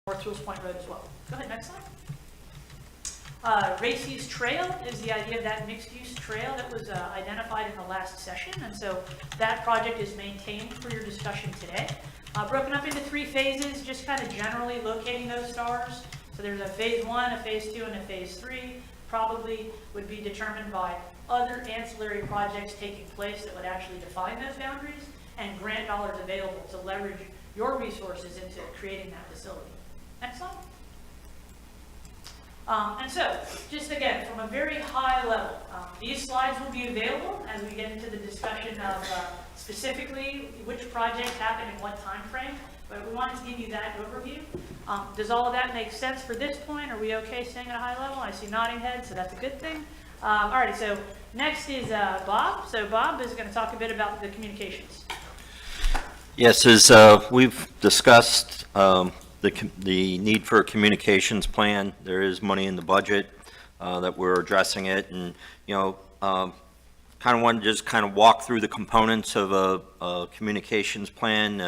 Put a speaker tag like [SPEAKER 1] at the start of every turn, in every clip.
[SPEAKER 1] North Sewalls Point Road as well. Go ahead, next slide. Race Use Trail is the idea of that mixed-use trail that was identified in the last session, and so that project is maintained for your discussion today. Broken up into 3 phases, just kind of generally locating those stars. So there's a phase 1, a phase 2, and a phase 3. Probably would be determined by other ancillary projects taking place that would actually define those boundaries, and grant dollars available to leverage your resources into creating that facility. Next slide. And so, just again, from a very high level, these slides will be available as we get into the discussion of specifically which projects happen in what time frame, but we wanted to give you that overview. Does all of that make sense for this point? Are we okay staying at a high level? I see nodding heads, so that's a good thing. All right, so next is Bob. So Bob is going to talk a bit about the communications.
[SPEAKER 2] Yes, as we've discussed, the need for a communications plan. There is money in the budget that we're addressing it, and kind of want to just kind of walk through the components of a communications plan.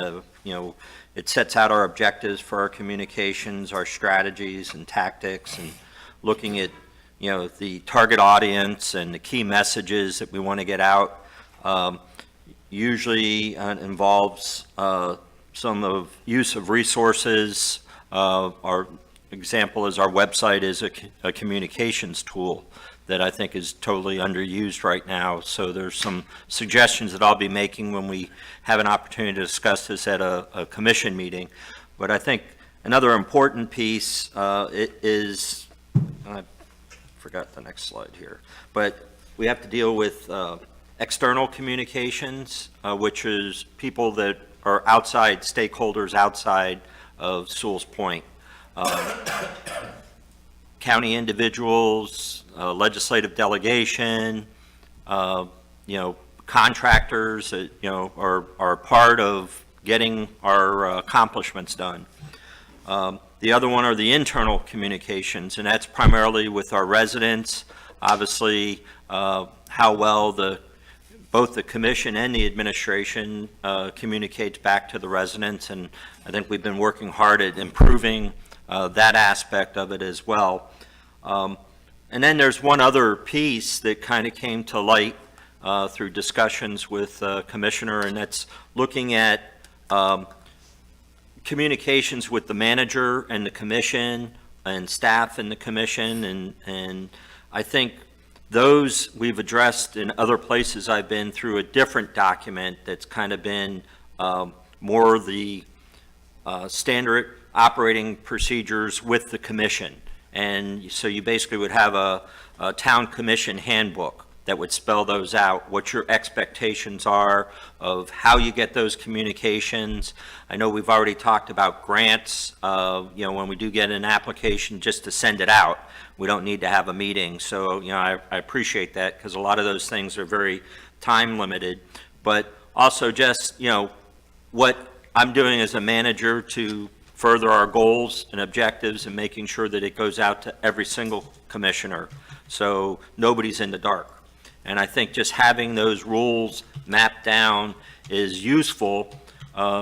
[SPEAKER 2] It sets out our objectives for our communications, our strategies and tactics, and looking at the target audience and the key messages that we want to get out. Usually involves some of use of resources. Our example is our website is a communications tool that I think is totally underused right now. So there's some suggestions that I'll be making when we have an opportunity to discuss this at a commission meeting. But I think another important piece is, I forgot the next slide here, but we have to deal with external communications, which is people that are outside stakeholders outside of Sewalls Point. County individuals, legislative delegation, contractors that are part of getting our accomplishments done. The other one are the internal communications, and that's primarily with our residents. Obviously, how well both the commission and the administration communicates back to the residents, and I think we've been working hard at improving that aspect of it as well. And then there's one other piece that kind of came to light through discussions with Commissioner, and that's looking at communications with the manager and the commission and staff in the commission, and I think those we've addressed in other places I've been through a different document that's kind of been more the standard operating procedures with the commission. And so you basically would have a town commission handbook that would spell those out, what your expectations are of how you get those communications. I know we've already talked about grants, when we do get an application just to send it out. We don't need to have a meeting. So, I appreciate that because a lot of those things are very time limited. But also just, what I'm doing as a manager to further our goals and objectives and making sure that it goes out to every single commissioner so nobody's in the dark. And I think just having those rules mapped down is useful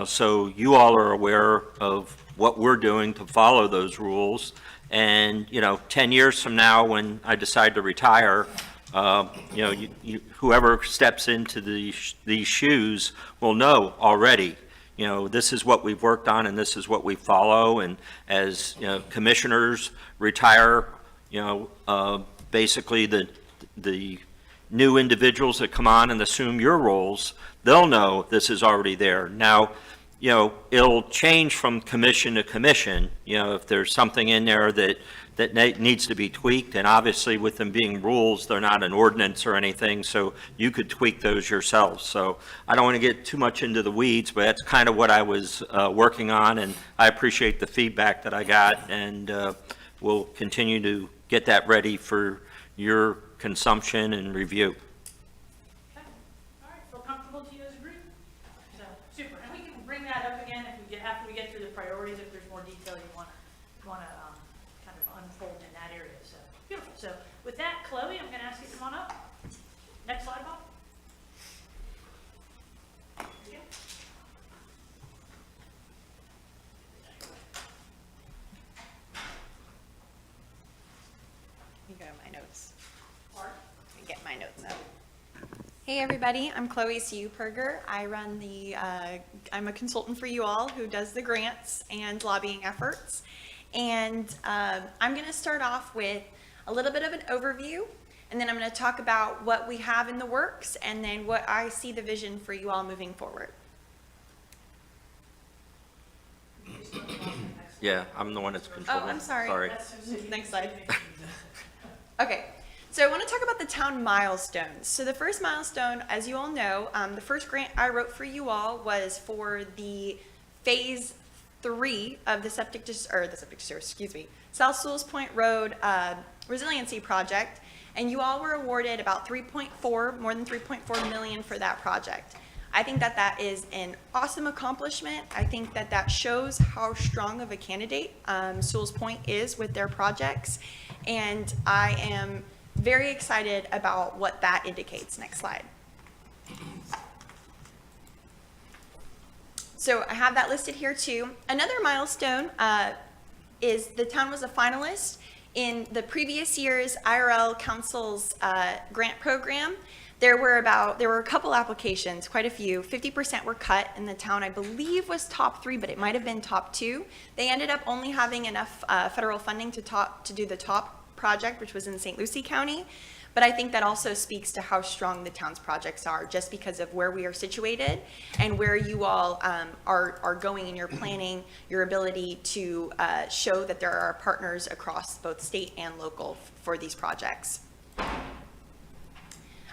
[SPEAKER 2] so you all are aware of what we're doing to follow those rules. And 10 years from now when I decide to retire, whoever steps into these shoes will know already, this is what we've worked on and this is what we follow. And as commissioners retire, basically the new individuals that come on and assume your roles, they'll know this is already there. Now, it'll change from commission to commission, if there's something in there that needs to be tweaked, and obviously with them being rules, they're not an ordinance or anything, so you could tweak those yourselves. So I don't want to get too much into the weeds, but that's kind of what I was working on, and I appreciate the feedback that I got, and we'll continue to get that ready for your consumption and review.
[SPEAKER 1] After we get through the priorities, if there's more detail you want to kind of unfold in that area. So beautiful. So with that, Chloe, I'm going to ask you to come on up. Next slide, Bob. There you go.
[SPEAKER 3] notes. Get my notes up. Hey everybody, I'm Chloe Sewperger. I run I'm a consultant for you all who does the grants and lobbying efforts. And I'm going to start off with a little bit of an overview, and then I'm going to talk about what we have in the works and then what I see the vision for you all moving forward.
[SPEAKER 2] Yeah, I'm the one that's controlling.
[SPEAKER 3] Oh, I'm sorry.
[SPEAKER 2] Sorry.
[SPEAKER 3] Next slide. Okay, so I want to talk about the town milestones. So the first milestone, as you all know, the first grant I wrote for you all was for the phase 3 of the South Sewalls Point Road resiliency project, and you all were awarded about more than 3.4 million for that project. I think that that is an awesome accomplishment. I think that that shows how strong of a candidate Sewalls Point is with their projects, and I am very excited about what that indicates. Next slide. So I have that listed here too. Another milestone is the town was a finalist in the previous year's IRL Council's grant program. There were a couple applications, quite a few. 50% were cut, and the town, I believe, was top 3, but it might have been top 2. They ended up only having enough federal funding to do the top project, which was in St. Lucie County. But I think that also speaks to how strong the town's projects are, just because of where we are situated and where you all are going in your planning, your ability to show that there are partners across both state and local for these projects.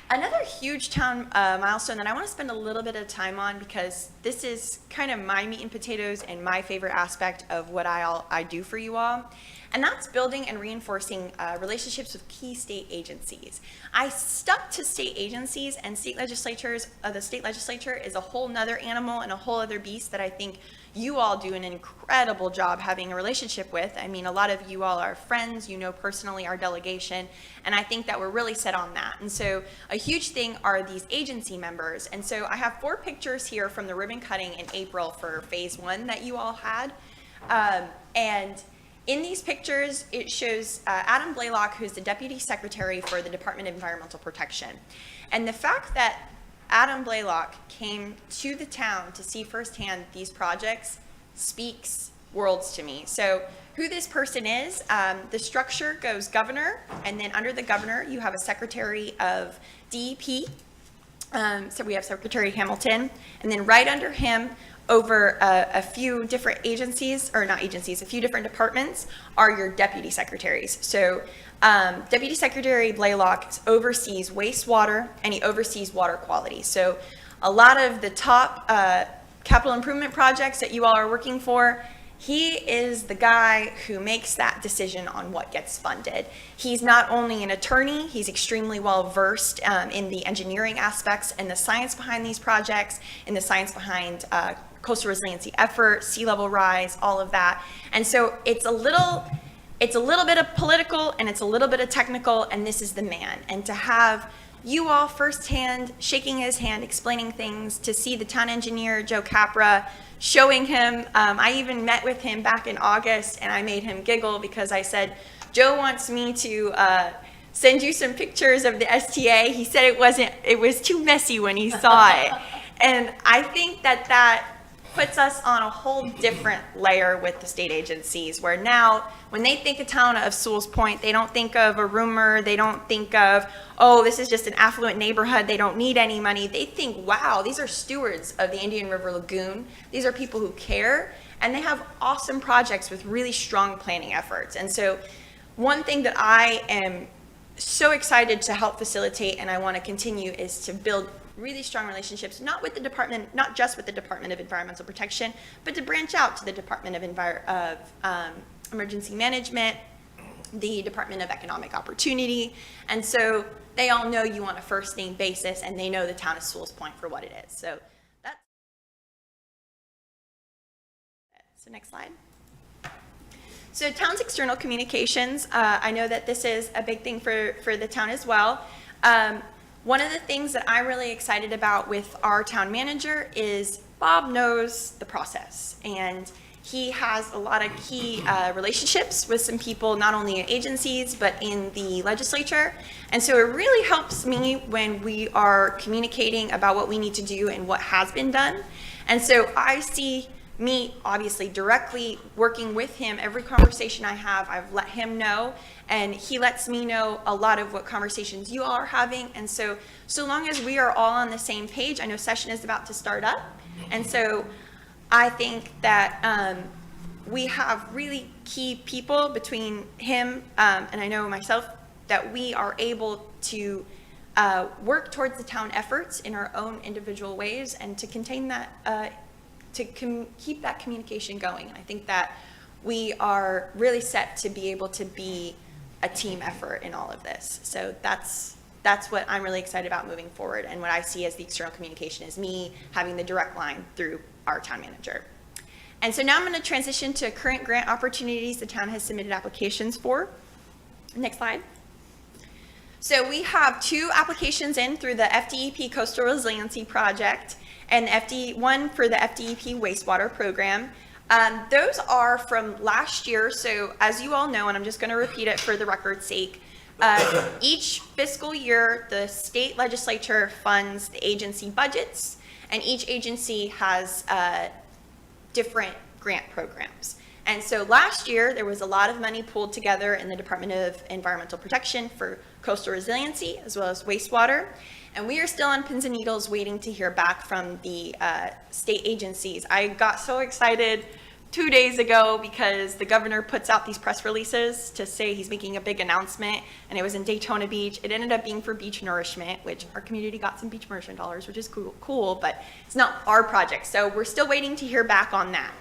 [SPEAKER 3] Another huge town milestone that I want to spend a little bit of time on, because this is kind of my meat and potatoes and my favorite aspect of what I do for you all, and that's building and reinforcing relationships with key state agencies. I stuck to state agencies, and state legislatures. The state legislature is a whole nother animal and a whole other beast that I think you all do an incredible job having a relationship with. I mean, a lot of you all are friends, you know personally our delegation, and I think that we're really set on that. And so a huge thing are these agency members. And so I have 4 pictures here from the ribbon cutting in April for phase 1 that you all had. And in these pictures, it shows Adam Blaylock, who's the Deputy Secretary for the Department of Environmental Protection. And the fact that Adam Blaylock came to the town to see firsthand these projects speaks worlds to me. So who this person is, the structure goes governor, and then under the governor, you have a Secretary of DEP. So we have Secretary Hamilton, and then right under him, over a few different agencies, or not agencies, a few different departments are your deputy secretaries. So Deputy Secretary Blaylock oversees wastewater, and he oversees water quality. So a lot of the top capital improvement projects that you all are working for, he is the guy who makes that decision on what gets funded. He's not only an attorney, he's extremely well versed in the engineering aspects and the science behind these projects, and the science behind coastal resiliency effort, sea level rise, all of that. And so it's a little bit of political and it's a little bit of technical, and this is the man. And to have you all firsthand shaking his hand, explaining things, to see the town engineer, Joe Capra, showing him, I even met with him back in August, and I made him giggle because I said, Joe wants me to send you some pictures of the STA. He said it was too messy when he saw it. And I think that that puts us on a whole different layer with the state agencies, where now when they think a town of Sewalls Point, they don't think of a rumor, they don't think of, oh, this is just an affluent neighborhood, they don't need any money. They think, wow, these are stewards of the Indian River Lagoon. These are people who care, and they have awesome projects with really strong planning efforts. And so one thing that I am so excited to help facilitate, and I want to continue, is to build really strong relationships, not just with the Department of Environmental Protection, but to branch out to the Department of Emergency Management, the Department of Economic Opportunity. And so they all know you on a first name basis, and they know the town of Sewalls Point for what it is. So next slide. So town's external communications, I know that this is a big thing for the town as well. One of the things that I'm really excited about with our town manager is Bob knows the process, and He has a lot of key relationships with some people, not only in agencies, but in the legislature. And so it really helps me when we are communicating about what we need to do and what has been done. And so I see me obviously directly working with him. Every conversation I have, I've let him know, and he lets me know a lot of what conversations you all are having. And so long as we are all on the same page, I know session is about to start up. And so I think that we have really key people between him and I know myself, that we are able to work towards the town efforts in our own individual ways and to contain that, keep that communication going. And I think that we are really set to be able to be a team effort in all of this. So that's what I'm really excited about moving forward, and what I see as the external communication is me having the direct line through our town manager. And so now I'm going to transition to current grant opportunities the town has submitted applications for. Next slide. So we have 2 applications in through the FDEP Coastal Resiliency Project and one for the FDEP Wastewater Program. Those are from last year. So as you all know, and I'm just going to repeat it for the record's sake, each fiscal year, the state legislature funds the agency budgets, and each agency has different grant programs. And so last year, there was a lot of money pulled together in the Department of Environmental Protection for coastal resiliency, as well as wastewater. And we are still on pins and needles waiting to hear back from the state agencies. I got so excited 2 days ago because the governor puts out these press releases to say he's making a big announcement, and it was in Daytona Beach. It ended up being for beach nourishment, which our community got some beach nourishment dollars, which is cool, but it's not our project. So we're still waiting to hear back on that.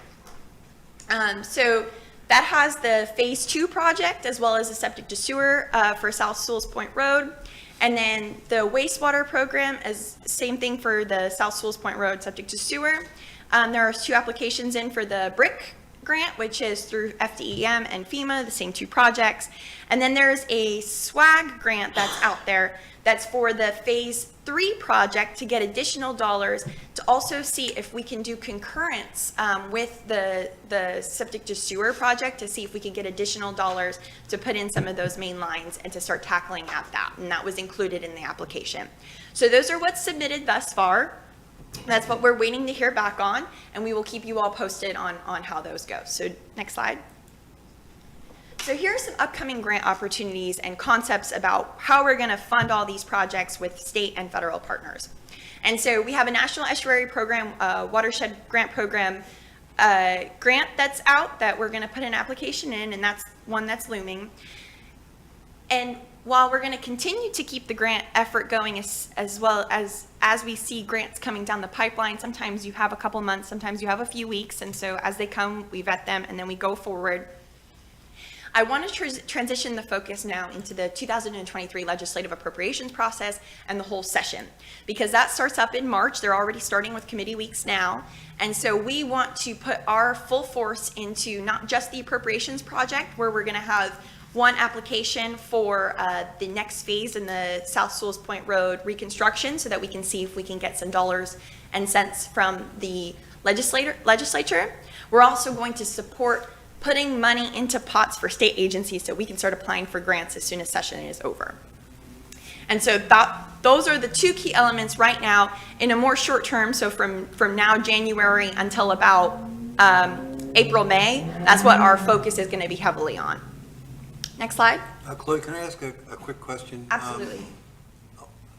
[SPEAKER 3] So that has the phase 2 project, as well as the septic to sewer for South Sewalls Point Road. And then the wastewater program is same thing for the South Sewalls Point Road septic to sewer. There are 2 applications in for the BRIC grant, which is through FDEM and FEMA, the same 2 projects. And then there's a SWAG grant that's out there that's for the phase 3 project to get additional dollars to also see if we can do concurrence with the septic to sewer project to see if we can get additional dollars to put in some of those main lines and to start tackling at that. And that was included in the application. So those are what's submitted thus far. That's what we're waiting to hear back on, and we will keep you all posted on how those go. So next slide. So here are some upcoming grant opportunities and concepts about how we're going to fund all these projects with state and federal partners. And so we have a National Estuary Program, Watershed Grant Program grant that's out that we're going to put an application in, and that's one that's looming. And while we're going to continue to keep the grant effort going as well as we see grants coming down the pipeline, sometimes you have a couple months, sometimes you have a few weeks, and so as they come, we vet them, and then we go forward. I want to transition the focus now into the 2023 legislative appropriations process and the whole session, because that starts up in March. They're already starting with committee weeks now. And so we want to put our full force into not just the appropriations project, where we're going to have one application for the next phase in the South Sewalls Point Road reconstruction, so that we can see if we can get some dollars and cents from the legislature. We're also going to support putting money into pots for state agencies so we can start applying for grants as soon as session is over. And so those are the 2 key elements right now in a more short term. So from now, January, until about April, May, that's what our focus is going to be heavily on. Next slide.
[SPEAKER 4] Chloe, can I ask a quick question?
[SPEAKER 3] Absolutely.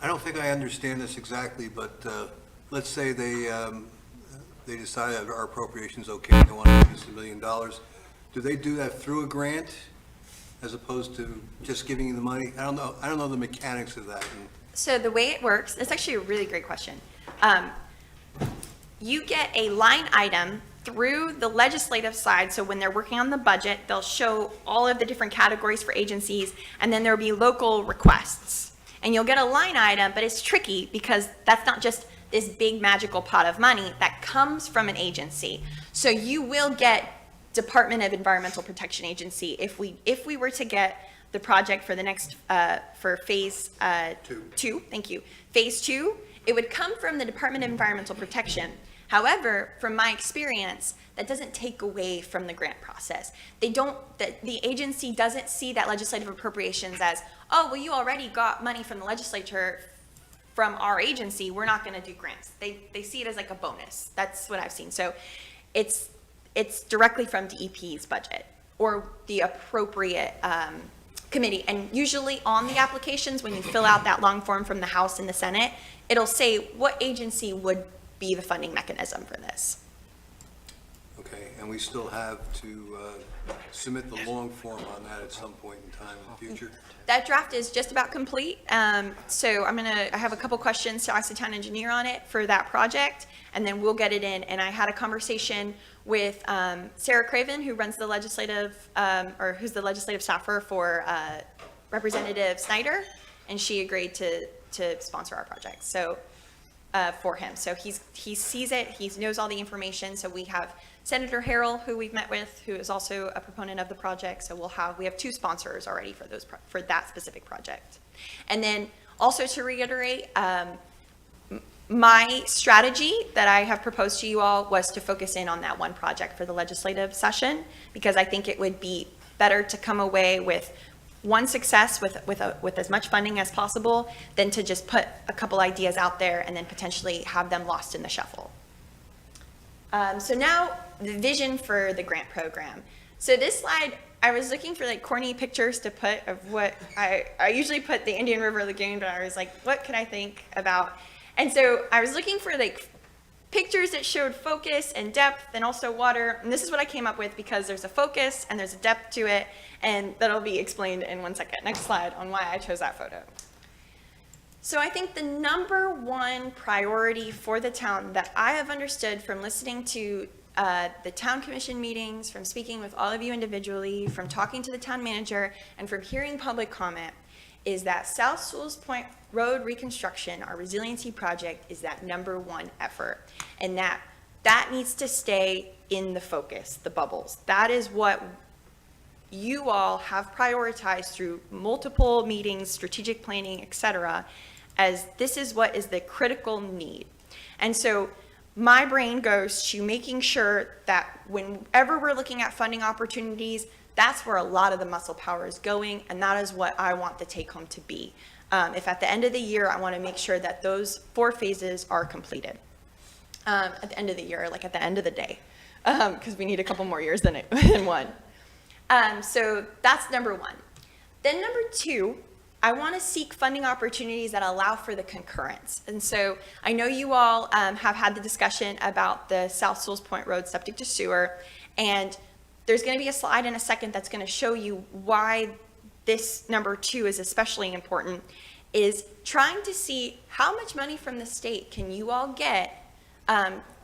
[SPEAKER 4] I don't think I understand this exactly, but let's say they decide our appropriation's okay, they want to give us $1 million. Do they do that through a grant as opposed to just giving you the money? I don't know the mechanics of that.
[SPEAKER 3] So the way it works, it's actually a really great question. You get a line item through the legislative side. So when they're working on the budget, they'll show all of the different categories for agencies, and then there'll be local requests. And you'll get a line item, but it's tricky because that's not just this big magical pot of money that comes from an agency. So you will get Department of Environmental Protection Agency if we were to get the project for the next for phase 2. Thank you. Phase 2, it would come from the Department of Environmental Protection. However, from my experience, that doesn't take away from the grant process. The agency doesn't see that legislative appropriations as, oh, well, you already got money from the legislature from our agency, we're not going to do grants. They see it as like a bonus. That's what I've seen. So it's directly from DEP's budget or the appropriate committee. And usually on the applications, when you fill out that long form from the House and the Senate, it'll say what agency would be the funding mechanism for this.
[SPEAKER 4] Okay, and we still have to submit the long form on that at some point in time in the future?
[SPEAKER 3] That draft is just about complete. So I have a couple questions to ask the town engineer on it for that project, and then we'll get it in. And I had a conversation with Sarah Craven, who runs the legislative, or who's the legislative staffer for Representative Snyder, and she agreed to sponsor our project. So for him. So he sees it, he knows all the information. So we have Senator Harrell, who we've met with, who is also a proponent of the project. So we have 2 sponsors already for that specific project. And then also to reiterate, my strategy that I have proposed to you all was to focus in on that one project for the legislative session, because I think it would be better to come away with one success with as much funding as possible than to just put a couple ideas out there and then potentially have them lost in the shuffle. So now the vision for the grant program. So this slide, I was looking for like corny pictures to put of what I usually put the Indian River Lagoon, but I was like, what can I think about? And so I was looking for like pictures that showed focus and depth and also water. And this is what I came up with because there's a focus and there's a depth to it. And that'll be explained in 1 second. Next slide on why I chose that photo. So I think the number one priority for the town that I have understood from listening to the town commission meetings, from speaking with all of you individually, from talking to the town manager, and from hearing public comment is that South Sewalls Point Road reconstruction, our resiliency project, is that number one effort. And that needs to stay in the focus, the bubbles. That is what you all have prioritized through multiple meetings, strategic planning, et cetera, as this is what is the critical need. And so my brain goes to making sure that whenever we're looking at funding opportunities, that's where a lot of the muscle power is going, and that is what I want the take home to be. If at the end of the year, I want to make sure that those 4 phases are completed. At the end of the year, like at the end of the day, because we need a couple more years than one. So that's number 1. Then number 2, I want to seek funding opportunities that allow for the concurrence. And so I know you all have had the discussion about the South Sewalls Point Road septic to sewer, and there's going to be a slide in a second that's going to show you why this number 2 is especially important, is trying to see how much money from the state can you all get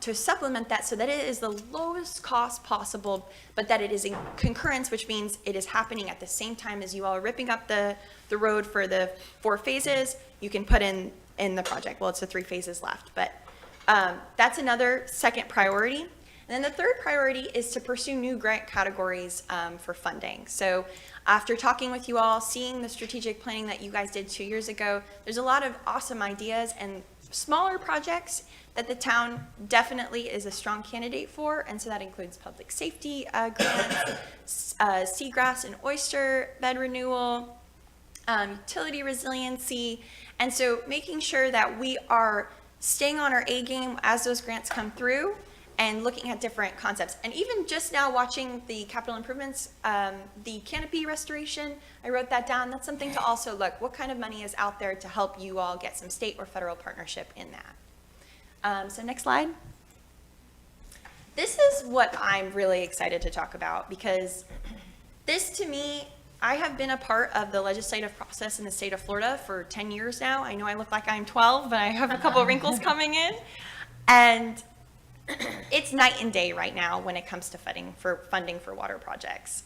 [SPEAKER 3] to supplement that so that it is the lowest cost possible, but that it is in concurrence, which means it is happening at the same time as you all are ripping up the road for the 4 phases. You can put in the project. Well, it's the 3 phases left, but that's another second priority. And then the third priority is to pursue new grant categories for funding. So after talking with you all, seeing the strategic planning that you guys did 2 years ago, there's a lot of awesome ideas and smaller projects that the town definitely is a strong candidate for. And so that includes public safety grants, seagrass and oyster bed renewal, utility resiliency. And so making sure that we are staying on our A game as those grants come through and looking at different concepts. And even just now watching the capital improvements, the canopy restoration, I wrote that down. That's something to also look, what kind of money is out there to help you all get some state or federal partnership in that. So next slide. This is what I'm really excited to talk about, because this to me, I have been a part of the legislative process in the state of Florida for 10 years now. I know I look like I'm 12, but I have a couple wrinkles coming in. And it's night and day right now when it comes to funding for water projects.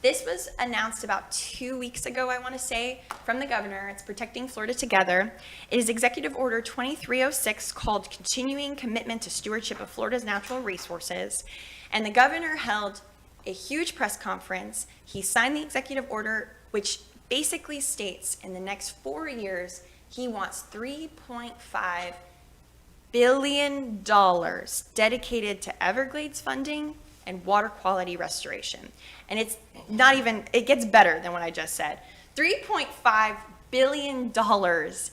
[SPEAKER 3] This was announced about 2 weeks ago, I want to say, from the governor. It's Protecting Florida Together. It is Executive Order 2306 called Continuing Commitment to Stewardship of Florida's Natural Resources. And the governor held a huge press conference. He signed the executive order, which basically states in the next 4 years, he wants $3.5 billion dedicated to Everglades funding and water quality restoration. And it's not even, it gets better than what I just said. $3.5 billion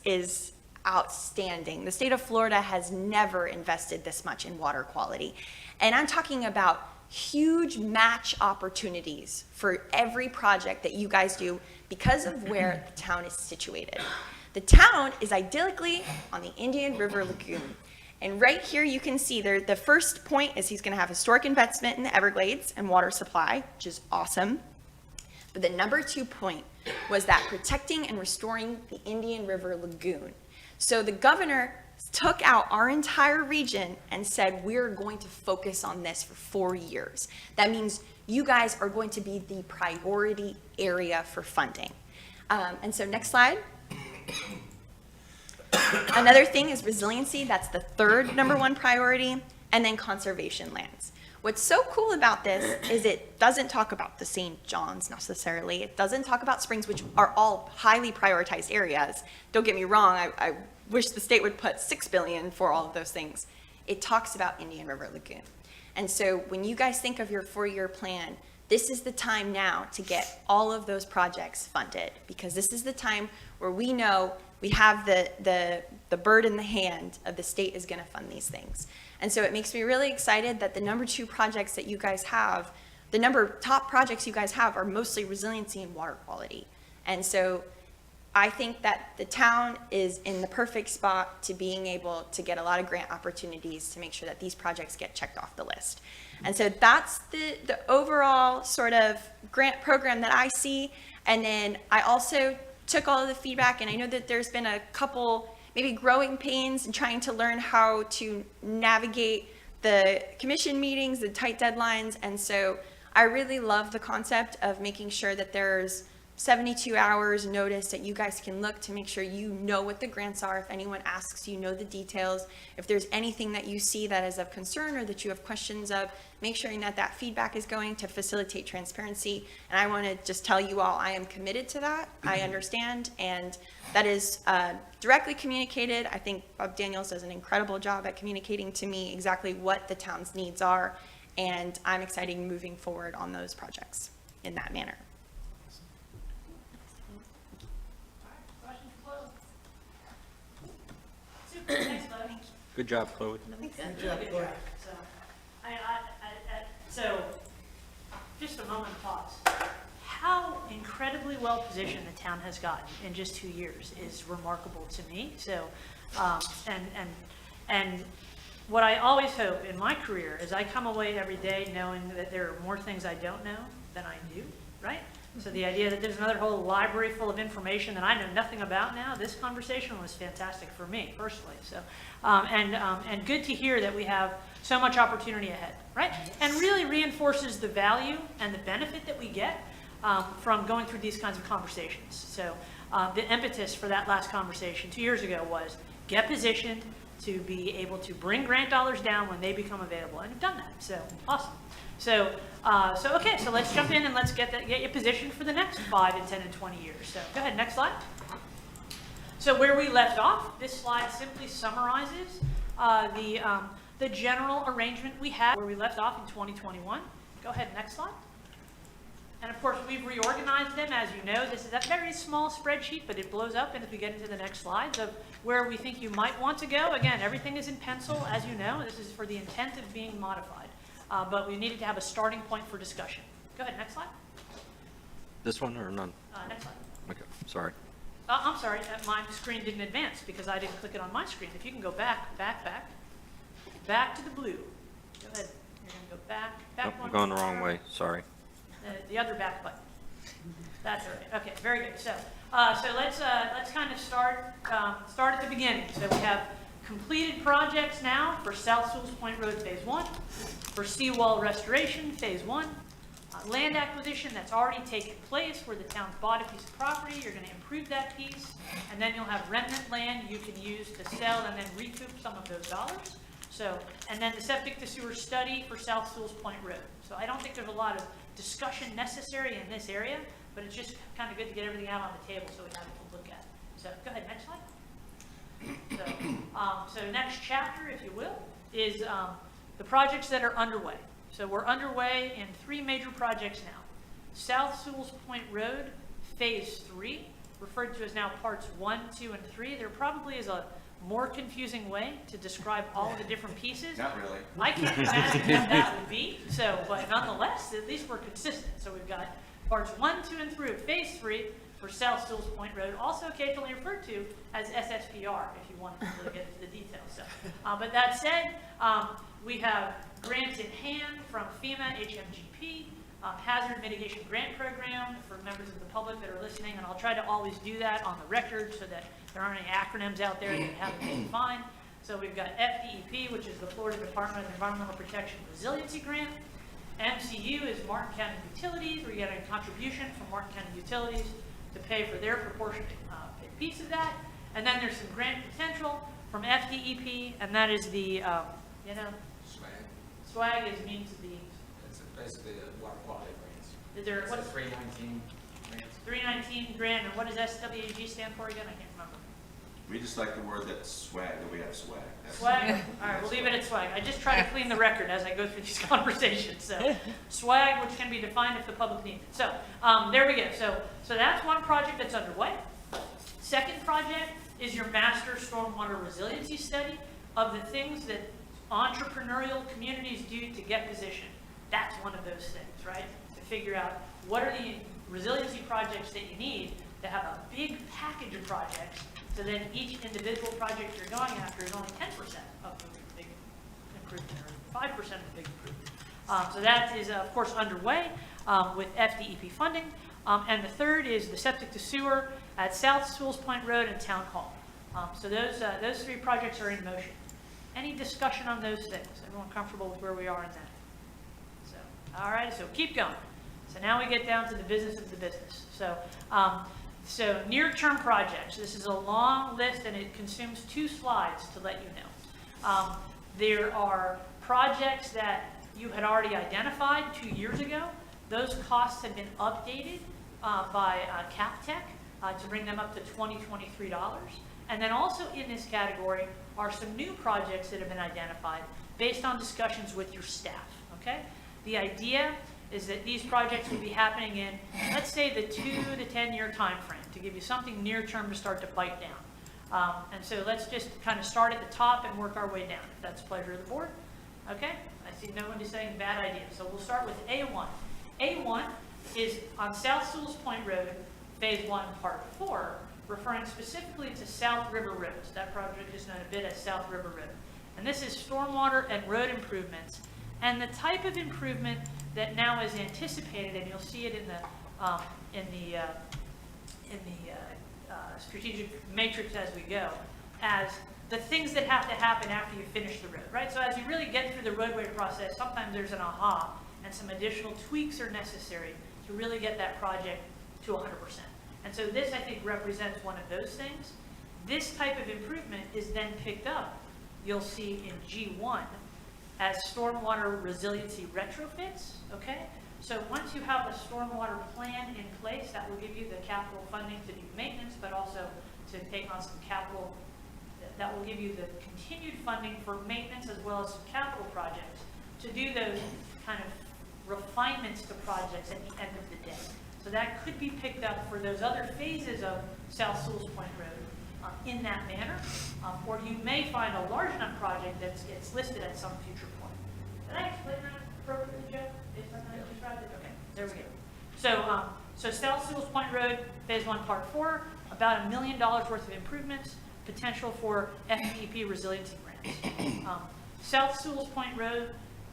[SPEAKER 3] is outstanding. The state of Florida has never invested this much in water quality. And I'm talking about huge match opportunities for every project that you guys do because of where the town is situated. The town is idyllically on the Indian River Lagoon. And right here you can see there, the first point is he's going to have historic investment in the Everglades and water supply, which is awesome. But the number 2 point was that protecting and restoring the Indian River Lagoon. So the governor took out our entire region and said, we're going to focus on this for 4 years. That means you guys are going to be the priority area for funding. And so next slide. Another thing is resiliency. That's the third number 1 priority. And then conservation lands. What's so cool about this is it doesn't talk about the St. John's necessarily. It doesn't talk about Springs, which are all highly prioritized areas. Don't get me wrong, I wish the state would put $6 billion for all of those things. It talks about Indian River Lagoon. And so when you guys think of your 4-year plan, this is the time now to get all of those projects funded, because this is the time where we know we have the bird in the hand of the state is going to fund these things. And so it makes me really excited that the number 2 projects that you guys have, the top projects you guys have are mostly resiliency and water quality. And so I think that the town is in the perfect spot to being able to get a lot of grant opportunities to make sure that these projects get checked off the list. And so that's the overall sort of grant program that I see. And then I also took all of the feedback, and I know that there's been a couple maybe growing pains in trying to learn how to navigate the commission meetings, the tight deadlines. And so I really love the concept of making sure that there's 72 hours notice that you guys can look to make sure you know what the grants are. If anyone asks, you know the details. If there's anything that you see that is of concern or that you have questions of, make sure that that feedback is going to facilitate transparency. And I want to just tell you all, I am committed to that. I understand, and that is directly communicated. I think Bob Daniels does an incredible job at communicating to me exactly what the town's needs are, and I'm excited moving forward on those projects in that manner.
[SPEAKER 1] Thanks, Chloe.
[SPEAKER 2] Good job, Chloe.
[SPEAKER 1] Good job. So, just a moment of pause. How incredibly well positioned the town has gotten in just 2 years is remarkable to me. So, and what I always hope in my career is I come away every day knowing that there are more things I don't know than I do, right? So the idea that there's another whole library full of information that I know nothing about now, this conversation was fantastic for me personally. So, and good to hear that we have so much opportunity ahead, right? And really reinforces the value and the benefit that we get from going through these kinds of conversations. So the impetus for that last conversation 2 years ago was get positioned to be able to bring grant dollars down when they become available, and you've done that. So awesome. So, okay, so let's jump in and let's get you positioned for the next 5 and 10 and 20 years. So go ahead, next slide. So where we left off, this slide simply summarizes the general arrangement we had where we left off in 2021. Go ahead, next slide. And of course, we've reorganized them. As you know, this is a very small spreadsheet, but it blows up and as we get into the next slides of where we think you might want to go. Again, everything is in pencil, as you know. This is for the intent of being modified. But we needed to have a starting point for discussion. Go ahead, next slide.
[SPEAKER 2] This one or none?
[SPEAKER 1] Next slide.
[SPEAKER 2] Okay, sorry.
[SPEAKER 1] I'm sorry, my screen didn't advance because I didn't click it on my screen. If you can go back to the blue. Go ahead. You're going to go back
[SPEAKER 2] Nope,
[SPEAKER 1] one.
[SPEAKER 2] I'm going the wrong way, sorry.
[SPEAKER 1] The other back button. That's right. Okay, very good. So let's kind of start at the beginning. So we have completed projects now for South Sewalls Point Road Phase 1, for seawall restoration Phase 1, land acquisition that's already taken place where the town's bought a piece of property. You're going to improve that piece, and then you'll have remnant land you can use to sell and then recoup some of those dollars. So, and then the septic to sewer study for South Sewalls Point Road. So I don't think there's a lot of discussion necessary in this area, but it's just kind of good to get everything out on the table so we have it to look at. So go ahead, next slide. So next chapter, if you will, is the projects that are underway. So we're underway in 3 major projects now. South Sewalls Point Road, Phase 3, referred to as now Parts 1, 2, and 3. There probably is a more confusing way to describe all of the different pieces.
[SPEAKER 5] Not really.
[SPEAKER 1] I can't imagine what that would be, so, but nonetheless, at least we're consistent. So we've got Parts 1, 2, and 3 of Phase 3 for South Sewalls Point Road, also occasionally referred to as SSPR, if you want to really get into the details. So, but that said, we have grants in hand from FEMA, HMGP, Hazard Mitigation Grant Program for members of the public that are listening, and I'll try to always do that on the record so that there aren't any acronyms out there that haven't been defined. So we've got FDEP, which is the Florida Department of Environmental Protection Resiliency Grant. MCU is Martin County Utilities. We're getting a contribution from Martin County Utilities to pay for their proportionate piece of that. And then there's some grant potential from FDEP, and that is the, SWAG is means the,
[SPEAKER 5] It's basically a water quality grants.
[SPEAKER 1] is there,
[SPEAKER 5] It's
[SPEAKER 1] what's
[SPEAKER 5] a 319 grants.
[SPEAKER 1] 319 grant, and what does SWAG stand for again? I can't remember.
[SPEAKER 6] We just like the word that swag, that we have swag. That's-
[SPEAKER 1] Swag? All right, we'll leave it at swag. I just try to clean the record as I go through these conversations. So swag, which can be defined if the public needs it. So there we go. So that's one project that's underway. Second project is your master stormwater resiliency study of the things that entrepreneurial communities do to get positioned. That's one of those things, right? To figure out what are the resiliency projects that you need to have a big package of projects, so then each individual project you're going after is only 10% of the big improvement, or 5% of the big improvement. So that is, of course, underway with FDEP funding. And the third is the septic to sewer at South Sewalls Point Road and Town Hall. So those 3 projects are in motion. Any discussion on those things? Everyone comfortable with where we are in that? So, all right, so keep going. So now we get down to the business of the business. So near-term projects, this is a long list and it consumes 2 slides to let you know. There are projects that you had already identified 2 years ago. Those costs have been updated by CapTech to bring them up to $2023. And then also in this category are some new projects that have been identified based on discussions with your staff, okay? The idea is that these projects will be happening in, let's say, the 2 to 10 year time frame to give you something near term to start to bite down. And so let's just kind of start at the top and work our way down, if that's the pleasure of the board. Okay? I see no one is saying bad idea. So we'll start with A1. A1 is on South Sewalls Point Road, Phase 1, Part 4, referring specifically to South River Road. That project is known a bit as South River Road. And this is stormwater and road improvements. And the type of improvement that now is anticipated, and you'll see it in the strategic matrix as we go, as the things that have to happen after you finish the road, right? So as you really get through the roadway process, sometimes there's an aha, and some additional tweaks are necessary to really get that project to 100%. And so this, I think, represents one of those things. This type of improvement is then picked up, you'll see in G1, as stormwater resiliency retrofits, okay? So once you have a stormwater plan in place, that will give you the capital funding to do maintenance, but also to take on some capital, that will give you the continued funding for maintenance as well as some capital projects to do those kind of refinements to projects at the end of the day. So that could be picked up for those other phases of South Sewalls Point Road in that manner, or you may find a large enough project that gets listed at some future point. Did I explain that appropriately, Joe? Based on how you described it? Okay, there we go. So South Sewalls Point Road, Phase 1, Part 4, about $1 million worth of improvements, potential for FDEP resiliency grants. South Sewalls Point Road,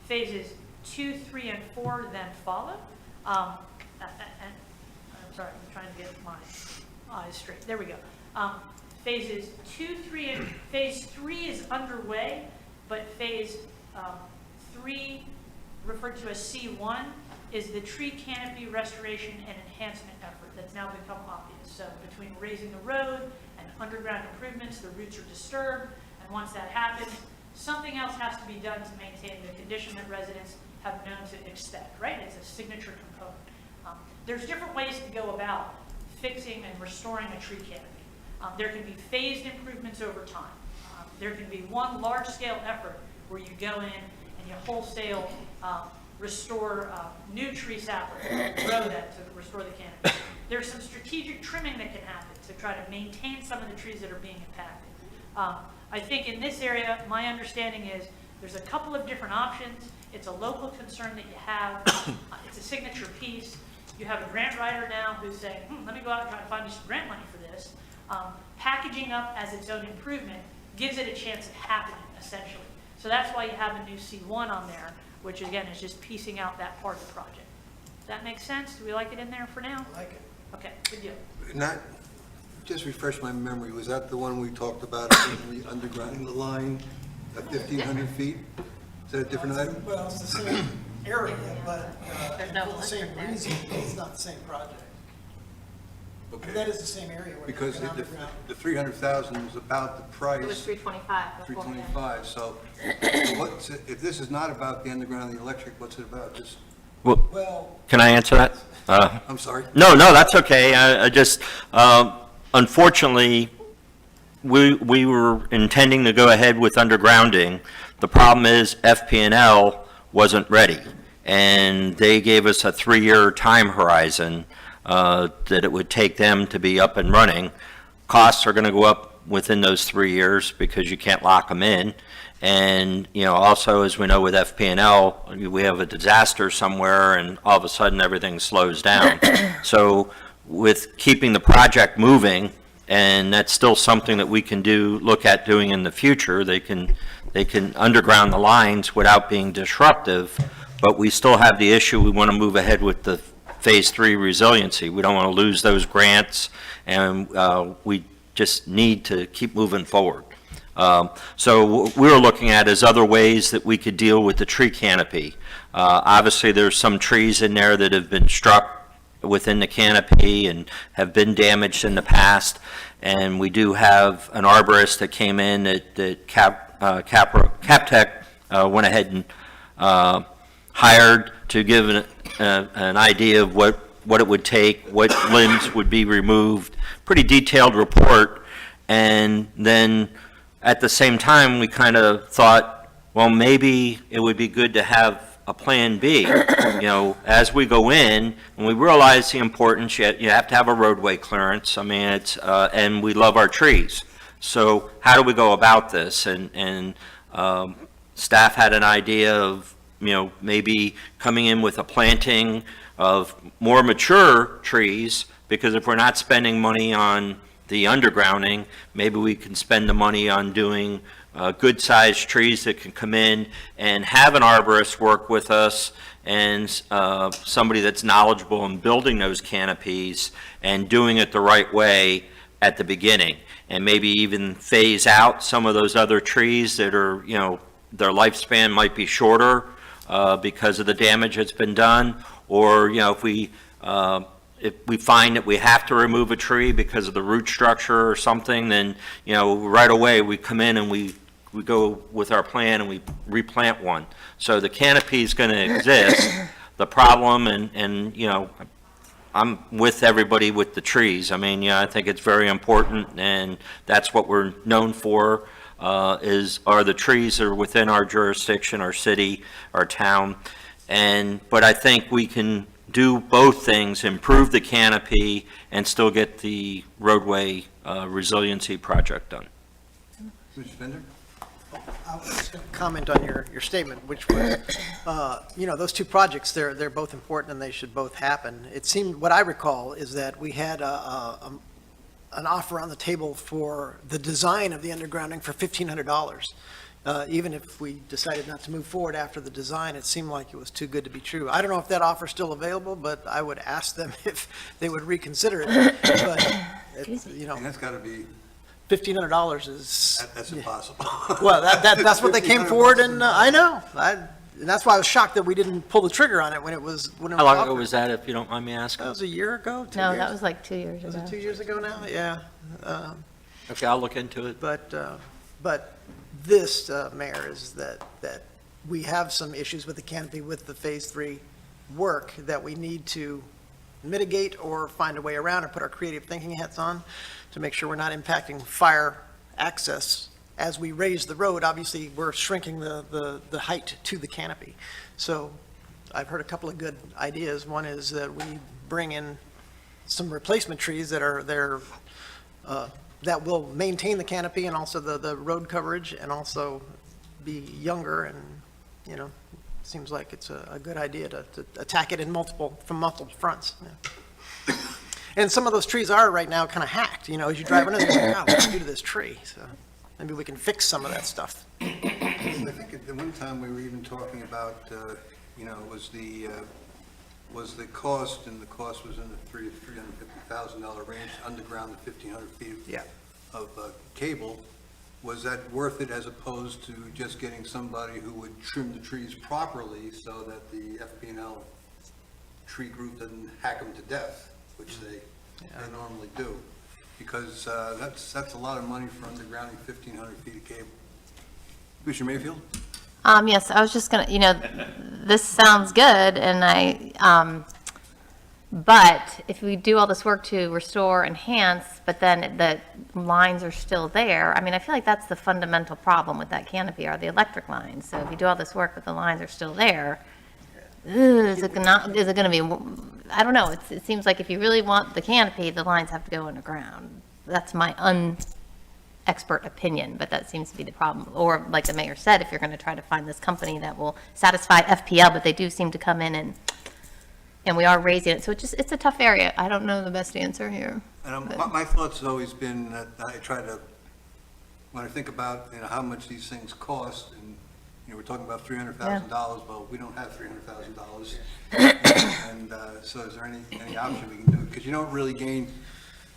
[SPEAKER 1] Phases 2, 3, and 4 then follow. I'm sorry, I'm trying to get my eyes straight. There we go. Phases 2, 3, and Phase 3 is underway, but Phase 3, referred to as C1, is the tree canopy restoration and enhancement effort that's now become obvious. So between raising the road and underground improvements, the roots are disturbed, and once that happens, something else has to be done to maintain the condition that residents have known to expect, right? It's a signature component. There's different ways to go about fixing and restoring a tree canopy. There can be phased improvements over time. There can be one large-scale effort where you go in and you wholesale restore new tree saplings, grow that to restore the canopy. There's some strategic trimming that can happen to try to maintain some of the trees that are being impacted. I think in this area, my understanding is there's a couple of different options. It's a local concern that you have. It's a signature piece. You have a grant writer now who's saying, let me go out and try to find you some grant money for this. Packaging up as its own improvement gives it a chance of happening, essentially. So that's why you have a new C1 on there, which again is just piecing out that part of the project. Does that make sense? Do we like it in there for now?
[SPEAKER 7] I like it.
[SPEAKER 1] Okay, good deal.
[SPEAKER 4] Not, just refresh my memory, was that the one we talked about, originally undergrounding the line at 1,500 feet? Is that a different item?
[SPEAKER 7] Well, it's the same area, but
[SPEAKER 8] There's no
[SPEAKER 7] for the same
[SPEAKER 8] electric there.
[SPEAKER 7] reason, it's not the same project.
[SPEAKER 4] Okay.
[SPEAKER 7] That is the same area where
[SPEAKER 4] Because
[SPEAKER 7] they're underground.
[SPEAKER 4] the 300,000 was about the price.
[SPEAKER 8] It was 325 before.
[SPEAKER 4] 325, so what's, if this is not about the underground and the electric, what's it about? Just,
[SPEAKER 2] Well,
[SPEAKER 7] Well,
[SPEAKER 2] can I answer that?
[SPEAKER 4] I'm sorry?
[SPEAKER 2] No, that's okay. I just, unfortunately, we were intending to go ahead with undergrounding. The problem is FP&L wasn't ready, and they gave us a 3-year time horizon that it would take them to be up and running. Costs are going to go up within those 3 years because you can't lock them in. And, also, as we know with FP&L, we have a disaster somewhere and all of a sudden everything slows down. So with keeping the project moving, and that's still something that we can look at doing in the future, they can underground the lines without being disruptive, but we still have the issue, we want to move ahead with the Phase 3 resiliency. We don't want to lose those grants, and we just need to keep moving forward. So what we were looking at is other ways that we could deal with the tree canopy. Obviously, there's some trees in there that have been struck within the canopy and have been damaged in the past. And we do have an arborist that came in that Captech went ahead and hired to give an idea of what it would take, what limbs would be removed, pretty detailed report. And then at the same time, we kind of thought, well, maybe it would be good to have a plan B, as we go in, and we realize the importance, you have to have a roadway clearance. I mean, and we love our trees. So how do we go about this? And staff had an idea of, maybe coming in with a planting of more mature trees, because if we're not spending money on the undergrounding, maybe we can spend the money on doing good-sized trees that can come in and have an arborist work with us and somebody that's knowledgeable in building those canopies and doing it the right way at the beginning. And maybe even phase out some of those other trees that are, their lifespan might be shorter because of the damage that's been done. Or, if we find that we have to remove a tree because of the root structure or something, then, right away we come in and we go with our plan and we replant one. So the canopy is going to exist. The problem, and I'm with everybody with the trees. I mean, I think it's very important, and that's what we're known for, are the trees that are within our jurisdiction, our city, our town. But I think we can do both things, improve the canopy and still get the roadway resiliency project done.
[SPEAKER 4] Mr. Spender?
[SPEAKER 7] I was just going to comment on your statement, which was, those two projects, they're both important and they should both happen. It seemed, what I recall is that we had an offer on the table for the design of the undergrounding for $1,500. Even if we decided not to move forward after the design, it seemed like it was too good to be true. I don't know if that offer's still available, but I would ask them if they would reconsider it. But,
[SPEAKER 4] And that's got to be,
[SPEAKER 7] $1,500 is,
[SPEAKER 4] that's impossible.
[SPEAKER 7] well, that's what they came forward, and I know. And that's why I was shocked that we didn't pull the trigger on it when it was
[SPEAKER 2] How long ago
[SPEAKER 7] offered.
[SPEAKER 2] was that, if you don't mind me
[SPEAKER 7] That
[SPEAKER 2] asking?
[SPEAKER 7] was a year ago, 2
[SPEAKER 8] No,
[SPEAKER 7] years?
[SPEAKER 8] that was like 2 years
[SPEAKER 7] Was
[SPEAKER 8] ago.
[SPEAKER 7] it 2 years ago now? Yeah.
[SPEAKER 2] Okay, I'll look into it.
[SPEAKER 7] But this, Mayor, is that we have some issues with the canopy with the Phase 3 work that we need to mitigate or find a way around or put our creative thinking hats on to make sure we're not impacting fire access. As we raise the road, obviously, we're shrinking the height to the canopy. So I've heard a couple of good ideas. One is that we bring in some replacement trees that are there, that will maintain the canopy and also the road coverage and also be younger and, you know, seems like it's a good idea to attack it from multiple fronts. Yeah. And some of those trees are right now kind of hacked, you know, as you drive under there, you're like, wow, what did you do to this tree? So maybe we can fix some of that stuff.
[SPEAKER 4] I think at the one time we were even talking about, you know, was the cost, and the cost was in the $350,000 range, underground the 1,500 feet
[SPEAKER 7] Yeah.
[SPEAKER 4] of cable. Was that worth it as opposed to just getting somebody who would trim the trees properly so that the FP&L tree group doesn't hack them to death, which they normally do? Because that's a lot of money for undergrounding 1,500 feet of cable. Commissioner Mayfield?
[SPEAKER 8] Yes, I was just gonna, this sounds good, and but if we do all this work to restore, enhance, but then the lines are still there, I mean, I feel like that's the fundamental problem with that canopy, are the electric lines. So if you do all this work, but the lines are still there, is it gonna be, I don't know, it seems like if you really want the canopy, the lines have to go underground. That's my expert opinion, but that seems to be the problem. Or like the mayor said, if you're going to try to find this company that will satisfy FPL, but they do seem to come in and we are raising it. So it's a tough area. I don't know the best answer here.
[SPEAKER 4] And my thoughts have always been that I try to, when I think about, you know, how much these things cost, and, you know, we're talking about $300,000, well, we don't have $300,000. And so is there any option we can do? Because you don't really gain,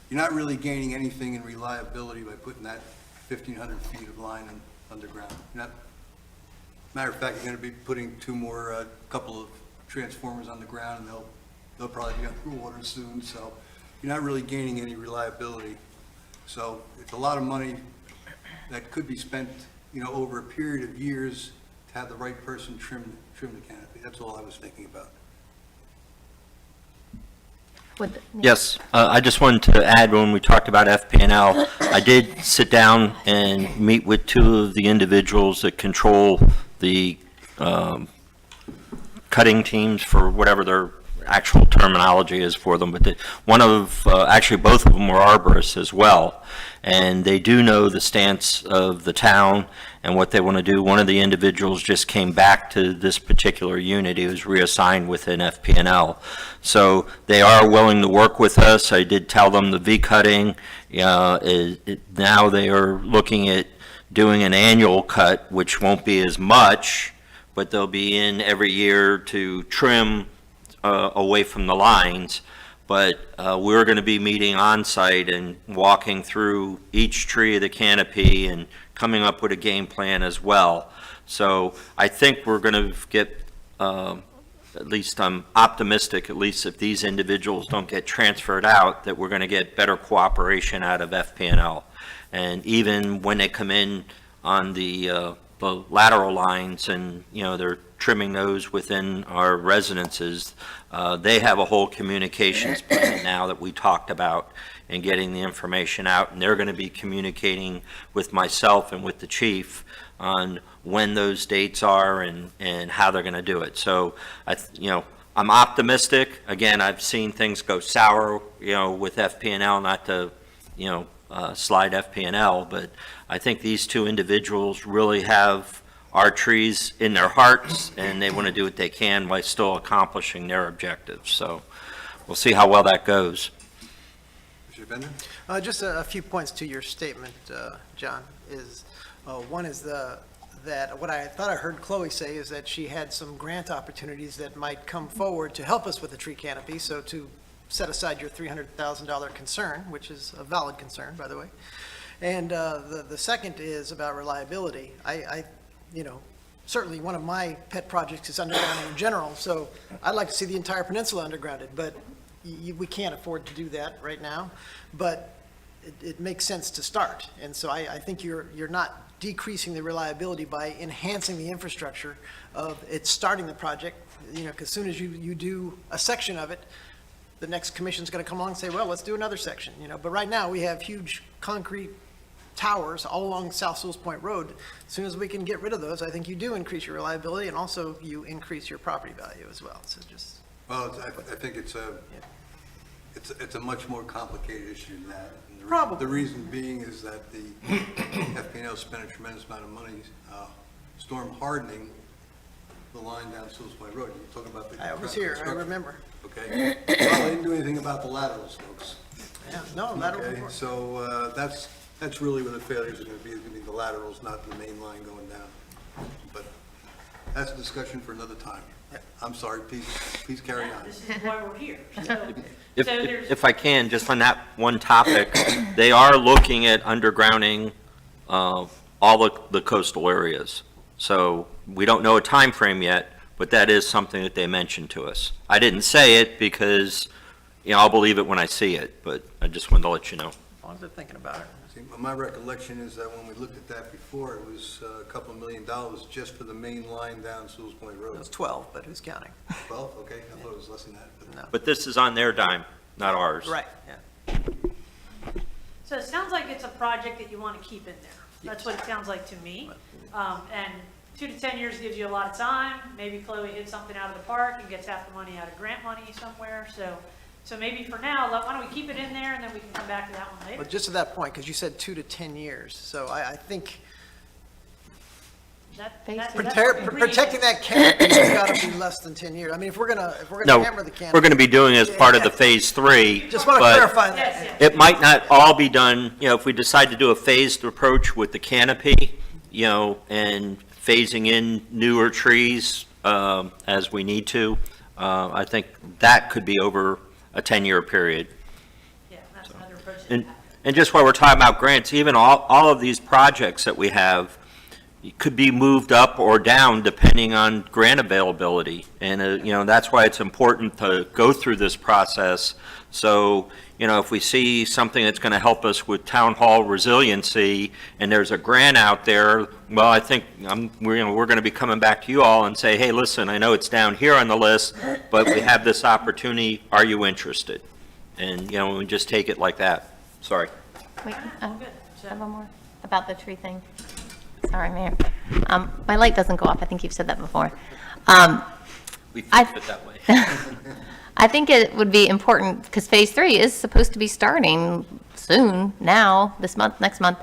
[SPEAKER 4] you're not really gaining anything in reliability by putting that 1,500 feet of line underground. Matter of fact, you're going to be putting two more, couple of transformers on the ground, and they'll probably be underwater soon, so you're not really gaining any reliability. So it's a lot of money that could be spent, you know, over a period of years to have the right person trim the canopy. That's all I was thinking about.
[SPEAKER 2] Yes, I just wanted to add, when we talked about FP&L, I did sit down and meet with two of the individuals that control the cutting teams, for whatever their actual terminology is for them, but actually both of them were arborists as well, and they do know the stance of the town and what they want to do. One of the individuals just came back to this particular unit. He was reassigned within FP&L. So they are willing to work with us. I did tell them the V-cutting, now they are looking at doing an annual cut, which won't be as much, but they'll be in every year to trim away from the lines. But we're going to be meeting on site and walking through each tree of the canopy and coming up with a game plan as well. So I think we're going to get, at least I'm optimistic, at least if these individuals don't get transferred out, that we're going to get better cooperation out of FP&L. And even when they come in on the lateral lines and, you know, they're trimming those within our residences, they have a whole communications plan now that we talked about and getting the information out, and they're going to be communicating with myself and with the chief on when those dates are and how they're going to do it. So, I'm optimistic. Again, I've seen things go sour, with FP&L, not to, slide FP&L, but I think these two individuals really have our trees in their hearts, and they want to do what they can while still accomplishing their objectives. So we'll see how well that goes.
[SPEAKER 4] Mr. Bender?
[SPEAKER 7] Just a few points to your statement, John, is, one is that what I thought I heard Chloe say is that she had some grant opportunities that might come forward to help us with the tree canopy, so to set aside your $300,000 concern, which is a valid concern, by the way. And the second is about reliability. I certainly one of my pet projects is undergrounding in general, so I'd like to see the entire peninsula undergrounded, but we can't afford to do that right now. But it makes sense to start, and so I think you're not decreasing the reliability by enhancing the infrastructure of it starting the project, because as soon as you do a section of it, the next commission's gonna come along and say, well, let's do another section, you know? But right now, we have huge concrete towers all along South Sewalls Point Road. As soon as we can get rid of those, I think you do increase your reliability, and also you increase your property value as well, so just.
[SPEAKER 4] Well, I think it's a much more complicated issue than that. And the reason-
[SPEAKER 7] Probably.
[SPEAKER 4] The reason being is that the FPL spent a tremendous amount of money storm hardening the line down Sewalls Point Road. You're talking about the.
[SPEAKER 7] I was here, I
[SPEAKER 4] construction,
[SPEAKER 7] remember.
[SPEAKER 4] Okay? Well, they didn't do anything about the laterals, folks.
[SPEAKER 7] Yeah, no, that
[SPEAKER 4] Okay,
[SPEAKER 7] will.
[SPEAKER 4] so that's really where the failures are going to be the laterals, not the main line going down. But that's a discussion for another time. I'm sorry, please carry on.
[SPEAKER 1] This is why we're here. So
[SPEAKER 2] If,
[SPEAKER 1] so there's.
[SPEAKER 2] if I can, just on that one topic, they are looking at undergrounding all the coastal areas. So we don't know a time frame yet, but that is something that they mentioned to us. I didn't say it because, you know, I'll believe it when I see it, but I just wanted to let you know.
[SPEAKER 7] As long as they're thinking about it.
[SPEAKER 4] See, my recollection is that when we looked at that before, it was a couple of $1 million just for the main line down Sewalls Point
[SPEAKER 7] It
[SPEAKER 4] Road.
[SPEAKER 7] was 12, but who's counting?
[SPEAKER 4] 12, okay, I thought it was less than that. But
[SPEAKER 7] No.
[SPEAKER 2] But this is on their dime, not ours.
[SPEAKER 7] Right, yeah.
[SPEAKER 1] So it sounds like it's a project that you want to keep in there. That's what it sounds like to me. And 2 to 10 years gives you a lot of time. Maybe Chloe hits something out of the park and gets half the money out of grant money somewhere. So maybe for now, why don't we keep it in there and then we can come back to that one later.
[SPEAKER 7] But just to that point, because you said 2 to 10 years, so I think
[SPEAKER 1] That's
[SPEAKER 7] protecting that canopy has got to be less than 10 years. I mean, if we're gonna
[SPEAKER 2] No,
[SPEAKER 7] hammer the canopy.
[SPEAKER 2] we're going to be doing it as part of the Phase 3.
[SPEAKER 7] Just want to
[SPEAKER 2] but
[SPEAKER 7] clarify
[SPEAKER 1] Yes,
[SPEAKER 7] that.
[SPEAKER 1] yes.
[SPEAKER 2] It might not all be done, you know, if we decide to do a phased approach with the canopy, you know, and phasing in newer trees as we need to, I think that could be over a 10-year period.
[SPEAKER 1] Yeah, that's another approach.
[SPEAKER 2] And just while we're talking about grants, even all of these projects that we have could be moved up or down depending on grant availability. And, you know, that's why it's important to go through this process. So, you know, if we see something that's going to help us with town hall resiliency and there's a grant out there, well, I think we're going to be coming back to you all and say, hey, listen, I know it's down here on the list, but we have this opportunity. Are you interested? And, you know, we just take it like that. Sorry.
[SPEAKER 8] Wait,
[SPEAKER 1] Good. So-
[SPEAKER 8] I have one more about the tree thing. Sorry, Mayor. My light doesn't go off. I think you've said that before.
[SPEAKER 2] We fixed it that way.
[SPEAKER 8] I think it would be important, because Phase 3 is supposed to be starting soon, now, this month, next month,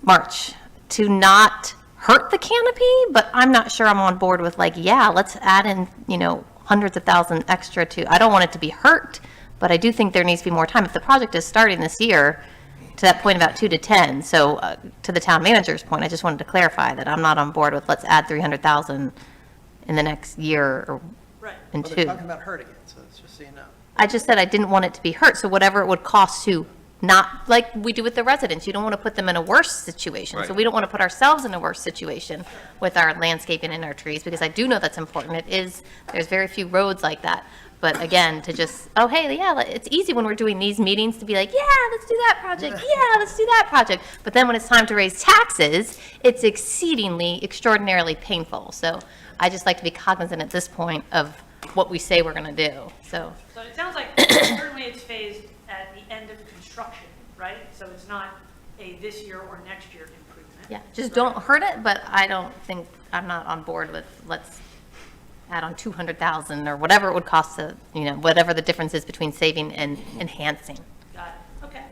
[SPEAKER 8] March, to not hurt the canopy, but I'm not sure I'm on board with like, yeah, let's add in, you know, hundreds of thousands extra to, I don't want it to be hurt, but I do think there needs to be more time. If the project is starting this year, to that point about 2 to 10, so to the town manager's point, I just wanted to clarify that I'm not on board with let's add 300,000 in the next year or
[SPEAKER 1] Right.
[SPEAKER 8] in
[SPEAKER 7] Well, they're
[SPEAKER 8] 2.
[SPEAKER 7] talking about hurting it, so it's just so you know.
[SPEAKER 8] I just said I didn't want it to be hurt, so whatever it would cost to not, like we do with the residents, you don't want to put them in a worse situation. So
[SPEAKER 2] Right.
[SPEAKER 8] we don't want to put ourselves in a worse situation with our landscaping and our trees, because I do know that's important. It is, there's very few roads like that. But again, to just, oh, hey, yeah, it's easy when we're doing these meetings to be like, yeah, let's do that project, yeah, let's do that project. But then when it's time to raise taxes, it's exceedingly, extraordinarily painful. So I just like to be cognizant at this point of what we say we're going to do, so.
[SPEAKER 1] So it sounds like certainly it's phased at the end of construction, right? So it's not a this year or next year improvement.
[SPEAKER 8] Yeah, just don't hurt it, but I don't think, I'm not on board with, let's add on 200,000 or whatever it would cost to, you know, whatever the difference is between saving and enhancing.
[SPEAKER 1] Got it, okay.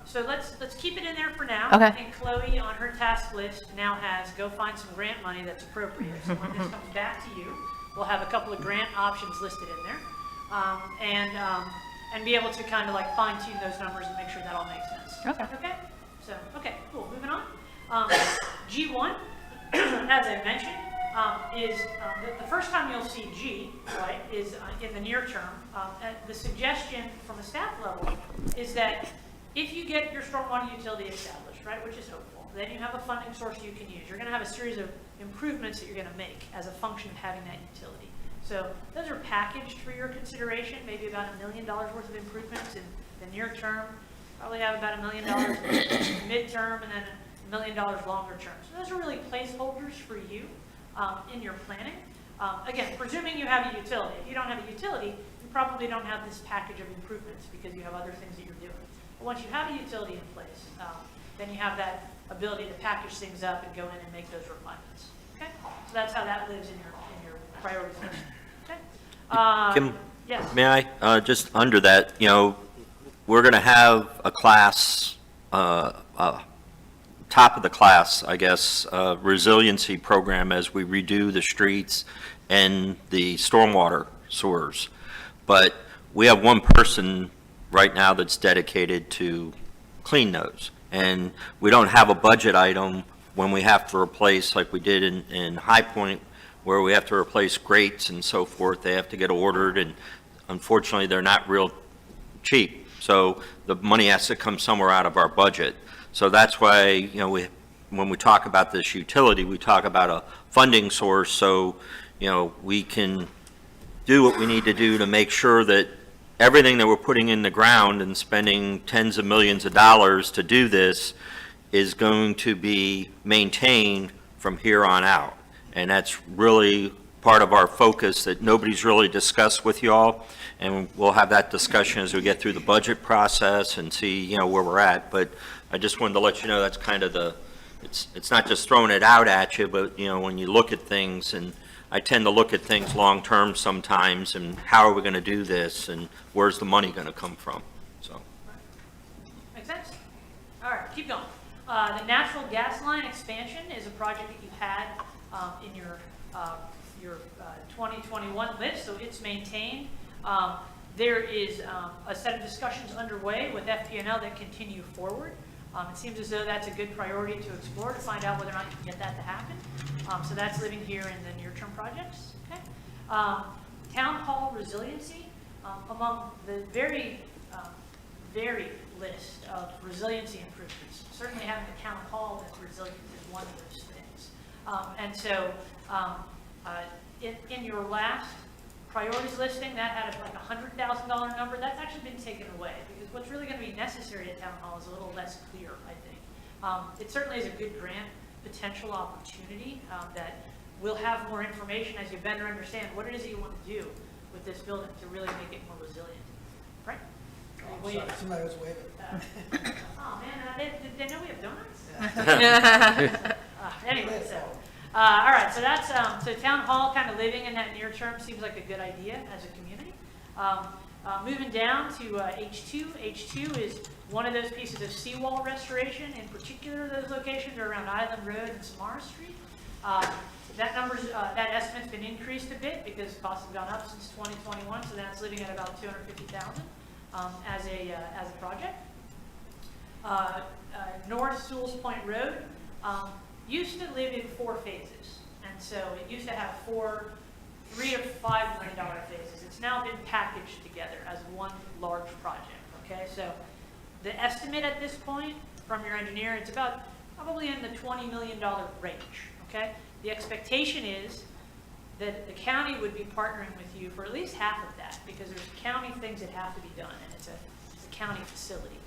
[SPEAKER 1] So let's keep it in there for now.
[SPEAKER 8] Okay.
[SPEAKER 1] And Chloe, on her task list, now has go find some grant money that's appropriate. So when this comes back to you, we'll have a couple of grant options listed in there. And be able to kind of like fine tune those numbers and make sure that all makes sense.
[SPEAKER 8] Okay.
[SPEAKER 1] Okay, so, okay, cool, moving on. G1, as I mentioned, is the first time you'll see G, right, is in the near term. The suggestion from a staff level is that if you get your stormwater utility established, right, which is hopeful, then you have a funding source you can use. You're going to have a series of improvements that you're going to make as a function of having that utility. So those are packaged for your consideration, maybe about $1 million worth of improvements in the near term. Probably have about $1 million midterm and then $1 million longer term. So those are really placeholders for you in your planning. Again, presuming you have a utility. If you don't have a utility, you probably don't have this package of improvements because you have other things that you're doing. But once you have a utility in place, then you have that ability to package things up and go in and make those refinements. Okay? So that's how that lives in your priorities list. Okay?
[SPEAKER 2] Kim,
[SPEAKER 1] Yes.
[SPEAKER 2] may I, just under that, we're going to have a class, top of the class, I guess, resiliency program as we redo the streets and the stormwater sewers. But we have one person right now that's dedicated to clean those. And we don't have a budget item when we have to replace, like we did in High Point, where we have to replace grates and so forth. They have to get ordered, and unfortunately, they're not real cheap. So the money has to come somewhere out of our budget. So that's why, when we talk about this utility, we talk about a funding source, so, we can do what we need to do to make sure that everything that we're putting in the ground and spending tens of millions of dollars to do this is going to be maintained from here on out. And that's really part of our focus that nobody's really discussed with y'all. And we'll have that discussion as we get through the budget process and see, where we're at. But I just wanted to let you know that's kind of it's not just throwing it out at you, but, when you look at things, and I tend to look at things long-term sometimes, and how are we going to do this, and where's the money going to come from? So.
[SPEAKER 1] Make sense? All right, keep going. The natural gas line expansion is a project that you had in your 2021 list, so it's maintained. There is a set of discussions underway with FPNL that continue forward. It seems as though that's a good priority to explore to find out whether or not you can get that to happen. So that's living here in the near-term projects. Okay. Town hall resiliency, among the very varied list of resiliency improvements. Certainly having a town hall that's resilient is one of those things. And so in your last priorities listing, that had like a $100,000 number. That's actually been taken away because what's really going to be necessary at town hall is a little less clear, I think. It certainly is a good grant potential opportunity that will have more information as you better understand what it is that you want to do with this building to really make it more resilient. Right?
[SPEAKER 7] Somebody was waving.
[SPEAKER 1] Oh man, they know we have donuts? Anyway, so. All right, so that's so town hall kind of living in that near term seems like a good idea as a community. Moving down to H2. H2 is one of those pieces of seawall restoration. In particular, those locations are around Island Road and Samara Street. That estimate's been increased a bit because costs have gone up since 2021, so that's living at about $250,000 as a project. North Sewalls Point Road used to live in 4 phases, and so it used to have $3 to $5 million phases. It's now been packaged together as one large project. Okay, so the estimate at this point from your engineer, it's about probably in the $20 million range. Okay, the expectation is that the county would be partnering with you for at least half of that because there's county things that have to be done, and it's a county facility.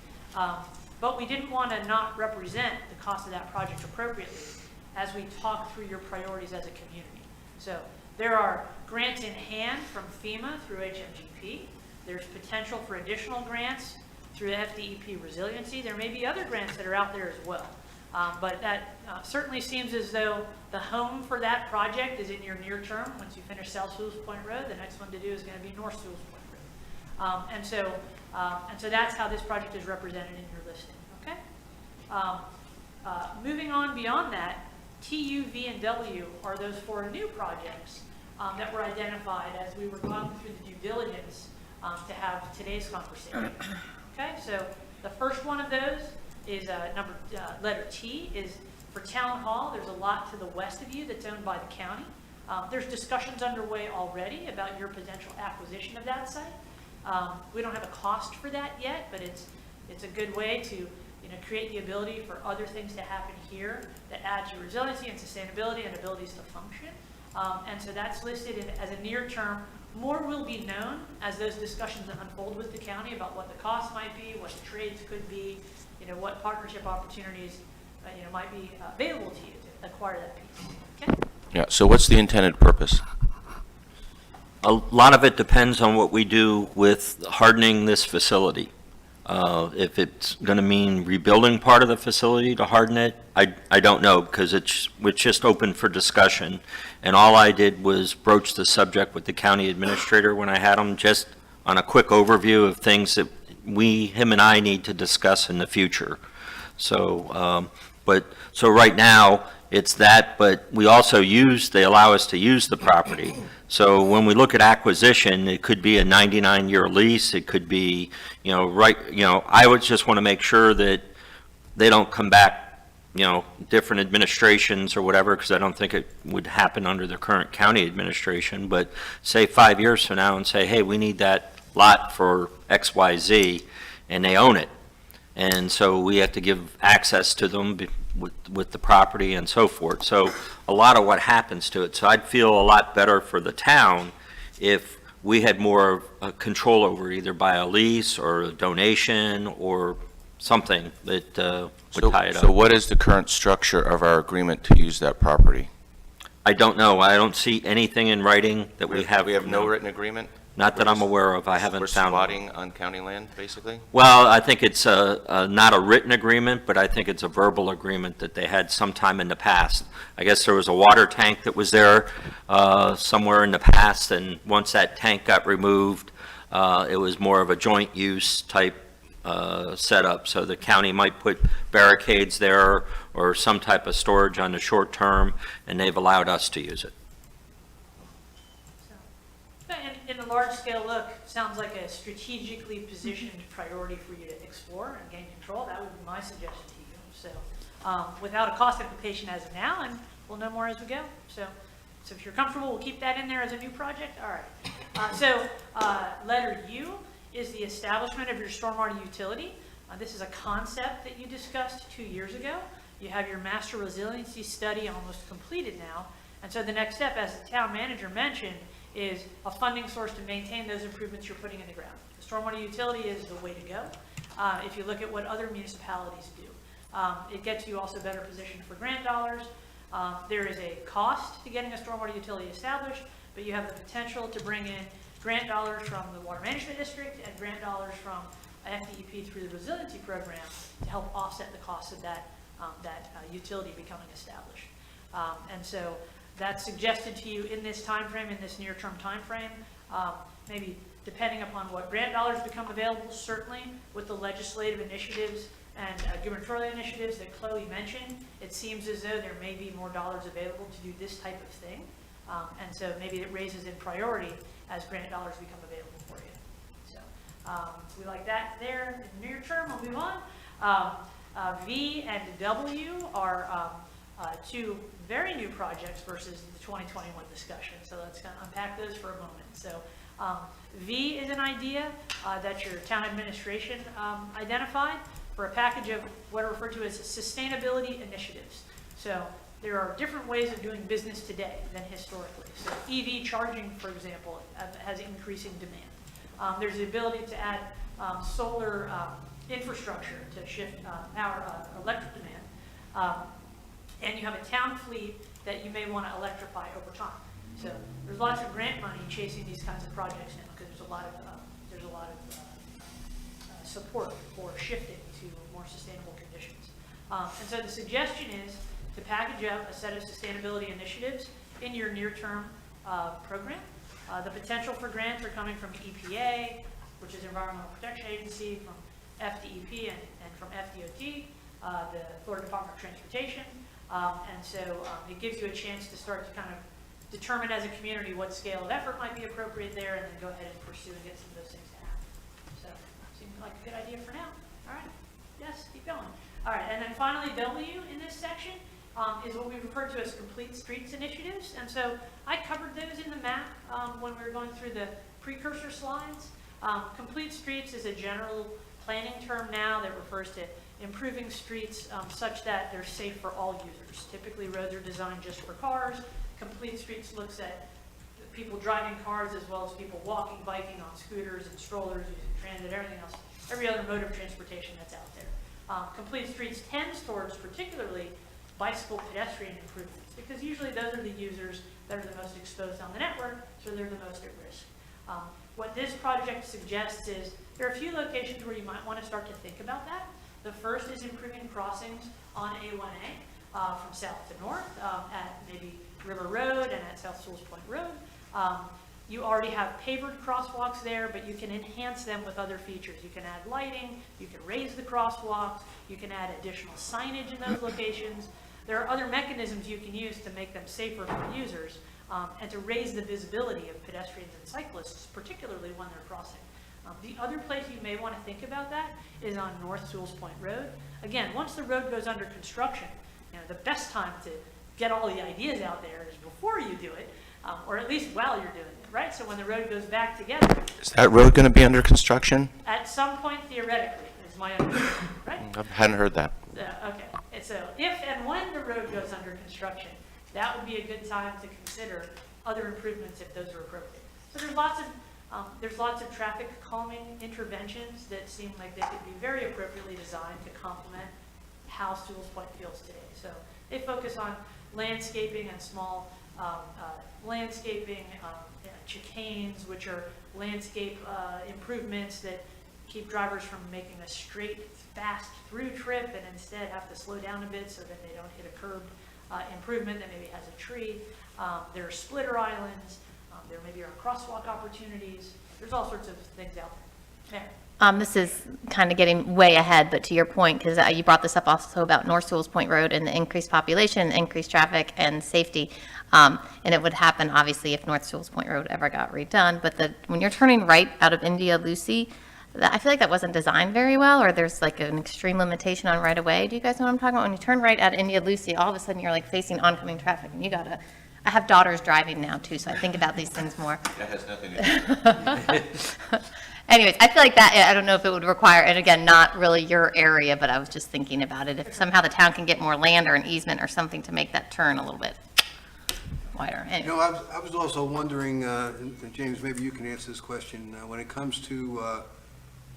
[SPEAKER 1] But we didn't want to not represent the cost of that project appropriately as we talk through your priorities as a community. So there are grants in hand from FEMA through HMGP. There's potential for additional grants through the FDEP resiliency. There may be other grants that are out there as well. But that certainly seems as though the home for that project is in your near term. Once you finish South Sewalls Point Road, the next one to do is going to be North Sewalls Point Road. And so that's how this project is represented in your listing. Okay. Moving on beyond that, TU, V, and W are those 4 new projects that were identified as we were going through the due diligence to have today's conversation. Okay, so the first one of those is letter T is for Town Hall. There's a lot to the west of you that's owned by the county. There's discussions underway already about your potential acquisition of that site. We don't have a cost for that yet, but it's a good way to create the ability for other things to happen here that add to resiliency and sustainability and abilities to function. And so that's listed as a near term. More will be known as those discussions unfold with the county about what the cost might be, what the trades could be, what partnership opportunities might be available to you to acquire that piece. Okay?
[SPEAKER 9] Yeah, so what's the intended purpose?
[SPEAKER 2] A lot of it depends on what we do with hardening this facility. If it's going to mean rebuilding part of the facility to harden it, I don't know, because it's just open for discussion. And all I did was broach the subject with the county administrator when I had him, just on a quick overview of things that him and I need to discuss in the future. So, so right now, it's that, but we also they allow us to use the property. So when we look at acquisition, it could be a 99-year lease, it could be, I would just want to make sure that they don't come back, different administrations or whatever, because I don't think it would happen under the current county administration, but say 5 years from now and say, hey, we need that lot for XYZ, and they own it. And so we have to give access to them with the property and so forth. So a lot of what happens to it. So I'd feel a lot better for the town if we had more control over it, either by a lease or a donation or something that would tie it up.
[SPEAKER 9] So what is the current structure of our agreement to use that property?
[SPEAKER 2] I don't know. I don't see anything in writing that we have.
[SPEAKER 9] We have no written agreement?
[SPEAKER 2] Not that I'm aware of. I haven't
[SPEAKER 9] We're
[SPEAKER 2] found one.
[SPEAKER 9] squatting on county land, basically?
[SPEAKER 2] Well, I think it's not a written agreement, but I think it's a verbal agreement that they had sometime in the past. I guess there was a water tank that was there somewhere in the past, and once that tank got removed, it was more of a joint use type setup. So the county might put barricades there or some type of storage on the short term, and they've allowed us to use it.
[SPEAKER 1] In the large-scale look, sounds like a strategically positioned priority for you to explore and gain control. That would be my suggestion to you. So, without a cost implication as of now, and we'll know more as we go. So if you're comfortable, we'll keep that in there as a new project. All right. Letter U is the establishment of your stormwater utility. This is a concept that you discussed 2 years ago. You have your master resiliency study almost completed now. And so the next step, as the town manager mentioned, is a funding source to maintain those improvements you're putting in the ground. The stormwater utility is the way to go. If you look at what other municipalities do, it gets you also better positioned for grant dollars. There is a cost to getting a stormwater utility established, but you have the potential to bring in grant dollars from the Water Management District and grant dollars from FDEP through the resiliency program to help offset the cost of that utility becoming established. And so that's suggested to you in this time frame, in this near-term time frame. Maybe depending upon what grant dollars become available, certainly with the legislative initiatives and gubernatorial initiatives that Chloe mentioned, it seems as though there may be more dollars available to do this type of thing. And so maybe it raises in priority as grant dollars become available for you. So we like that there. In the near term, we'll move on. V and W are two very new projects versus the 2021 discussion. So let's kind of unpack those for a moment. So V is an idea that your town administration identified for a package of what are referred to as sustainability initiatives. So there are different ways of doing business today than historically. So EV charging, for example, has increasing demand. There's the ability to add solar infrastructure to shift electric demand. And you have a town fleet that you may want to electrify over time. So there's lots of grant money chasing these kinds of projects now because there's a lot of support for shifting to more sustainable conditions. And so the suggestion is to package up a set of sustainability initiatives in your near-term program. The potential for grants are coming from EPA, which is Environmental Protection Agency, from FDEP and from FDOT, the Florida Department of Transportation. And so it gives you a chance to start to kind of determine as a community what scale of effort might be appropriate there, and then go ahead and pursue and get some of those things to happen. So seems like a good idea for now. All right. Yes, keep going. All right. And then finally, W in this section is what we refer to as complete streets initiatives. And so I covered those in the map when we were going through the precursor slides. Complete streets is a general planning term now that refers to improving streets such that they're safe for all users. Typically, roads are designed just for cars. Complete streets looks at people driving cars as well as people walking, biking, on scooters and strollers, using transit, everything else, every other mode of transportation that's out there. Complete streets tends towards particularly bicycle pedestrian improvements. because usually those are the users that are the most exposed on the network, so they're the most at risk. What this project suggests is there are a few locations where you might want to start to think about that. The first is improving crossings on A1A from south to north at maybe River Road and at South Sewalls Point Road. You already have pavered crosswalks there, but you can enhance them with other features. You can add lighting, you can raise the crosswalks, you can add additional signage in those locations. There are other mechanisms you can use to make them safer for users and to raise the visibility of pedestrians and cyclists, particularly when they're crossing. The other place you may want to think about that is on North Sewalls Point Road. Again, once the road goes under construction, the best time to get all the ideas out there is before you do it, or at least while you're doing it, right? So when the road goes back together.
[SPEAKER 9] Is that road going to be under construction?
[SPEAKER 1] At some point, theoretically, is my understanding, right?
[SPEAKER 9] I hadn't heard that.
[SPEAKER 1] Okay, and so if and when the road goes under construction, that would be a good time to consider other improvements if those are appropriate. So there's lots of traffic calming interventions that seem like they could be very appropriately designed to complement how Sewalls Point feels today. So they focus on landscaping and small chicanes, which are landscape improvements that keep drivers from making a straight, fast through trip and instead have to slow down a bit so that they don't hit a curb improvement that maybe has a tree. There are splitter islands. There maybe are crosswalk opportunities. There's all sorts of things out there.
[SPEAKER 8] This is kind of getting way ahead, but to your point, because you brought this up also about North Sewalls Point Road and the increased population, increased traffic, and safety. And it would happen, obviously, if North Sewalls Point Road ever got redone. But when you're turning right out of India Lucy, I feel like that wasn't designed very well, or there's like an extreme limitation on right of way. Do you guys know what I'm talking about? When you turn right at India Lucy, all of a sudden you're like facing oncoming traffic, and I have daughters driving now too, so I think about these things more.
[SPEAKER 9] That has nothing to do with it.
[SPEAKER 8] Anyways, I feel like that, I don't know if it would require, and again, not really your area, but I was just thinking about it. If somehow the town can get more land or an easement or something to make that turn a little bit wider. Anyway.
[SPEAKER 4] I was also wondering, and James, maybe you can answer this question, when it comes to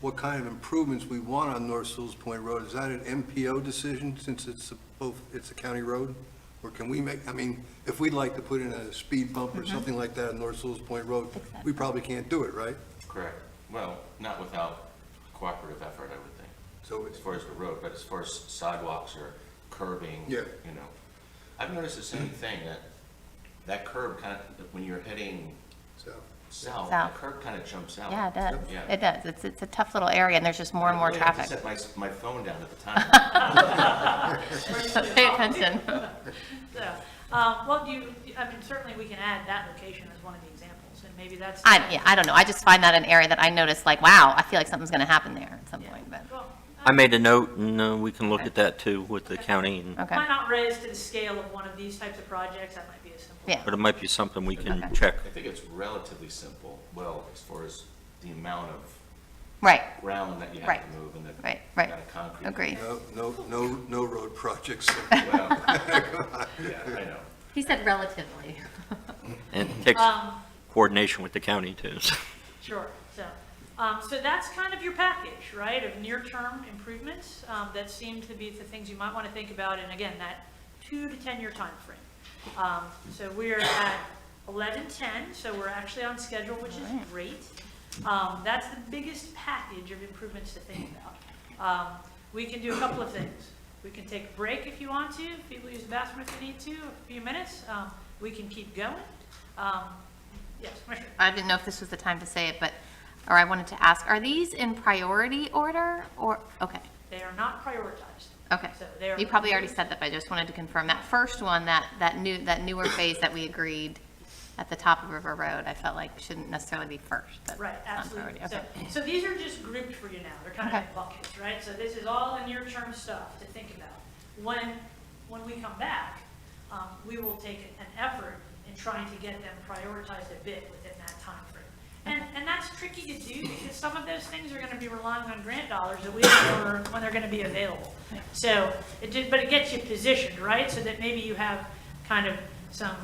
[SPEAKER 4] what kind of improvements we want on North Sewalls Point Road, is that an MPO decision since it's a county road? Or can we if we'd like to put in a speed bump or something like that on North Sewalls Point Road, we probably can't do it, right?
[SPEAKER 9] Correct. Well, not without cooperative effort, I would think.
[SPEAKER 4] So
[SPEAKER 9] As far as the road, but as far as sidewalks or curbing,
[SPEAKER 4] Yeah.
[SPEAKER 9] I've noticed the same thing, that curb kind of, when you're heading south,
[SPEAKER 8] South.
[SPEAKER 9] the curb kind of jumps out.
[SPEAKER 8] Yeah, it does.
[SPEAKER 9] Yeah.
[SPEAKER 8] It does. It's a tough little area, and there's just more and more
[SPEAKER 9] I really have to
[SPEAKER 8] traffic.
[SPEAKER 9] set my phone down at the time.
[SPEAKER 8] Pay attention.
[SPEAKER 1] So, certainly we can add that location as one of the examples, and maybe that's.
[SPEAKER 8] I don't know. I just find that an area that I notice, like, wow, I feel like something's going to happen there at some point, but,
[SPEAKER 1] Well,
[SPEAKER 2] I made a note, and we can look at that too with the county,
[SPEAKER 8] okay.
[SPEAKER 1] might not raise to the scale of one of these types of projects. That might be a simple.
[SPEAKER 8] Yeah.
[SPEAKER 2] but it might be something we can
[SPEAKER 8] Okay.
[SPEAKER 2] check.
[SPEAKER 9] I think it's relatively simple, as far as the amount of
[SPEAKER 8] Right,
[SPEAKER 9] ground that you have
[SPEAKER 8] Right.
[SPEAKER 9] to move and the
[SPEAKER 8] right.
[SPEAKER 9] kind of concrete.
[SPEAKER 8] Agreed.
[SPEAKER 4] No road projects.
[SPEAKER 9] Well, yeah, I know.
[SPEAKER 8] He said relatively.
[SPEAKER 2] And it takes coordination with the county too.
[SPEAKER 1] Sure. So that's kind of your package, right, of near-term improvements that seem to be the things you might want to think about, and again, that 2 to 10 year time frame. So we're at 11:10, so we're actually on schedule, which is great. That's the biggest package of improvements to think about. We can do a couple of things. We can take a break if you want to. If people use the bathroom if they need to, a few minutes. We can keep going. Yes, Commissioner.
[SPEAKER 8] I didn't know if this was the time to say it, or I wanted to ask, are these in priority order, or, okay,
[SPEAKER 1] They are not prioritized.
[SPEAKER 8] okay.
[SPEAKER 1] So they are.
[SPEAKER 8] You probably already said that, but I just wanted to confirm. That first one, that newer phase that we agreed at the top of River Road, I felt like shouldn't necessarily be first. That's
[SPEAKER 1] Right,
[SPEAKER 8] not
[SPEAKER 1] absolutely.
[SPEAKER 8] priority. Okay.
[SPEAKER 1] So these are just grouped for you now. They're kind of
[SPEAKER 8] Okay.
[SPEAKER 1] like buckets, right? So this is all the near-term stuff to think about. When we come back, we will take an effort in trying to get them prioritized a bit within that time frame. And that's tricky to do because some of those things are going to be relying on grant dollars that we don't know when they're going to be available. So, but it gets you positioned, right? So that maybe you have kind of some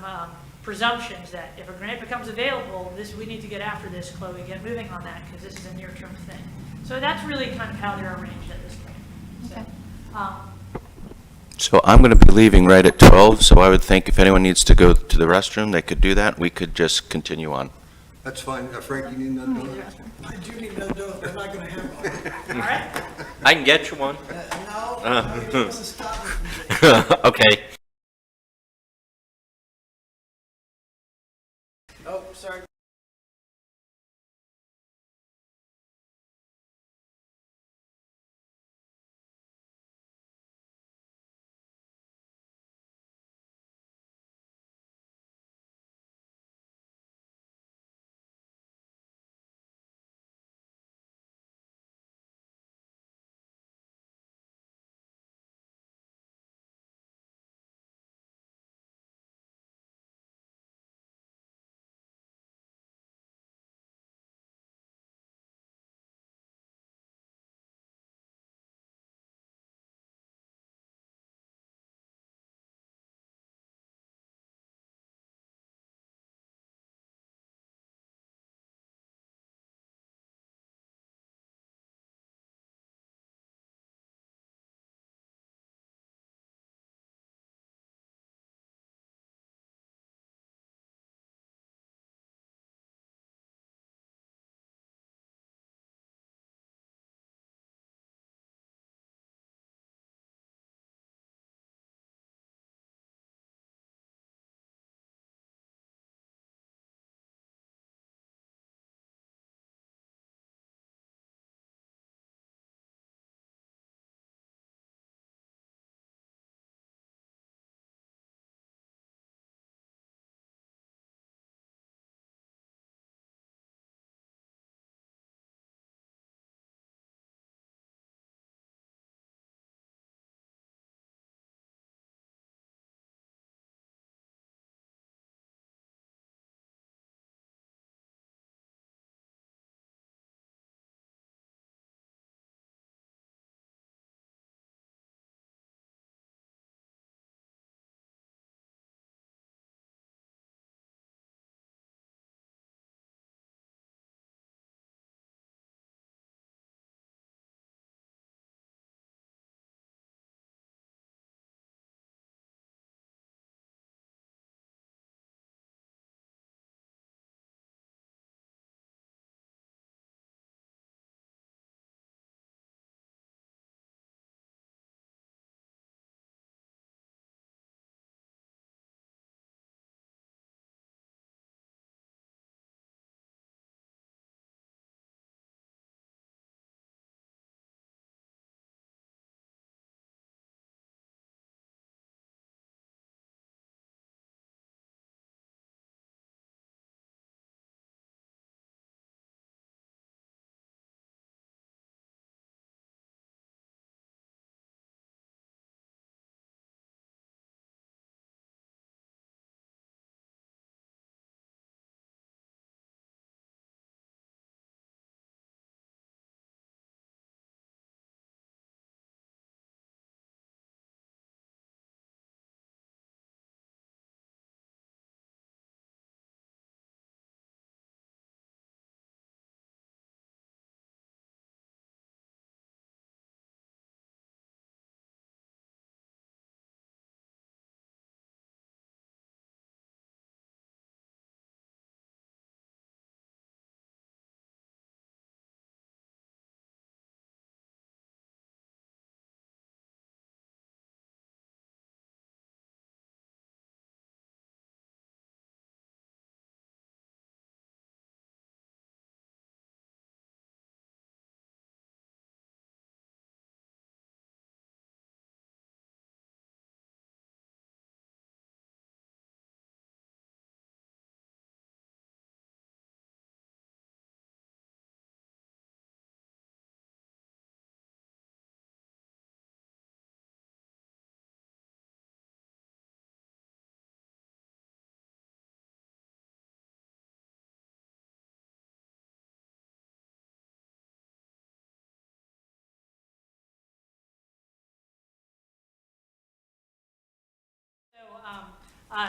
[SPEAKER 1] presumptions that if a grant becomes available, we need to get after this, Chloe, get moving on that because this is a near-term thing. So that's really kind of how they're arranged at this point. So,
[SPEAKER 9] So I'm going to be leaving right at 12, so I would think if anyone needs to go to the restroom, they could do that. We could just continue on.
[SPEAKER 4] That's fine. Frank, you need another donut?
[SPEAKER 7] I do need another donut, but I'm not going to have one.
[SPEAKER 1] All right?
[SPEAKER 2] I can get you one.
[SPEAKER 7] No, it doesn't stop me from
[SPEAKER 2] Okay.
[SPEAKER 7] Oh, sorry.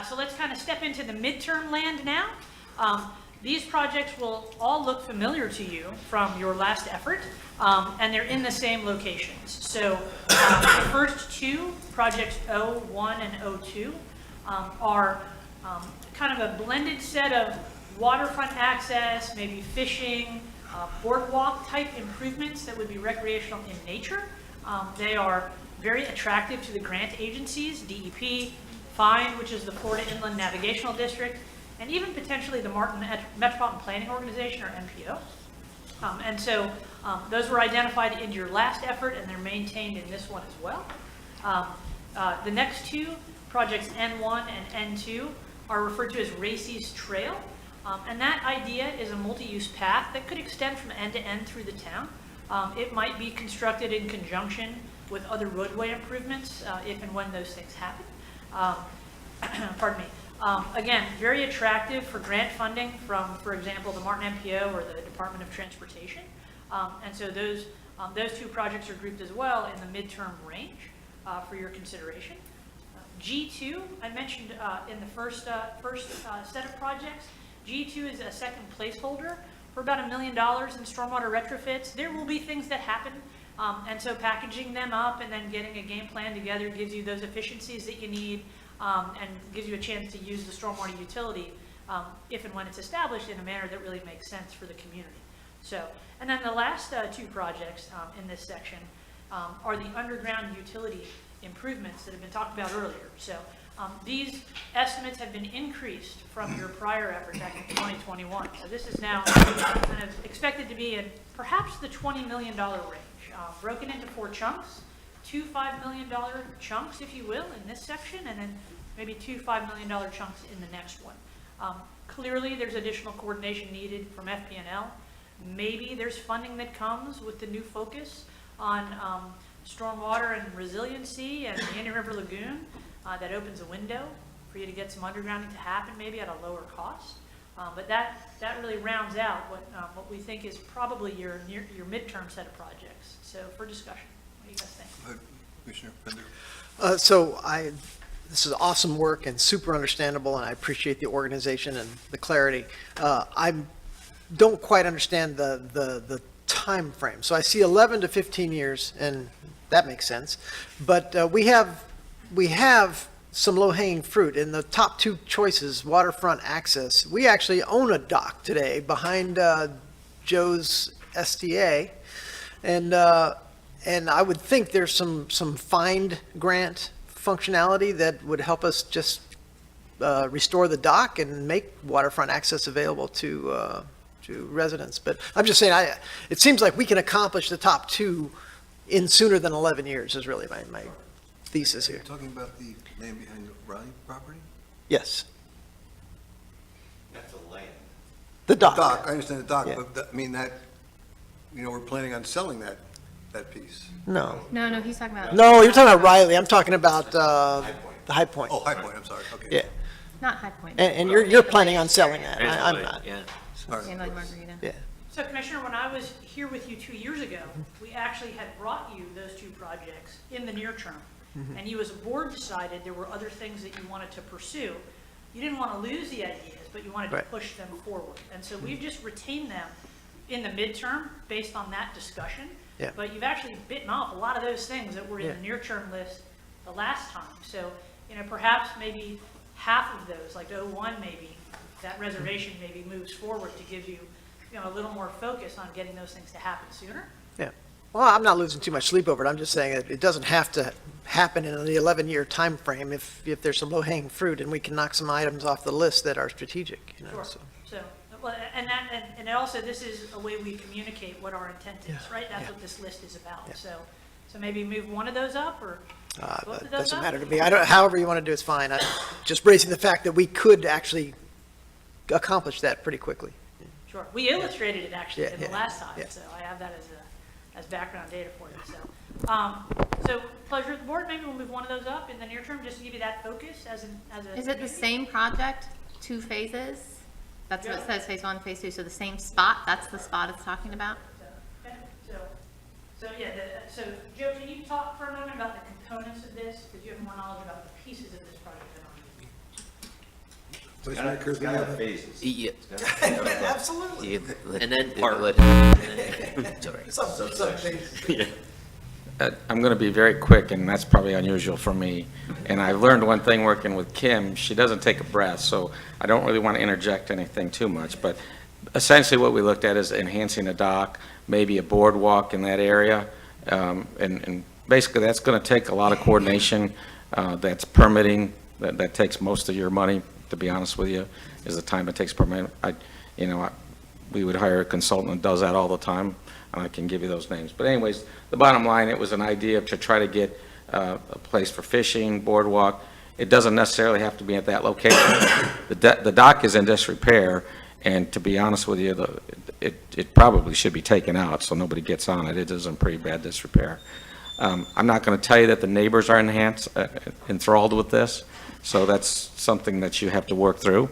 [SPEAKER 1] So let's kind of step into the midterm land now. These projects will all look familiar to you from your last effort, and they're in the same locations. So the first two, projects O1 and O2, are kind of a blended set of waterfront access, maybe fishing, boardwalk type improvements that would be recreational in nature. They are very attractive to the grant agencies, DEP, FIND, which is the Florida Inland Navigational District, and even potentially the Martin Metropolitan Planning Organization, or MPO. And so those were identified in your last effort, and they're maintained in this one as well. The next two, projects N1 and N2, are referred to as Racy's Trail. And that idea is a multi-use path that could extend from end to end through the town. It might be constructed in conjunction with other roadway improvements if and when those things happen. Pardon me. Again, very attractive for grant funding from, for example, the Martin MPO or the Department of Transportation. And so those two projects are grouped as well in the midterm range for your consideration. G2, I mentioned in the first set of projects. G2 is a second placeholder for about $1 million in stormwater retrofits. There will be things that happen, and so packaging them up and then getting a game plan together gives you those efficiencies that you need, and gives you a chance to use the stormwater utility if and when it's established in a manner that really makes sense for the community. So, and then the last two projects in this section are the underground utility improvements that have been talked about earlier. So these estimates have been increased from your prior effort back in 2021. So this is now kind of expected to be in perhaps the $20 million range, broken into 4 chunks, 2 $5 million chunks, if you will, in this section, and then maybe 2 $5 million chunks in the next one. Clearly, there's additional coordination needed from FP&L. Maybe there's funding that comes with the new focus on stormwater and resiliency and the Indian River Lagoon that opens a window for you to get some undergrounding to happen, maybe at a lower cost. But that really rounds out what we think is probably your midterm set of projects. So for discussion, what do you guys think?
[SPEAKER 4] Commissioner Pender?
[SPEAKER 7] This is awesome work and super understandable, and I appreciate the organization and the clarity. I don't quite understand the time frame. So I see 11 to 15 years, and that makes sense. But we have some low-hanging fruit. In the top 2 choices, waterfront access, we actually own a dock today behind Joe's STA, and I would think there's some FIND grant functionality that would help us just restore the dock and make waterfront access available to residents. But I'm just saying, it seems like we can accomplish the top 2 in sooner than 11 years is really my thesis here.
[SPEAKER 4] Talking about the land behind the Riley property?
[SPEAKER 7] Yes,
[SPEAKER 9] That's a land.
[SPEAKER 7] the dock.
[SPEAKER 4] Dock, I understand the dock,
[SPEAKER 7] Yeah.
[SPEAKER 4] but I mean that, we're planning on selling that piece.
[SPEAKER 7] No.
[SPEAKER 8] No, he's talking about.
[SPEAKER 7] No, you're talking about Riley. I'm talking about
[SPEAKER 9] High Point.
[SPEAKER 7] the High Point.
[SPEAKER 4] Oh, High Point, I'm sorry, okay.
[SPEAKER 7] Yeah,
[SPEAKER 8] Not High Point.
[SPEAKER 7] and you're planning on selling that. I'm not.
[SPEAKER 2] Yeah.
[SPEAKER 4] All right.
[SPEAKER 8] Sandal Margarita.
[SPEAKER 7] Yeah.
[SPEAKER 1] So Commissioner, when I was here with you 2 years ago, we actually had brought you those 2 projects in the near term. And you as a board decided there were other things that you wanted to pursue. You didn't want to lose the ideas, but you wanted to
[SPEAKER 7] Right.
[SPEAKER 1] push them forward. And so we've just retained them in the midterm based on that discussion.
[SPEAKER 7] Yeah.
[SPEAKER 1] But you've actually bitten off a lot of those things that were in
[SPEAKER 7] Yeah.
[SPEAKER 1] the near-term list the last time. So, perhaps maybe half of those, like O1 maybe, that reservation maybe moves forward to give you, a little more focus on getting those things to happen sooner.
[SPEAKER 7] Yeah. Well, I'm not losing too much sleep over it. I'm just saying that it doesn't have to happen in the 11-year time frame if there's some low-hanging fruit and we can knock some items off the list that are strategic,
[SPEAKER 1] Sure.
[SPEAKER 7] so.
[SPEAKER 1] So, well, and also this is a way we communicate what our intent is,
[SPEAKER 7] Yeah,
[SPEAKER 1] right? That's
[SPEAKER 7] yeah.
[SPEAKER 1] what this list is about.
[SPEAKER 7] Yeah.
[SPEAKER 1] So maybe move one of those up or both of
[SPEAKER 7] That
[SPEAKER 1] those
[SPEAKER 7] doesn't
[SPEAKER 1] up?
[SPEAKER 7] matter to me. However you want to do it's fine. I'm just raising the fact that we could actually accomplish that pretty quickly.
[SPEAKER 1] Sure. We illustrated it actually
[SPEAKER 7] Yeah,
[SPEAKER 1] in the
[SPEAKER 7] yeah,
[SPEAKER 1] last time,
[SPEAKER 7] yeah.
[SPEAKER 1] so I have that as background data for you, so. So pleasure of the board, maybe we'll move one of those up in the near term, just to give you that focus as a.
[SPEAKER 8] Is it the
[SPEAKER 1] community.
[SPEAKER 8] same project, 2 phases? That's what it says, phase 1, phase 2, so the same spot, that's the spot it's talking about?
[SPEAKER 1] Okay, so yeah, so Joe, can you talk for a moment about the components of this, because you have more knowledge about the pieces of this project than I do.
[SPEAKER 4] Vice
[SPEAKER 6] Gotta-
[SPEAKER 4] Mayor
[SPEAKER 6] It's
[SPEAKER 4] Kurzman,
[SPEAKER 6] gotta
[SPEAKER 4] you
[SPEAKER 6] have
[SPEAKER 4] have
[SPEAKER 6] phases.
[SPEAKER 10] Yeah.
[SPEAKER 7] Absolutely.
[SPEAKER 2] And then park.
[SPEAKER 10] It's all right.
[SPEAKER 7] Some things.
[SPEAKER 5] I'm going to be very quick, and that's probably unusual for me. And I've learned one thing working with Kim, she doesn't take a breath, so I don't really want to interject anything too much. But essentially what we looked at is enhancing a dock, maybe a boardwalk in that area. And basically that's going to take a lot of coordination, that's permitting, that takes most of your money, to be honest with you, is the time it takes permit. We would hire a consultant that does that all the time, and I can give you those names. But anyways, the bottom line, it was an idea to try to get a place for fishing, boardwalk. It doesn't necessarily have to be at that location. The dock is in disrepair, and to be honest with you, it probably should be taken out so nobody gets on it. It is in pretty bad disrepair. I'm not going to tell you that the neighbors are enthralled with this, so that's something that you have to work through.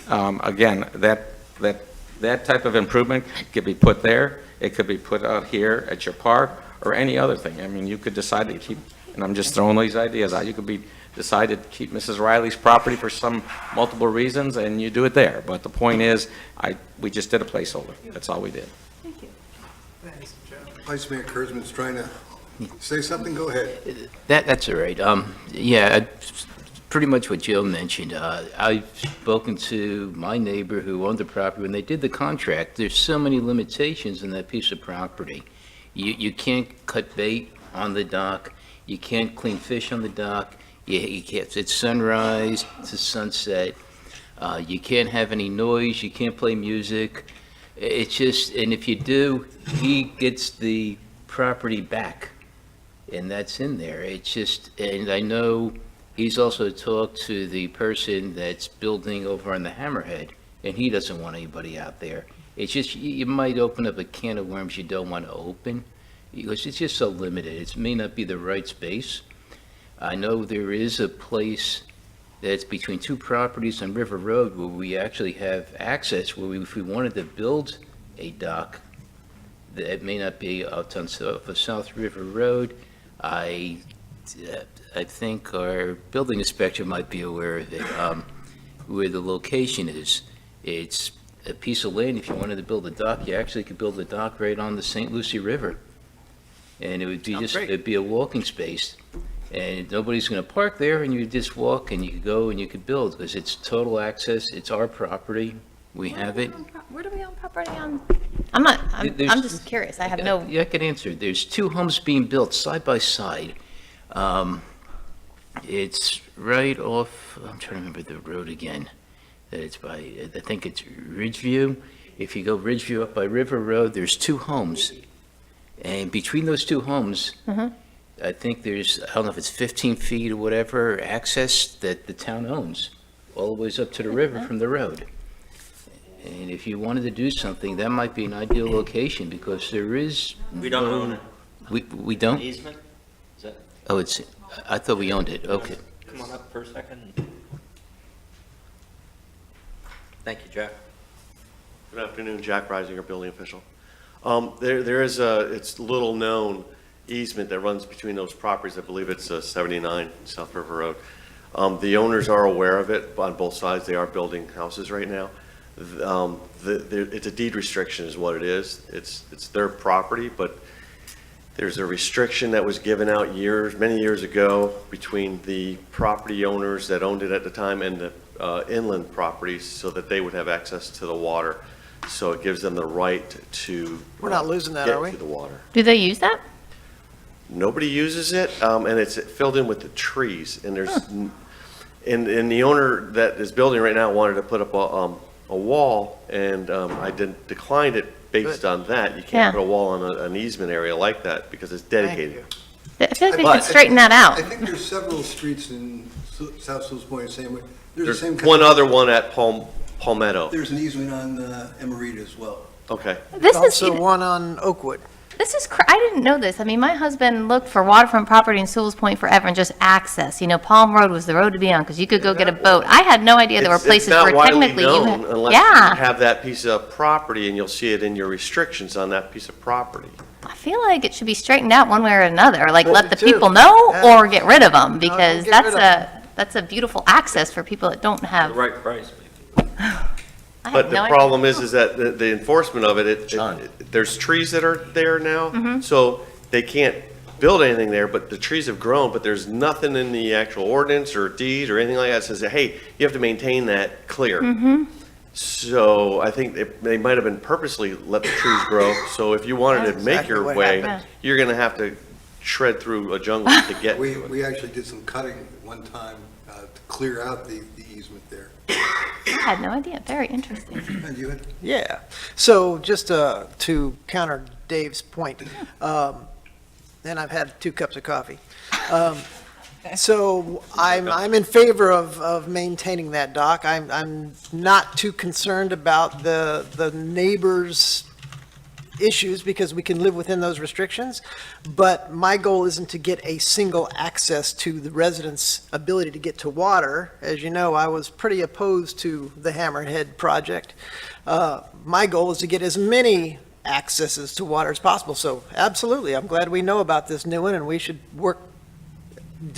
[SPEAKER 5] Again, that type of improvement could be put there. It could be put out here at your park or any other thing. I mean, you could decide to keep, and I'm just throwing these ideas out, you could decide to keep Mrs. Riley's property for some multiple reasons, and you do it there. But the point is, we just did a placeholder. That's all we did.
[SPEAKER 4] Vice Mayor Kurzman's trying to say something, go ahead.
[SPEAKER 10] That's all right. Yeah, pretty much what Joe mentioned. I've spoken to my neighbor who owned the property. When they did the contract, there's so many limitations in that piece of property. You can't cut bait on the dock. You can't clean fish on the dock. You can't, it's sunrise to sunset. You can't have any noise. You can't play music. It's just, and if you do, he gets the property back, and that's in there. It's just, and I know he's also talked to the person that's building over on the Hammerhead, and he doesn't want anybody out there. It's just, you might open up a can of worms you don't want to open, because it's just so limited. It may not be the right space. I know there is a place that's between two properties on River Road where we actually have access, where if we wanted to build a dock, that may not be out on South River Road. I think our building inspector might be aware of it, where the location is. It's a piece of land. If you wanted to build a dock, you actually could build a dock right on the St. Lucie River. And it would be
[SPEAKER 7] Sounds great.
[SPEAKER 10] it'd be a walking space. And nobody's going to park there, and you just walk, and you could go and you could build, because it's total access. It's our property. We have it.
[SPEAKER 8] Where do we own property on? I'm
[SPEAKER 10] There's-
[SPEAKER 8] just curious. I have no,
[SPEAKER 10] Yeah, I can answer. There's two homes being built side by side. It's right off, I'm trying to remember the road again, that it's by, I think it's Ridgeview. If you go Ridgeview up by River Road, there's two homes. And between those two homes, I think there's, I don't know if it's 15 feet or whatever, access that the town owns, all the ways up to the river from the road. And if you wanted to do something, that might be an ideal location, because there is.
[SPEAKER 2] We don't own it.
[SPEAKER 10] We don't?
[SPEAKER 2] Easement? Is that,
[SPEAKER 10] Oh, I thought we owned it, okay.
[SPEAKER 2] come on up for a second. Thank you, Jack.
[SPEAKER 11] Good afternoon, Jack Reisinger, building official. There is it's little known easement that runs between those properties. I believe it's 79 South River Road. The owners are aware of it on both sides. They are building houses right now. It's a deed restriction is what it is. It's their property, but there's a restriction that was given out many years ago between the property owners that owned it at the time and the inland properties, so that they would have access to the water. So it gives them the right to.
[SPEAKER 7] We're not losing that, are we?
[SPEAKER 11] Get to the water.
[SPEAKER 8] do they use that?
[SPEAKER 11] Nobody uses it, and it's filled in with the trees, and there's, and the owner that is building right now wanted to put up a wall, and I declined it based on that. You
[SPEAKER 8] Yeah.
[SPEAKER 11] can't put a wall on an easement area like that because it's dedicated.
[SPEAKER 8] I feel like we
[SPEAKER 11] But-
[SPEAKER 8] should straighten that out.
[SPEAKER 4] I think there's several streets in South Sewalls Point, the same way. There's the
[SPEAKER 11] There's
[SPEAKER 4] same kind
[SPEAKER 11] one
[SPEAKER 4] of-
[SPEAKER 11] other one at Palmetto.
[SPEAKER 4] There's an easement on Emerita as well.
[SPEAKER 11] Okay.
[SPEAKER 8] This is,
[SPEAKER 7] Also one on Oakwood.
[SPEAKER 8] I didn't know this. I mean, my husband looked for waterfront property in Sewalls Point forever and just access. You know, Palm Road was the road to be on because you could go get a boat. I had no idea there were places where technically you
[SPEAKER 11] It's not widely
[SPEAKER 8] had.
[SPEAKER 11] known unless
[SPEAKER 8] Yeah,
[SPEAKER 11] you have that piece of property, and you'll see it in your restrictions on that piece of property.
[SPEAKER 8] I feel like it should be straightened out one way or another. Like
[SPEAKER 7] Well,
[SPEAKER 8] let the
[SPEAKER 7] too.
[SPEAKER 8] people know
[SPEAKER 7] Yeah.
[SPEAKER 8] or get rid of them because
[SPEAKER 7] get rid of
[SPEAKER 8] that's a beautiful access for people that don't
[SPEAKER 2] The
[SPEAKER 8] have.
[SPEAKER 2] right price, maybe.
[SPEAKER 8] I
[SPEAKER 11] But
[SPEAKER 8] have
[SPEAKER 11] the
[SPEAKER 8] no idea.
[SPEAKER 11] problem is that the enforcement of it,
[SPEAKER 9] John.
[SPEAKER 11] there's trees that are there now, so they can't build anything there, but the trees have grown, but there's nothing in the actual ordinance or deed or anything like that that says, hey, you have to maintain that clear. So I think they might have been purposely let the trees grow, so if you wanted to
[SPEAKER 7] That's
[SPEAKER 11] make
[SPEAKER 7] exactly
[SPEAKER 11] your
[SPEAKER 7] what
[SPEAKER 11] way,
[SPEAKER 7] happened.
[SPEAKER 11] you're gonna have to shred through a jungle to get
[SPEAKER 4] We,
[SPEAKER 11] to it.
[SPEAKER 4] we actually did some cutting one time to clear out the easement there.
[SPEAKER 8] I had no idea. Very interesting.
[SPEAKER 4] And you had,
[SPEAKER 7] Yeah. So just to counter Dave's point, and I've had 2 cups of coffee. So I'm in favor of maintaining that dock. I'm not too concerned about the neighbors' issues because we can live within those restrictions. But my goal isn't to get a single access to the residents' ability to get to water. As you know, I was pretty opposed to the Hammerhead project. My goal is to get as many accesses to water as possible. So absolutely, I'm glad we know about this new one, and we should work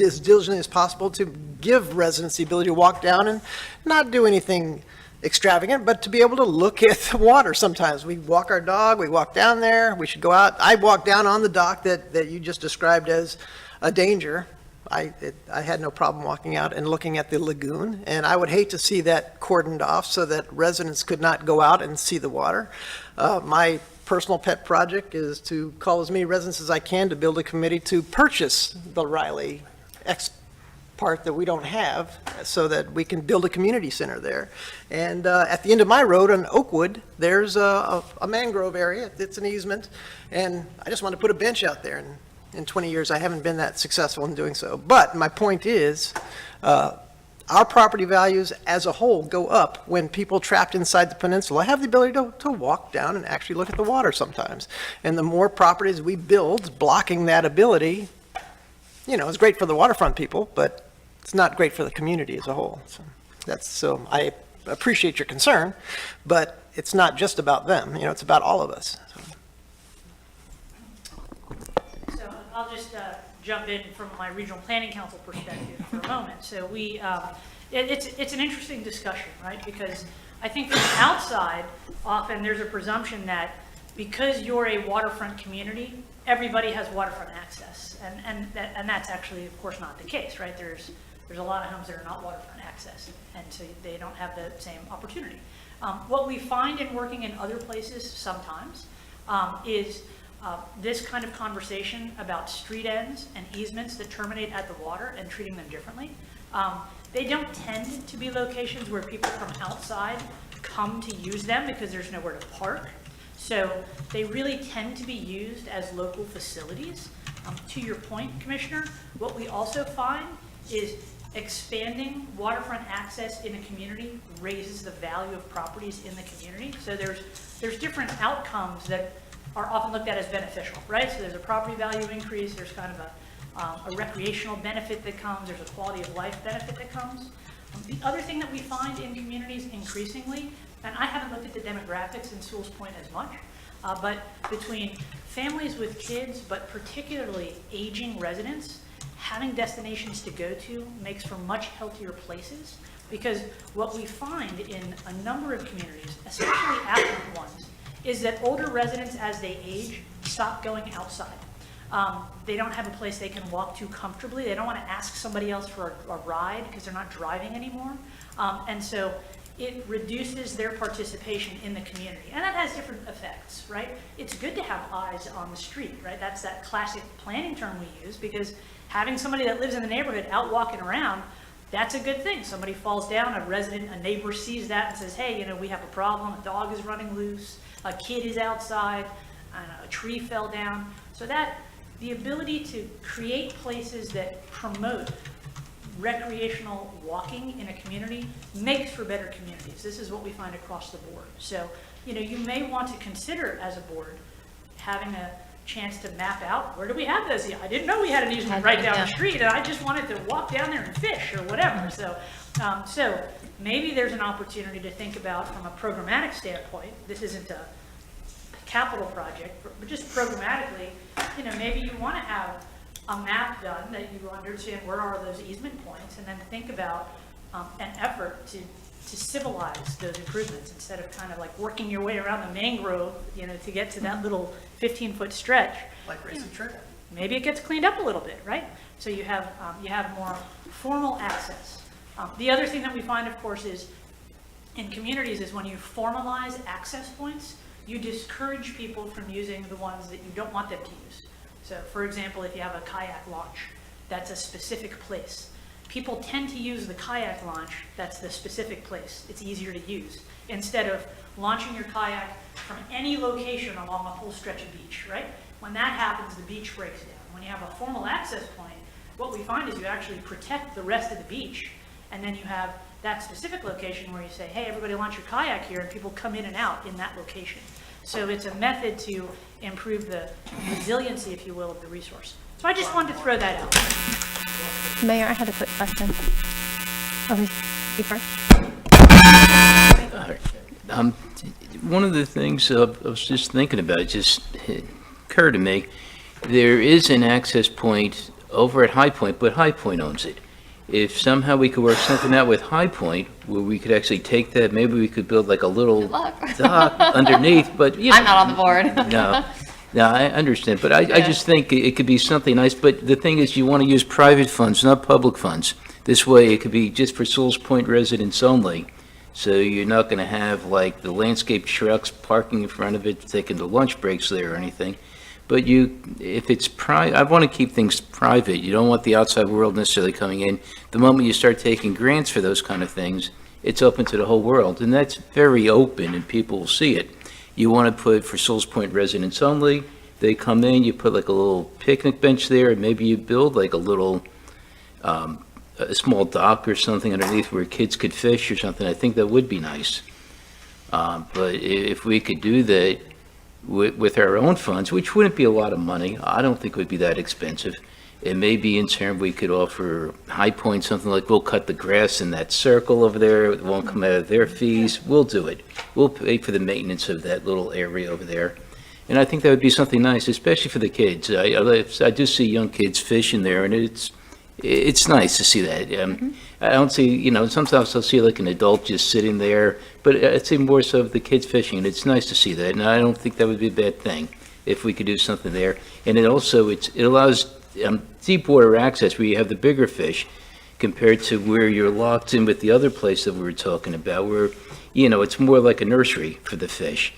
[SPEAKER 7] as diligently as possible to give residents the ability to walk down and not do anything extravagant, but to be able to look at the water sometimes. We walk our dog, we walk down there, we should go out. I walked down on the dock that you just described as a danger. I had no problem walking out and looking at the lagoon, and I would hate to see that cordoned off so that residents could not go out and see the water. My personal pet project is to call as many residents as I can to build a committee to purchase the Riley X part that we don't have so that we can build a community center there. And at the end of my road on Oakwood, there's a mangrove area. It's an easement, and I just want to put a bench out there. And in 20 years, I haven't been that successful in doing so. But my point is, our property values as a whole go up when people trapped inside the peninsula have the ability to walk down and actually look at the water sometimes. And the more properties we build blocking that ability, it's great for the waterfront people, but it's not great for the community as a whole. So I appreciate your concern, but it's not just about them, it's about all of us.
[SPEAKER 1] So I'll just jump in from my regional planning council perspective for a moment. So it's an interesting discussion, right? Because I think from the outside, often there's a presumption that because you're a waterfront community, everybody has waterfront access. And that's actually, of course, not the case, right? There's a lot of homes that are not waterfront access, and so they don't have the same opportunity. What we find in working in other places sometimes is this kind of conversation about street ends and easements that terminate at the water and treating them differently. They don't tend to be locations where people from outside come to use them because there's nowhere to park. So they really tend to be used as local facilities. To your point, Commissioner, what we also find is expanding waterfront access in a community raises the value of properties in the community. So there's different outcomes that are often looked at as beneficial, right? So there's a property value increase, there's kind of a recreational benefit that comes, there's a quality of life benefit that comes. The other thing that we find in communities increasingly, and I haven't looked at the demographics in Sewalls Point as much, but between families with kids, but particularly aging residents, having destinations to go to makes for much healthier places, because what we find in a number of communities, especially affluent ones, is that older residents, as they age, stop going outside. They don't have a place they can walk to comfortably. They don't want to ask somebody else for a ride because they're not driving anymore. And so it reduces their participation in the community. And that has different effects, right? It's good to have eyes on the street, right? That's that classic planning term we use, because having somebody that lives in the neighborhood out walking around, that's a good thing. Somebody falls down, a neighbor sees that and says, hey, we have a problem, a dog is running loose, a kid is outside, a tree fell down. So that the ability to create places that promote recreational walking in a community makes for better communities. This is what we find across the board. So, you may want to consider as a board having a chance to map out, where do we have those? I didn't know we had an easement right down the street, and I just wanted to walk down there and fish or whatever. So maybe there's an opportunity to think about from a programmatic standpoint. This isn't a capital project, but just programmatically, maybe you want to have a map done that you understand where are those easement points, and then think about an effort to to civilize those improvements instead of kind of like working your way around the mangrove, to get to that little 15-foot stretch.
[SPEAKER 7] Like racing trail.
[SPEAKER 1] Maybe it gets cleaned up a little bit, right? So you have more formal access. The other thing that we find, of course, is in communities is when you formalize access points, you discourage people from using the ones that you don't want them to use. So for example, if you have a kayak launch, that's a specific place. People tend to use the kayak launch, that's the specific place. It's easier to use, instead of launching your kayak from any location along a whole stretch of beach, right? When that happens, the beach breaks down. When you have a formal access point, what we find is you actually protect the rest of the beach, and then you have that specific location where you say, hey, everybody launch your kayak here, and people come in and out in that location. So it's a method to improve the resiliency, if you will, of the resource. So I just wanted to throw that out.
[SPEAKER 8] Mayor, I had a quick question. Over you first.
[SPEAKER 10] One of the things I was just thinking about, it just occurred to me, there is an access point over at High Point, but High Point owns it. If somehow we could work something out with High Point, where we could actually take that, maybe we could build like a little
[SPEAKER 8] Good luck.
[SPEAKER 10] dock underneath, but,
[SPEAKER 8] I'm not on the board.
[SPEAKER 10] No, I understand, but I just think it could be something nice, but the thing is, you want to use private funds, not public funds. This way, it could be just for Sewalls Point residents only, so you're not going to have like the landscape trucks parking in front of it, taking the lunch breaks there or anything. But if it's I want to keep things private. You don't want the outside world necessarily coming in. The moment you start taking grants for those kind of things, it's open to the whole world, and that's very open, and people will see it. You want to put for Sewalls Point residents only. They come in, you put like a little picnic bench there, and maybe you build like a little, a small dock or something underneath where kids could fish or something. I think that would be nice. But if we could do that with our own funds, which wouldn't be a lot of money, I don't think it would be that expensive. And maybe in turn, we could offer High Point something like, we'll cut the grass in that circle over there, it won't come out of their fees, we'll do it. We'll pay for the maintenance of that little area over there. And I think that would be something nice, especially for the kids. I do see young kids fishing there, and it's nice to see that. I don't see, sometimes I'll see like an adult just sitting there, but I'd say more so of the kids fishing, and it's nice to see that. And I don't think that would be a bad thing if we could do something there. And it allows deep water access where you have the bigger fish compared to where you're locked in with the other place that we were talking about, where, it's more like a nursery for the fish.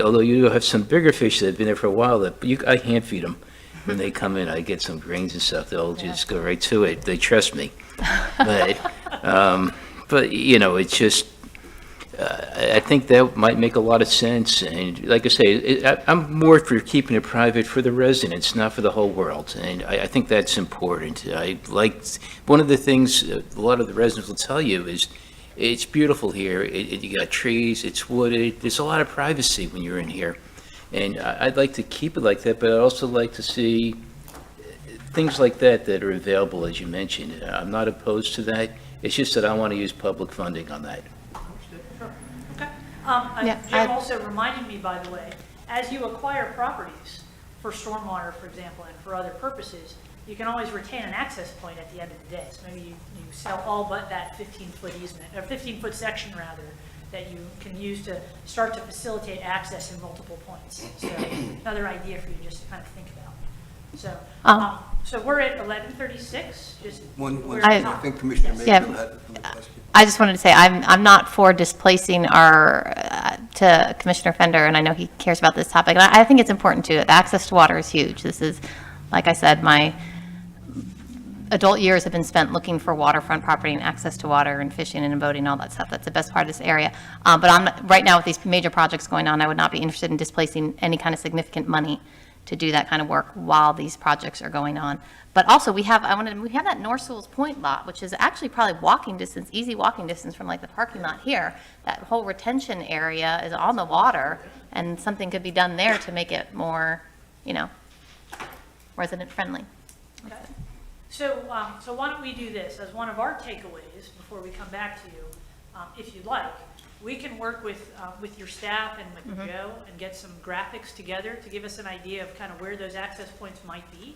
[SPEAKER 10] Although you have some bigger fish that have been there for a while, I hand feed them. When they come in, I get some grains and stuff, they'll just go right to it. They trust me. But it's just, I think that might make a lot of sense. And like I say, I'm more for keeping it private for the residents, not for the whole world. And I think that's important. One of the things a lot of the residents will tell you is, it's beautiful here. You got trees, it's wooded. There's a lot of privacy when you're in here. And I'd like to keep it like that, but I'd also like to see things like that are available, as you mentioned. I'm not opposed to that. It's just that I want to use public funding on that.
[SPEAKER 1] Sure. Okay.
[SPEAKER 8] Yeah,
[SPEAKER 1] Jim also reminded me, by the way, as you acquire properties for stormwater, for example, and for other purposes, you can always retain an access point at the end of the day. So maybe you sell all but that 15-foot easement, or 15-foot section rather, that you can use to start to facilitate access in multiple points. So another idea for you just to kind of think about. So, so we're at 11:36. Just
[SPEAKER 4] I think Commissioner Mayfield had another question.
[SPEAKER 8] I just wanted to say, I'm not for displacing to Commissioner Fender, and I know he cares about this topic, and I think it's important too. The access to water is huge. This is, like I said, my adult years have been spent looking for waterfront property and access to water and fishing and boating and all that stuff. That's the best part of this area. But right now with these major projects going on, I would not be interested in displacing any kind of significant money to do that kind of work while these projects are going on. But also we have that North Sewalls Point lot, which is actually probably easy walking distance from like the parking lot here. That whole retention area is on the water, and something could be done there to make it more, resident friendly.
[SPEAKER 1] Okay. So why don't we do this as one of our takeaways before we come back to you, if you'd like. We can work with your staff and with Joe and get some graphics together to give us an idea of kind of where those access points might be,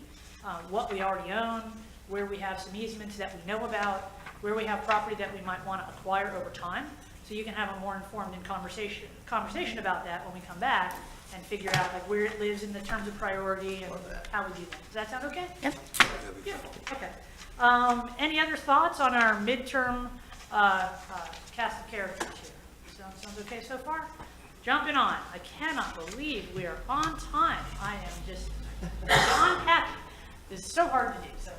[SPEAKER 1] what we already own, where we have some easements that we know about, where we have property that we might want to acquire over time. so you can have a more informed and conversation about that when we come back and figure out like where it lives in the terms of priority and how we do that. Does that sound okay?
[SPEAKER 3] Yep.
[SPEAKER 1] Yeah, okay. Any other thoughts on our midterm cast of characters here? Sounds okay so far? Jumping on. I cannot believe we are on time. I am just beyond happy. This is so hard to do. So,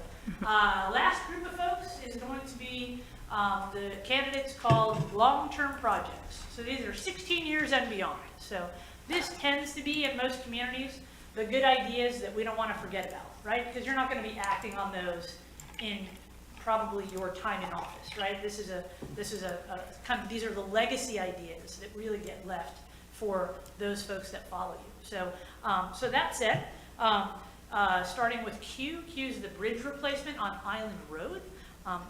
[SPEAKER 1] last group of folks is going to be the candidates called long-term projects. So these are 16 years and beyond. So this tends to be, in most communities, the good ideas that we don't want to forget about, right? Because you're not going to be acting on those in probably your time in office, right? This is a kind of, these are the legacy ideas that really get left for those folks that follow you. So, so that said, starting with Q is the bridge replacement on Island Road.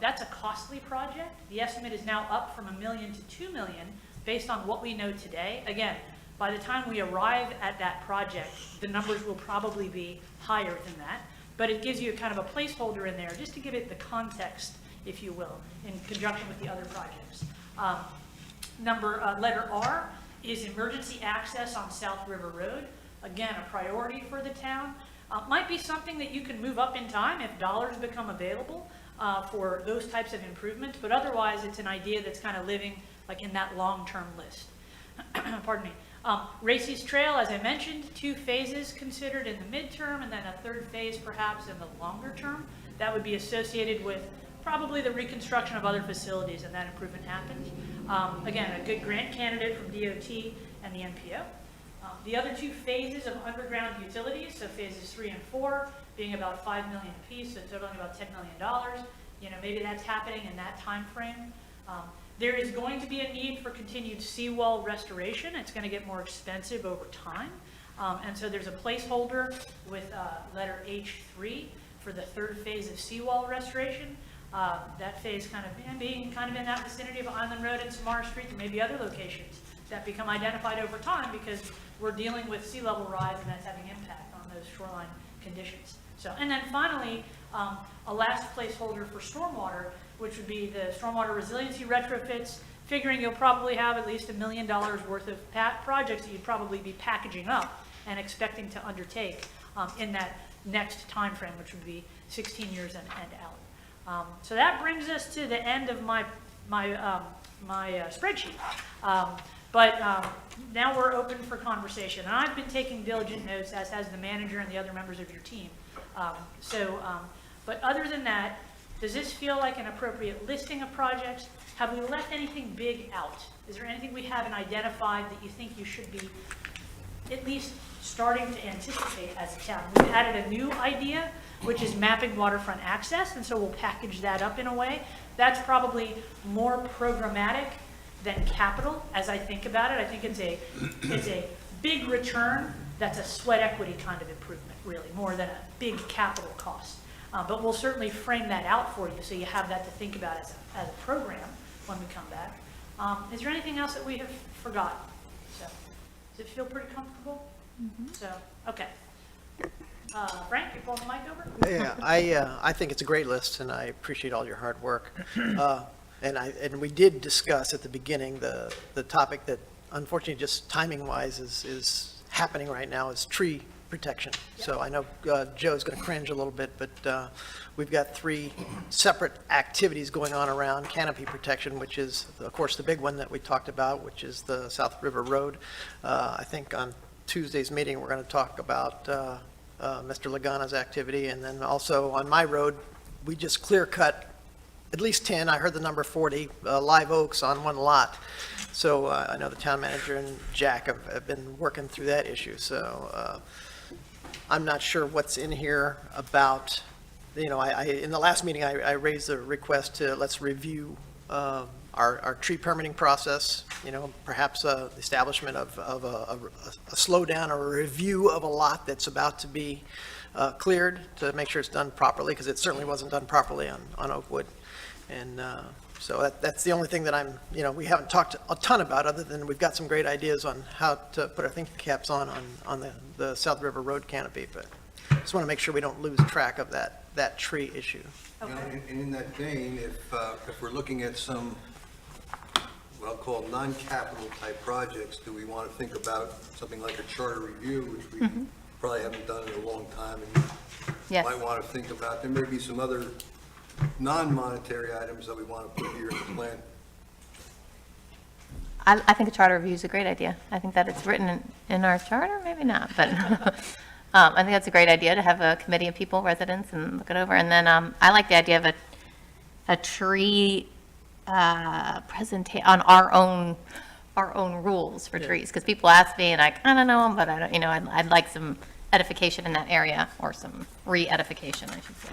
[SPEAKER 1] That's a costly project. The estimate is now up from $1 million to $2 million based on what we know today. Again, by the time we arrive at that project, the numbers will probably be higher than that. But it gives you kind of a placeholder in there just to give it the context, if you will, in conjunction with the other projects. Letter R is emergency access on South River Road. Again, a priority for the town. Might be something that you can move up in time if dollars become available for those types of improvements, but otherwise it's an idea that's kind of living like in that long-term list. Pardon me. Racy's Trail, as I mentioned, 2 phases considered in the midterm and then a 3rd phase perhaps in the longer term. That would be associated with probably the reconstruction of other facilities and that improvement happens. Again, a good grant candidate from DOT and the NPO. The other 2 phases of underground utilities, so phases 3 and 4, being about $5 million apiece, so totaling about $10 million. You know, maybe that's happening in that time frame. There is going to be a need for continued seawall restoration. It's going to get more expensive over time. And so there's a placeholder with letter H3 for the 3rd phase of seawall restoration. That phase kind of being kind of in that vicinity of Island Road and Samara Street. There may be other locations that become identified over time because we're dealing with sea level rise and that's having impact on those shoreline conditions. So, and then finally, a last placeholder for stormwater, which would be the stormwater resiliency retrofits, figuring you'll probably have at least $1 million worth of projects that you'd probably be packaging up and expecting to undertake in that next time frame, which would be 16 years and out. So that brings us to the end of my spreadsheet. But now we're open for conversation. And I've been taking diligent notes, as has the manager and the other members of your team. But other than that, does this feel like an appropriate listing of projects? Have we left anything big out? Is there anything we haven't identified that you think you should be at least starting to anticipate as a town? We've added a new idea, which is mapping waterfront access, and so we'll package that up in a way. That's probably more programmatic than capital, as I think about it. I think it's a big return that's a sweat equity kind of improvement, really, more than a big capital cost. But we'll certainly frame that out for you so you have that to think about as a program when we come back. Is there anything else that we have forgotten? So, does it feel pretty comfortable? Mm-hmm. So, okay. Frank, you're pulling the mic over?
[SPEAKER 7] Yeah, I think it's a great list, and I appreciate all your hard work. And we did discuss at the beginning the topic that unfortunately just timing-wise is happening right now is tree protection. Yep. So I know Joe's going to cringe a little bit, but we've got 3 separate activities going on around canopy protection, which is, of course, the big one that we talked about, which is the South River Road. I think on Tuesday's meeting, we're going to talk about Mr. Lagana's activity, and then also on my road, we just clear-cut at least 10, I heard the number 40, live oaks on one lot. So I know the town manager and Jack have been working through that issue. So I'm not sure what's in here about, you know, in the last meeting, I raised the request to let's review our tree permitting process, you know, perhaps the establishment of a slowdown or a review of a lot that's about to be cleared to make sure it's done properly, because it certainly wasn't done properly on Oakwood. And so that's the only thing that we haven't talked a ton about, other than we've got some great ideas on how to put our thinking caps on the South River Road canopy, but just want to make sure we don't lose track of that tree issue.
[SPEAKER 1] Okay.
[SPEAKER 4] And in that vein, if we're looking at some, what I'll call non-capital type projects, do we want to think about something like a charter review, which we probably haven't done in a long time, and you
[SPEAKER 8] Yes.
[SPEAKER 4] might want to think about? There may be some other non-monetary items that we want to put here in the plan.
[SPEAKER 8] I think a charter review is a great idea. I think that it's written in our charter, maybe not, but I think that's a great idea to have a committee of people, residents, and look it over. And then I like the idea of a tree presentation on our own rules for trees, because people ask me and I kind of know them, but I don't, I'd like some edification in that area, or some re-edification, I should say.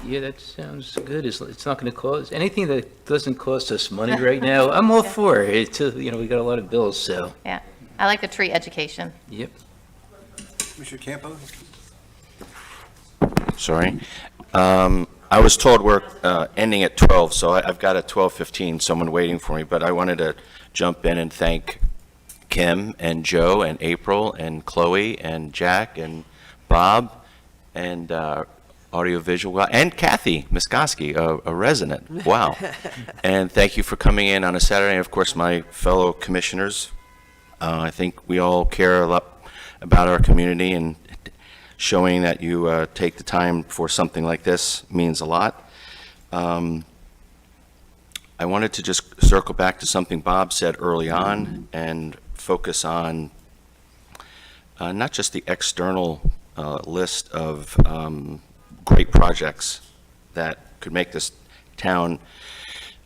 [SPEAKER 10] Yeah, that sounds good. It's not going to cost, anything that doesn't cost us money right now, I'm all for it. It's, we got a lot of bills, so,
[SPEAKER 8] Yeah, I like the tree education.
[SPEAKER 10] yep.
[SPEAKER 4] Mr. Campo?
[SPEAKER 6] Sorry. I was told we're ending at 12, so I've got a 12:15, someone waiting for me, but I wanted to jump in and thank Kim and Joe and April and Chloe and Jack and Bob and audiovisual, and Kathy Miskoski, a resident. Wow. And thank you for coming in on a Saturday, and of course, my fellow commissioners. I think we all care a lot about our community, and showing that you take the time for something like this means a lot. I wanted to just circle back to something Bob said early on and focus on not just the external list of great projects that could make this town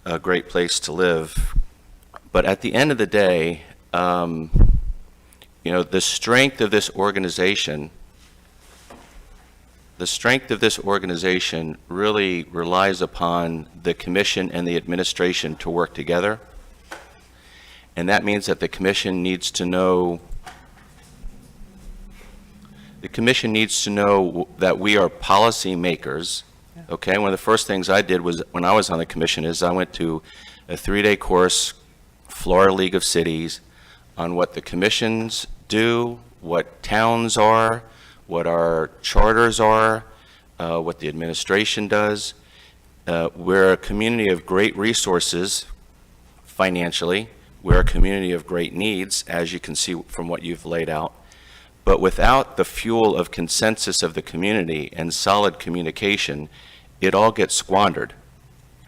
[SPEAKER 6] a great place to live, but at the end of the day, the strength of this organization really relies upon the commission and the administration to work together. And that means that the commission needs to know that we are policy makers. Okay, one of the first things I did was, when I was on the commission, is I went to a 3-day course, Florida League of Cities, on what the commissions do, what towns are, what our charters are, what the administration does. We're a community of great resources financially. We're a community of great needs, as you can see from what you've laid out. But without the fuel of consensus of the community and solid communication, it all gets squandered.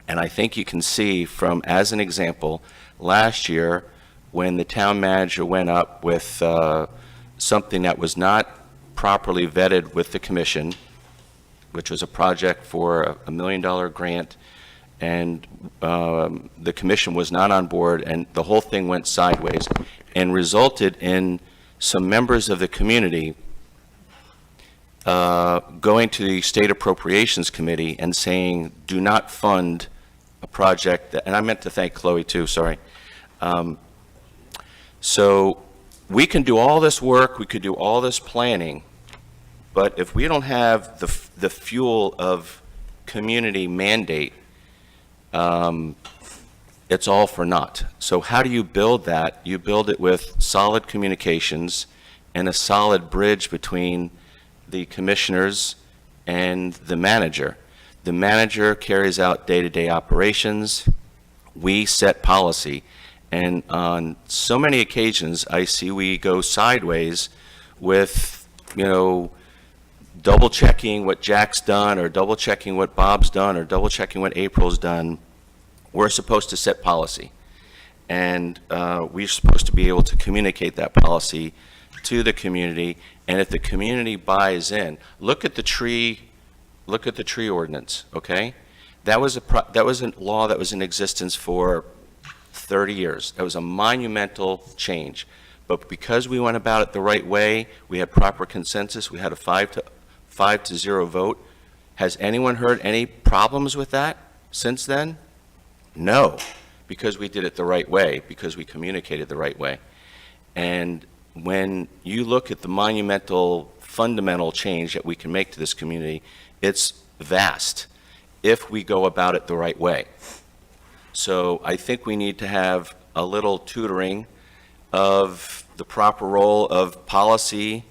[SPEAKER 6] And I think you can see from, as an example, last year when the town manager went up with something that was not properly vetted with the commission, which was a project for a $1 million grant, and the commission was not on board, and the whole thing went sideways and resulted in some members of the community going to the State Appropriations Committee and saying, do not fund a project that, and I meant to thank Chloe too, sorry. So we can do all this work, we could do all this planning, but if we don't have the fuel of community mandate, it's all for naught. So how do you build that? You build it with solid communications and a solid bridge between the commissioners and the manager. The manager carries out day-to-day operations. We set policy. And on so many occasions, I see we go sideways with, double checking what Jack's done, or double checking what Bob's done, or double checking what April's done. We're supposed to set policy. And we're supposed to be able to communicate that policy to the community. And if the community buys in, look at the tree ordinance, okay? That was a law that was in existence for 30 years. That was a monumental change. But because we went about it the right way, we had proper consensus, we had a 5-0 vote. Has anyone heard any problems with that since then? No, because we did it the right way, because we communicated the right way. And when you look at the monumental, fundamental change that we can make to this community, it's vast if we go about it the right way. So I think we need to have a little tutoring of the proper role of policy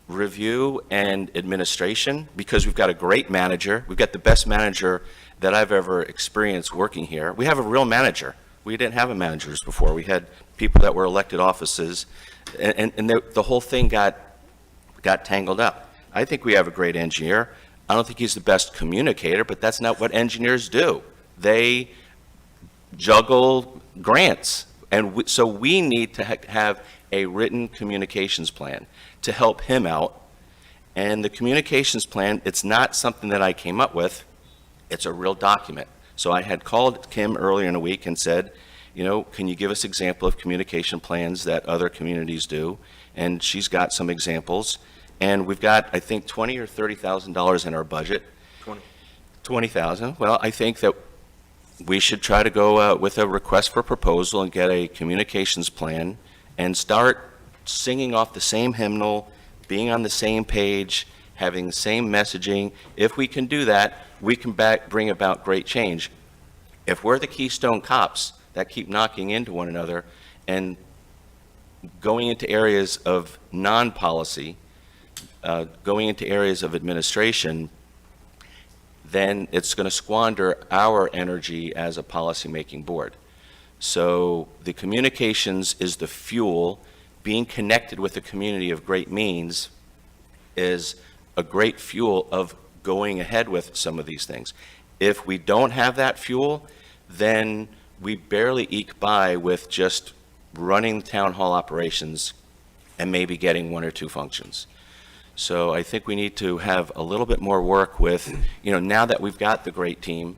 [SPEAKER 6] review and administration, because we've got a great manager. We've got the best manager that I've ever experienced working here. We have a real manager, We didn't have managers before. We had people that were elected offices, and the whole thing got tangled up. I think we have a great engineer. I don't think he's the best communicator, but that's not what engineers do. They juggle grants. And so we need to have a written communications plan to help him out. And the communications plan, it's not something that I came up with. It's a real document. So I had called Kim earlier in the week and said, you know, can you give us example of communication plans that other communities do? And she's got some examples. And we've got, I think, $20,000 or $30,000 in our budget. 20,000. Well, I think that we should try to go with a request for proposal and get a communications plan and start singing off the same hymnal, being on the same page, having the same messaging. If we can do that, we can bring about great change. If we're the Keystone Cops that keep knocking into one another and going into areas of non-policy, going into areas of administration, then it's going to squander our energy as a policymaking board. So the communications is the fuel. Being connected with a community of great means is a great fuel of going ahead with some of these things. If we don't have that fuel, then we barely eke by with just running town hall operations and maybe getting one or two functions. So I think we need to have a little bit more work with, you know, now that we've got the great team,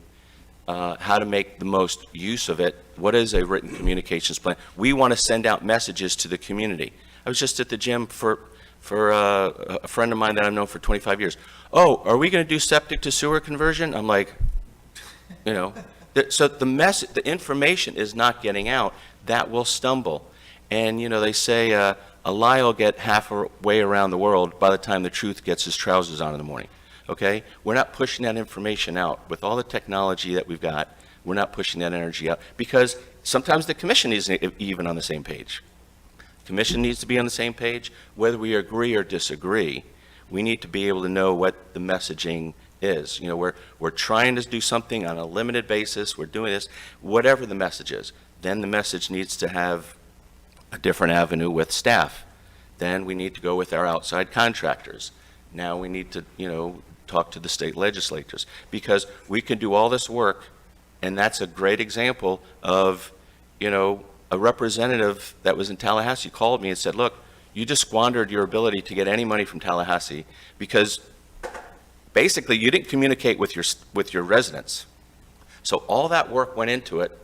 [SPEAKER 6] how to make the most use of it. What is a written communications plan? We want to send out messages to the community. I was just at the gym for a friend of mine that I've known for 25 years. Oh, are we going to do septic to sewer conversion? I'm like, you know, so the information is not getting out. That will stumble. And, you know, they say a lie will get halfway around the world by the time the truth gets his trousers on in the morning. Okay? We're not pushing that information out. With all the technology that we've got, we're not pushing that energy out because sometimes the commission isn't even on the same page. Commission needs to be on the same page. Whether we agree or disagree, we need to be able to know what the messaging is. You know, we're trying to do something on a limited basis. We're doing this, whatever the message is. Then the message needs to have a different avenue with staff. Then we need to go with our outside contractors. Now we need to, you know, talk to the state legislatures because we can do all this work, and that's a great example of, you know, a representative that was in Tallahassee called me and said, look, you just squandered your ability to get any money from Tallahassee because basically you didn't communicate with your residents. So all that work went into it,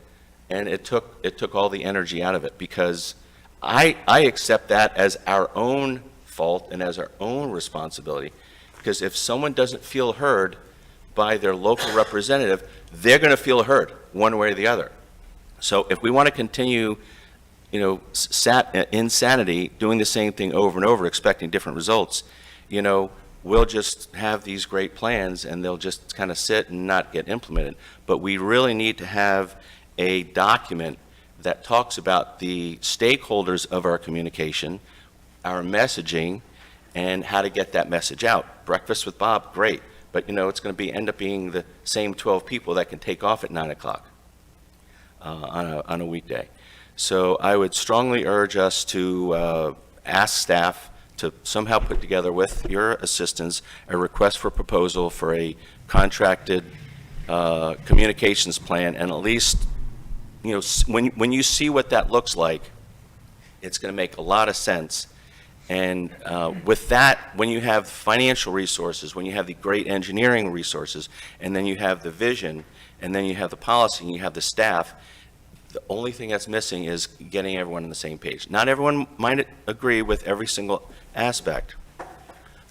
[SPEAKER 6] and it took all the energy out of it because I accept that as our own fault and as our own responsibility. Because if someone doesn't feel heard by their local representative, they're going to feel heard one way or the other. So if we want to continue, you know, insanity, doing the same thing over and over, expecting different results, you know, we'll just have these great plans and they'll just kind of sit and not get implemented. But we really need to have a document that talks about the stakeholders of our communication, our messaging, and how to get that message out. Breakfast with Bob, great, but you know it's going to end up being the same 12 people that can take off at 9 o'clock on a weekday. So I would strongly urge us to ask staff to somehow put together with your assistance a request for proposal for a contracted communications plan, and at least, you know, when you see what that looks like, it's going to make a lot of sense. And with that, when you have financial resources, when you have the great engineering resources, and then you have the vision, and then you have the policy, and you have the staff, the only thing that's missing is getting everyone on the same page. Not everyone might agree with every single aspect,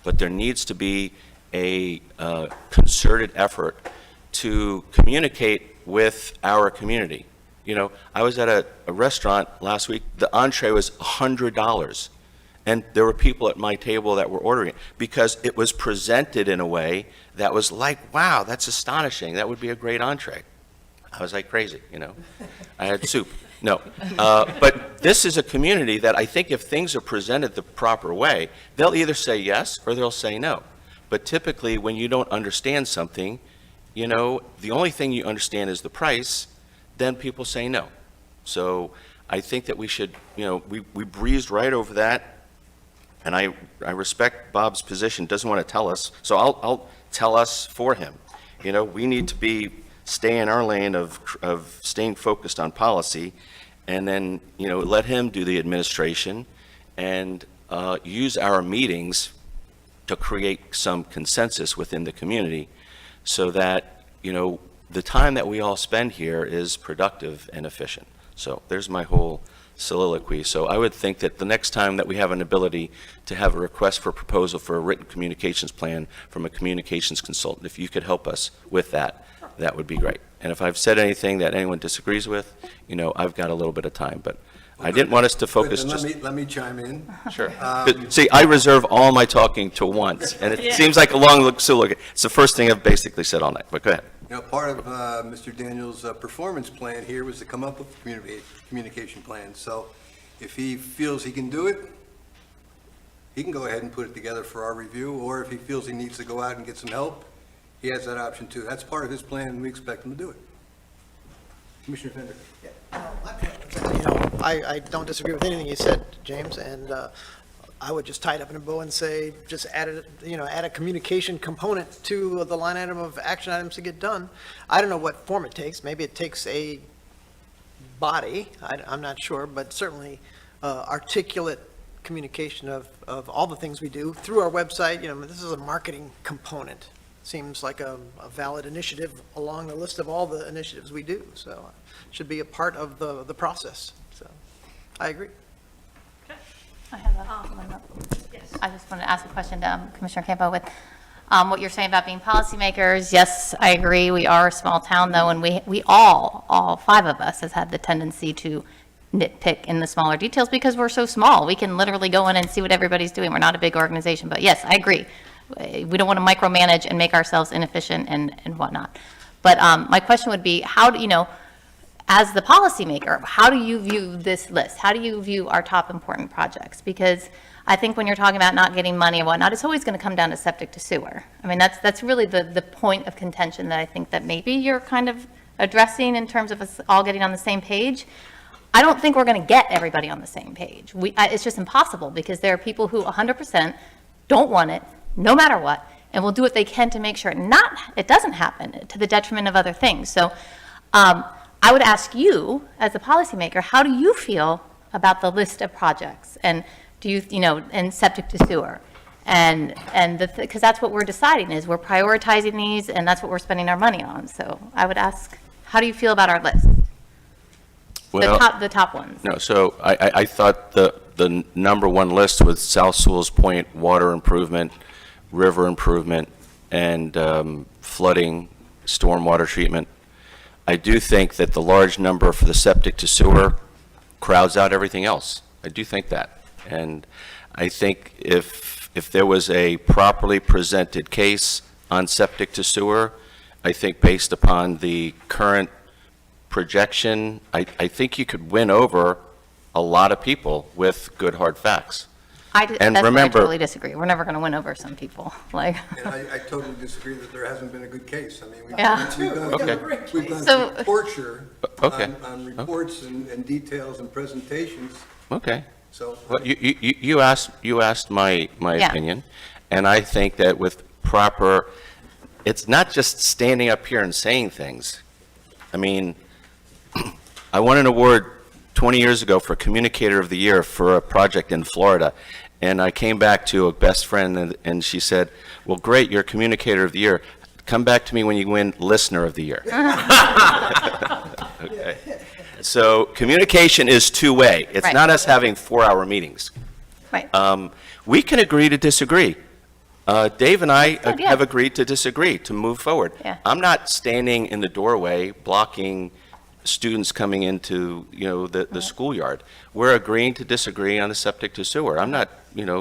[SPEAKER 6] but there needs to be a concerted effort to communicate with our community. You know, I was at a restaurant last week, the entree was $100. And there were people at my table that were ordering it because it was presented in a way that was like, wow, that's astonishing. That would be a great entree. I was like crazy, you know. I had soup. No. But this is a community that I think if things are presented the proper way, they'll either say yes or they'll say no. But typically when you don't understand something, you know, the only thing you understand is the price, then people say no. So I think that we should, we breezed right over that, and I respect Bob's position, doesn't want to tell us, so I'll tell us for him. We need to stay in our lane of staying focused on policy, and then, let him do the administration, and use our meetings to create some consensus within the community, so that, the time that we all spend here is productive and efficient. So there's my whole soliloquy. So I would think that the next time that we have an ability to have a request for proposal for a written communications plan from a communications consultant, if you could help us with that, that would be great. And if I've said anything that anyone disagrees with, I've got a little bit of time, but I didn't want us to focus
[SPEAKER 4] Good, then
[SPEAKER 6] just...
[SPEAKER 4] let me chime in.
[SPEAKER 6] Sure. See, I reserve all my talking to once, and it seems like a long soliloquy. It's the first thing I've basically said all night, but go ahead.
[SPEAKER 4] Part of Mr. Daniels' performance plan here was to come up with a communication plan. So if he feels he can do it, he can go ahead and put it together for our review, or if he feels he needs to go out and get some help, he has that option too. That's part of his plan, and we expect him to do it. Commissioner Fender.
[SPEAKER 7] I don't disagree with anything you said, James, and I would just tie it up in a bow and say, just add a communication component to the line item of action items to get done. I don't know what form it takes. Maybe it takes a body, I'm not sure, but certainly articulate communication of all the things we do through our website. This is a marketing component. Seems like a valid initiative along the list of all the initiatives we do. So it should be a part of the process. So I agree.
[SPEAKER 8] I have one more.
[SPEAKER 1] Yes.
[SPEAKER 8] I just wanted to ask a question to Commissioner Campo with what you're saying about being policymakers. Yes, I agree. We are a small town, though, and we all five of us has had the tendency to nitpick in the smaller details because we're so small. We can literally go in and see what everybody's doing. We're not a big organization. But yes, I agree. We don't want to micromanage and make ourselves inefficient and whatnot. But my question would be, how do as the policymaker, how do you view this list? How do you view our top important projects? Because I think when you're talking about not getting money and whatnot, it's always going to come down to septic to sewer. I mean, that's really the point of contention that I think that maybe you're kind of addressing in terms of us all getting on the same page. I don't think we're going to get everybody on the same page. It's just impossible because there are people who 100% don't want it, no matter what, and will do what they can to make sure it doesn't happen to the detriment of other things. So I would ask you, as a policymaker, how do you feel about the list of projects? And do you, and septic to sewer? And because that's what we're deciding is we're prioritizing these and that's what we're spending our money on. So I would ask, how do you feel about our list?
[SPEAKER 6] Well,
[SPEAKER 8] the top ones.
[SPEAKER 6] No, so I thought the number one list was South Sewalls Point, water improvement, river improvement, and flooding, stormwater treatment. I do think that the large number for the septic to sewer crowds out everything else. I do think that. And I think if there was a properly presented case on septic to sewer, I think based upon the current projection, I think you could win over a lot of people with good hard facts. And
[SPEAKER 8] I
[SPEAKER 6] remember,
[SPEAKER 8] totally disagree. We're never going to win over some people.
[SPEAKER 4] And I totally disagree that there hasn't been a good case. I mean, we've
[SPEAKER 8] Yeah.
[SPEAKER 4] we've gone
[SPEAKER 8] So-
[SPEAKER 4] through torture
[SPEAKER 6] Okay.
[SPEAKER 4] on reports and details and presentations,
[SPEAKER 6] okay.
[SPEAKER 4] so.
[SPEAKER 6] Well, you asked my
[SPEAKER 8] Yeah.
[SPEAKER 6] opinion, and I think that with proper, it's not just standing up here and saying things. I mean, I won an award 20 years ago for Communicator of the Year for a project in Florida, and I came back to a best friend, and she said, well, great, you're Communicator of the Year. Come back to me when you win Listener of the Year. Okay. So communication is two-way. It's
[SPEAKER 8] Right.
[SPEAKER 6] not us having 4-hour meetings.
[SPEAKER 8] Right.
[SPEAKER 6] We can agree to disagree. Dave and I
[SPEAKER 8] good, yeah.
[SPEAKER 6] have agreed to disagree, to move forward.
[SPEAKER 8] Yeah.
[SPEAKER 6] I'm not standing in the doorway blocking students coming into, the schoolyard. We're agreeing to disagree on the septic to sewer. I'm not,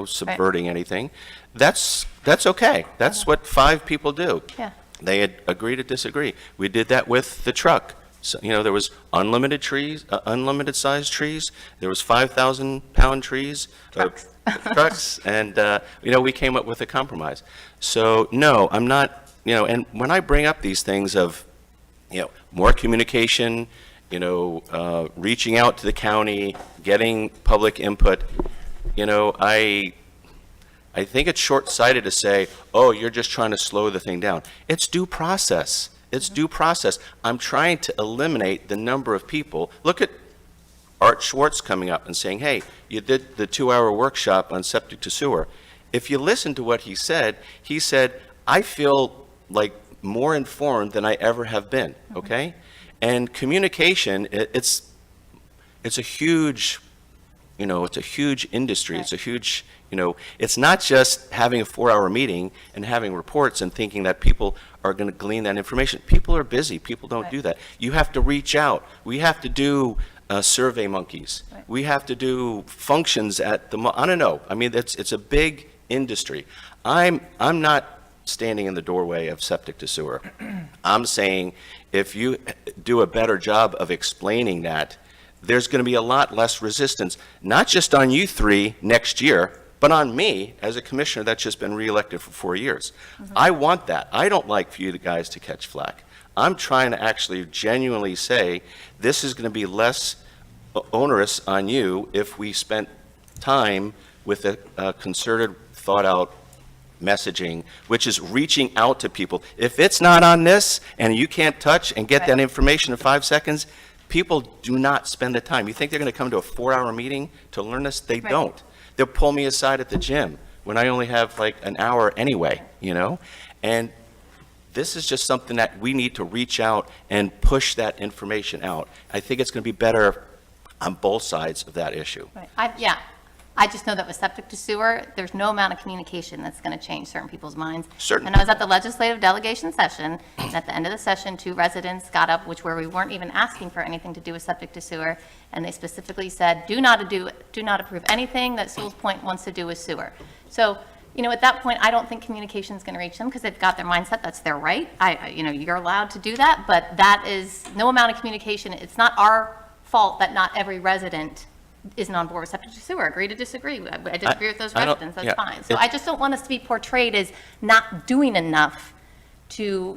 [SPEAKER 6] subverting anything. That's okay. That's what 5 people do.
[SPEAKER 8] Yeah.
[SPEAKER 6] They had agreed to disagree. We did that with the truck. So, there was unlimited trees, unlimited sized trees. There was 5,000-pound trees. Trucks, and, we came up with a compromise. So, no, I'm not, and when I bring up these things of, more communication reaching out to the county, getting public input, I think it's short-sighted to say, oh, you're just trying to slow the thing down. It's due process. It's due process. I'm trying to eliminate the number of people. Look at Art Schwartz coming up and saying, hey, you did the 2-hour workshop on septic to sewer. If you listen to what he said, I feel like more informed than I ever have been, okay? And communication, it's a huge, it's a huge industry. It's a huge, it's not just having a 4-hour meeting and having reports and thinking that people are going to glean that information. People are busy. People don't do that. You have to reach out. We have to do survey monkeys.
[SPEAKER 8] Right.
[SPEAKER 6] We have to do functions at the, I don't know. I mean, it's a big industry. I'm not standing in the doorway of septic to sewer. I'm saying if you do a better job of explaining that, there's going to be a lot less resistance, not just on you three next year, but on me as a commissioner that's just been reelected for 4 years. I want that. I don't like for you guys to catch flack. I'm trying to actually genuinely say this is going to be less onerous on you if we spent time with a concerted, thought-out messaging, which is reaching out to people. If it's not on this and you can't touch and get that information in 5 seconds, people do not spend the time. You think they're going to come to a 4-hour meeting to learn this? They don't. They'll pull me aside at the gym when I only have like an hour anyway, And this is just something that we need to reach out and push that information out. I think it's going to be better on both sides of that issue.
[SPEAKER 8] Right. I just know that with septic to sewer, there's no amount of communication that's going to change certain people's minds.
[SPEAKER 6] Certain
[SPEAKER 8] And I was at the legislative delegation session, and at the end of the session, 2 residents got up, where we weren't even asking for anything to do with septic to sewer, and they specifically said, do not approve anything that Sewalls Point wants to do with sewer. So, at that point, I don't think communication is going to reach them because they've got their mindset. That's their right. You're allowed to do that, but that is no amount of communication. It's not our fault that not every resident isn't on board with septic to sewer. Agree to disagree. I disagree with those
[SPEAKER 6] I don't-
[SPEAKER 8] residents. That's
[SPEAKER 6] yeah.
[SPEAKER 8] fine. So I just don't want us to be portrayed as not doing enough to,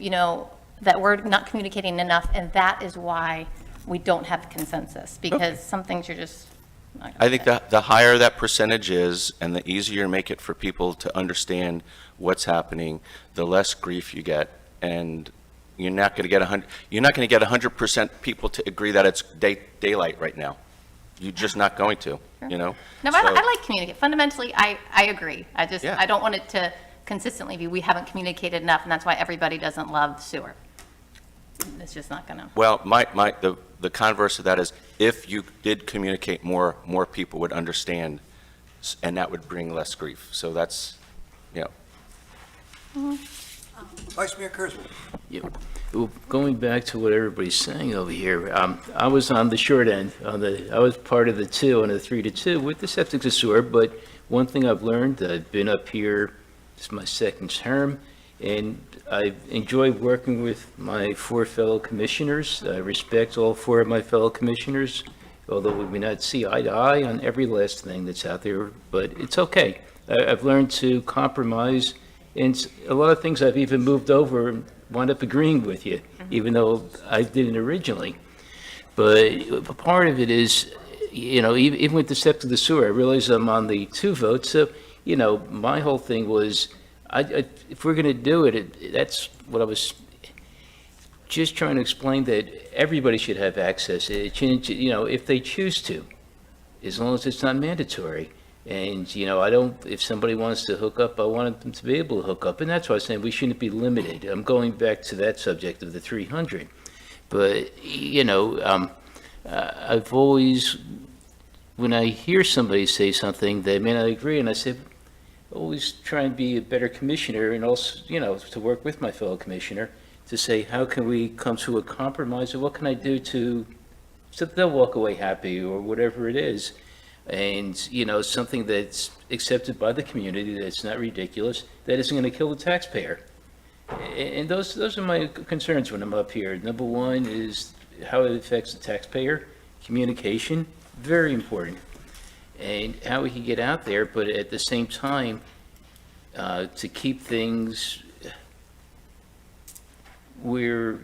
[SPEAKER 8] that we're not communicating enough, and that is why we don't have consensus, because some things you're just not gonna
[SPEAKER 6] I think
[SPEAKER 8] say.
[SPEAKER 6] the higher that percentage is and the easier you make it for people to understand what's happening, the less grief you get. And you're not going to get 100% people to agree that it's daylight right now. You're just not going to,
[SPEAKER 8] No, but I like communicate. Fundamentally, I agree.
[SPEAKER 6] Yeah.
[SPEAKER 8] I don't want it to consistently be, we haven't communicated enough, and that's why everybody doesn't love sewer. It's just not gonna.
[SPEAKER 6] Well, the converse of that is if you did communicate more people would understand, and that would bring less grief. So that's,
[SPEAKER 4] Vice Mayor Kurzman.
[SPEAKER 10] Yeah. Well, going back to what everybody's saying over here, I was on the short end. I was part of the 2 on the 3 to 2 with the septic to sewer. But one thing I've learned, I've been up here, this is my 2nd term, and I enjoy working with my 4 fellow commissioners. I respect all 4 of my fellow commissioners, although we may not see eye to eye on every last thing that's out there, but it's okay. I've learned to compromise, and a lot of things I've even moved over and wound up agreeing with you, even though I didn't originally. But part of it is, even with the septic to the sewer, I realize I'm on the 2 votes, so, my whole thing was, if we're going to do it, that's what I was just trying to explain, that everybody should have access, if they choose to, as long as it's not mandatory. And, if somebody wants to hook up, I want them to be able to hook up. And that's why I'm saying we shouldn't be limited. I'm going back to that subject of the 300. But, I've always, when I hear somebody say something, they may not agree, and I say, always try and be a better commissioner, and also, to work with my fellow commissioner to say, how can we come to a compromise, or what can I do so they'll walk away happy, or whatever it is. And, something that's accepted by the community, that's not ridiculous, that isn't going to kill the taxpayer. And those are my concerns when I'm up here. Number one is how it affects the taxpayer. Communication, very important. And how we can get out there, but at the same time, to keep things where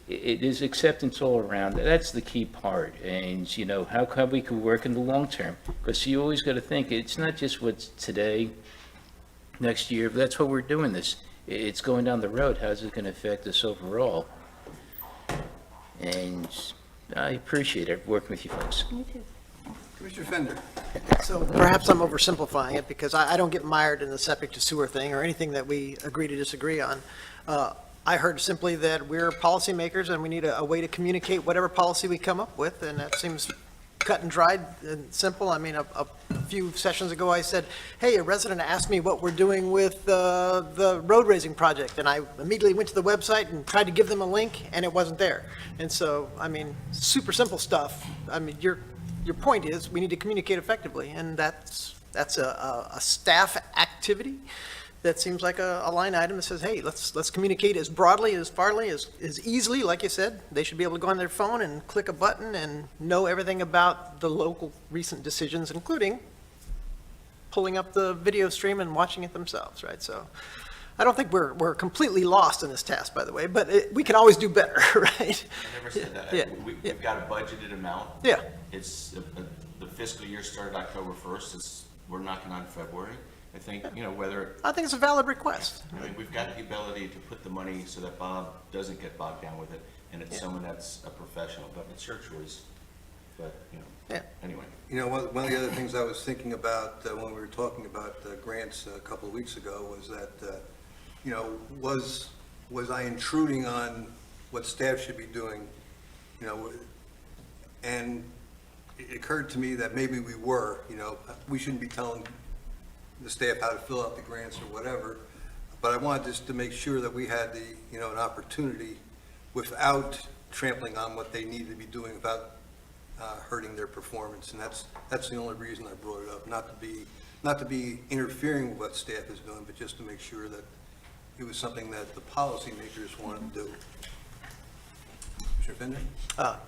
[SPEAKER 10] it is acceptance all around. That's the key part. And, you know, how come we could work in the long term? Because you always got to think, it's not just what's today, next year, but that's what we're doing this. It's going down the road. How's it going to affect us overall? And I appreciate it, working with you folks.
[SPEAKER 4] Commissioner Fender?
[SPEAKER 7] So perhaps I'm oversimplifying it because I don't get mired in the septic to sewer thing or anything that we agree to disagree on. I heard simply that we're policymakers and we need a way to communicate whatever policy we come up with, and that seems cut and dried and simple. I mean, a few sessions ago, I said, hey, a resident asked me what we're doing with the road raising project, and I immediately went to the website and tried to give them a link, and it wasn't there. And so, I mean, super simple stuff. I mean, your point is, we need to communicate effectively, and that's a staff activity that seems like a line item that says, hey, let's communicate as broadly, as farly, as easily, like you said. They should be able to go on their phone and click a button and know everything about the local recent decisions, including pulling up the video stream and watching it themselves, right? So I don't think we're completely lost in this task, by the way, but we can always do better, right?
[SPEAKER 9] I never said that.
[SPEAKER 7] Yeah.
[SPEAKER 9] We've got a budgeted amount.
[SPEAKER 7] Yeah.
[SPEAKER 9] It's, the fiscal year started October 1st, we're knocking on February. I think, you know, whether,
[SPEAKER 7] I think it's a valid request.
[SPEAKER 9] I mean, we've got the ability to put the money so that Bob doesn't get bogged down with it, and it's someone that's a professional, but it's your choice. But, you know,
[SPEAKER 7] Yeah.
[SPEAKER 9] anyway.
[SPEAKER 4] You know, one of the other things I was thinking about when we were talking about grants a couple of weeks ago was that, you know, was I intruding on what staff should be doing? You know, and it occurred to me that maybe we were, you know, we shouldn't be telling the staff how to fill out the grants or whatever, but I wanted just to make sure that we had an opportunity without trampling on what they need to be doing, without hurting their performance, and that's the only reason I brought it up, not to be interfering with what staff is doing, but just to make sure that it was something that the policymakers wanted to do. Commissioner Fender?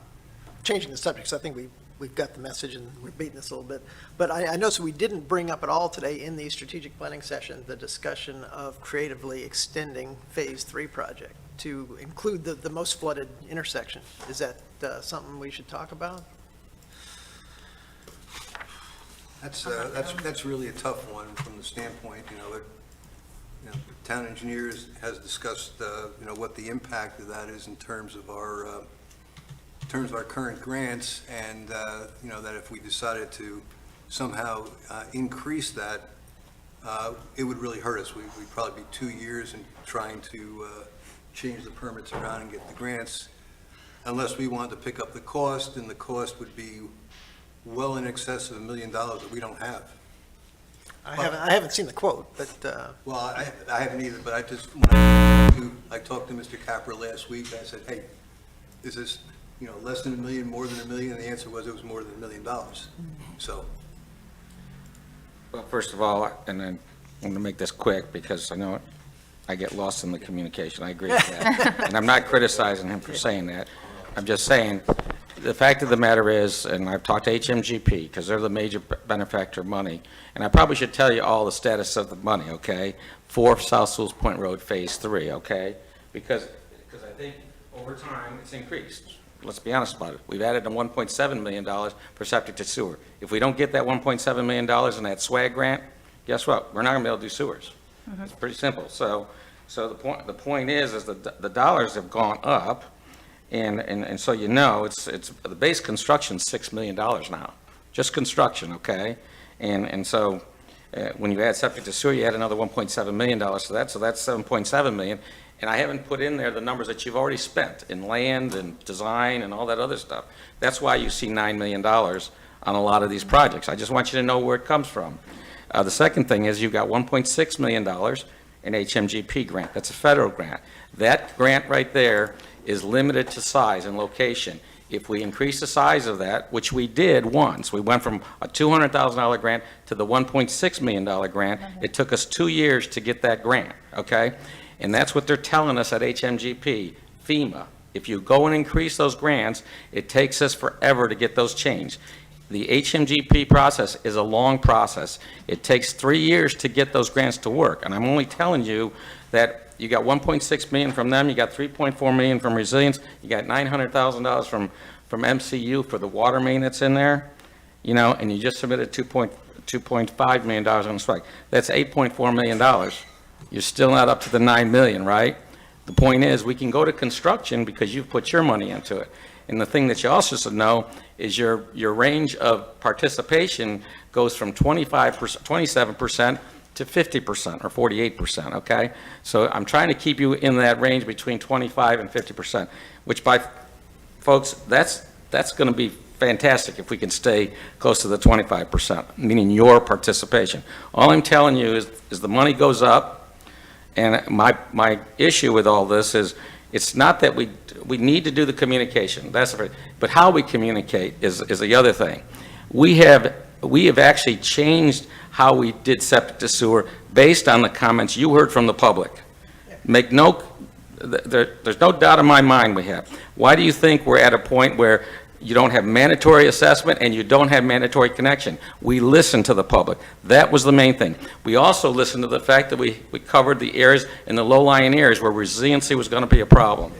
[SPEAKER 7] Changing the subject, so I think we've got the message and we're beating this a little bit. But I noticed we didn't bring up at all today in the strategic planning session the discussion of creatively extending Phase 3 project to include the most flooded intersection. Is that something we should talk about?
[SPEAKER 4] That's really a tough one from the standpoint, the town engineers has discussed, what the impact of that is in terms of our current grants, and, that if we decided to somehow increase that, it would really hurt us. We'd probably be 2 years in trying to change the permits around and get the grants, unless we wanted to pick up the cost, and the cost would be well in excess of $1 million that we don't have.
[SPEAKER 7] I haven't seen the quote, but,
[SPEAKER 4] Well, I haven't either, but I talked to Mr. Capra last week, I said, hey, is this, less than $1 million, more than $1 million? And the answer was it was more than $1 million. So,
[SPEAKER 5] Well, first of all, and I'm going to make this quick because I know I get lost in the communication. I agree with that. And I'm not criticizing him for saying that. I'm just saying, the fact of the matter is, and I've talked to HMGP, because they're the major benefactor of money, and I probably should tell you all the status of the money, okay? For South Sewalls Point Road Phase 3, okay? Because I think over time, it's increased. Let's be honest about it. We've added $1.7 million for septic to sewer. If we don't get that $1.7 million in that swag grant, guess what? We're not going to be able to do sewers. It's pretty simple. So the point is the dollars have gone up, and so it's the base construction's $6 million now, just construction, okay? And so when you add septic to sewer, you add another $1.7 million to that, so that's $7.7 million. And I haven't put in there the numbers that you've already spent in land and design and all that other stuff. That's why you see $9 million on a lot of these projects. I just want you to know where it comes from. The second thing is you've got $1.6 million in HMGP grant. That's a federal grant. That grant right there is limited to size and location. If we increase the size of that, which we did once, we went from a $200,000 grant to the $1.6 million grant. It took us 2 years to get that grant, okay? And that's what they're telling us at HMGP, FEMA. If you go and increase those grants, it takes us forever to get those changed. The HMGP process is a long process. It takes 3 years to get those grants to work. And I'm only telling you that you got 1.6 million from them, you got 3.4 million from resilience, you got $900,000 from MCU for the water main that's in there, you know, and you just submitted $2.5 million on the strike. That's $8.4 million. You're still not up to the 9 million, right? The point is, we can go to construction because you've put your money into it. And the thing that you also should know is your range of participation goes from 25%, 27% to 50% or 48%, okay? So I'm trying to keep you in that range between 25 and 50%, which folks, that's going to be fantastic if we can stay close to the 25%, meaning your participation. All I'm telling you is the money goes up, and my issue with all this is, it's not that we need to do the communication, but how we communicate is the other thing. We have actually changed how we did septic to sewer based on the comments you heard from the public. There's no doubt in my mind we have. Why do you think we're at a point where you don't have mandatory assessment and you don't have mandatory connection? We listened to the public. That was the main thing. We also listened to the fact that we covered the areas in the low-lying areas where resiliency was going to be a problem.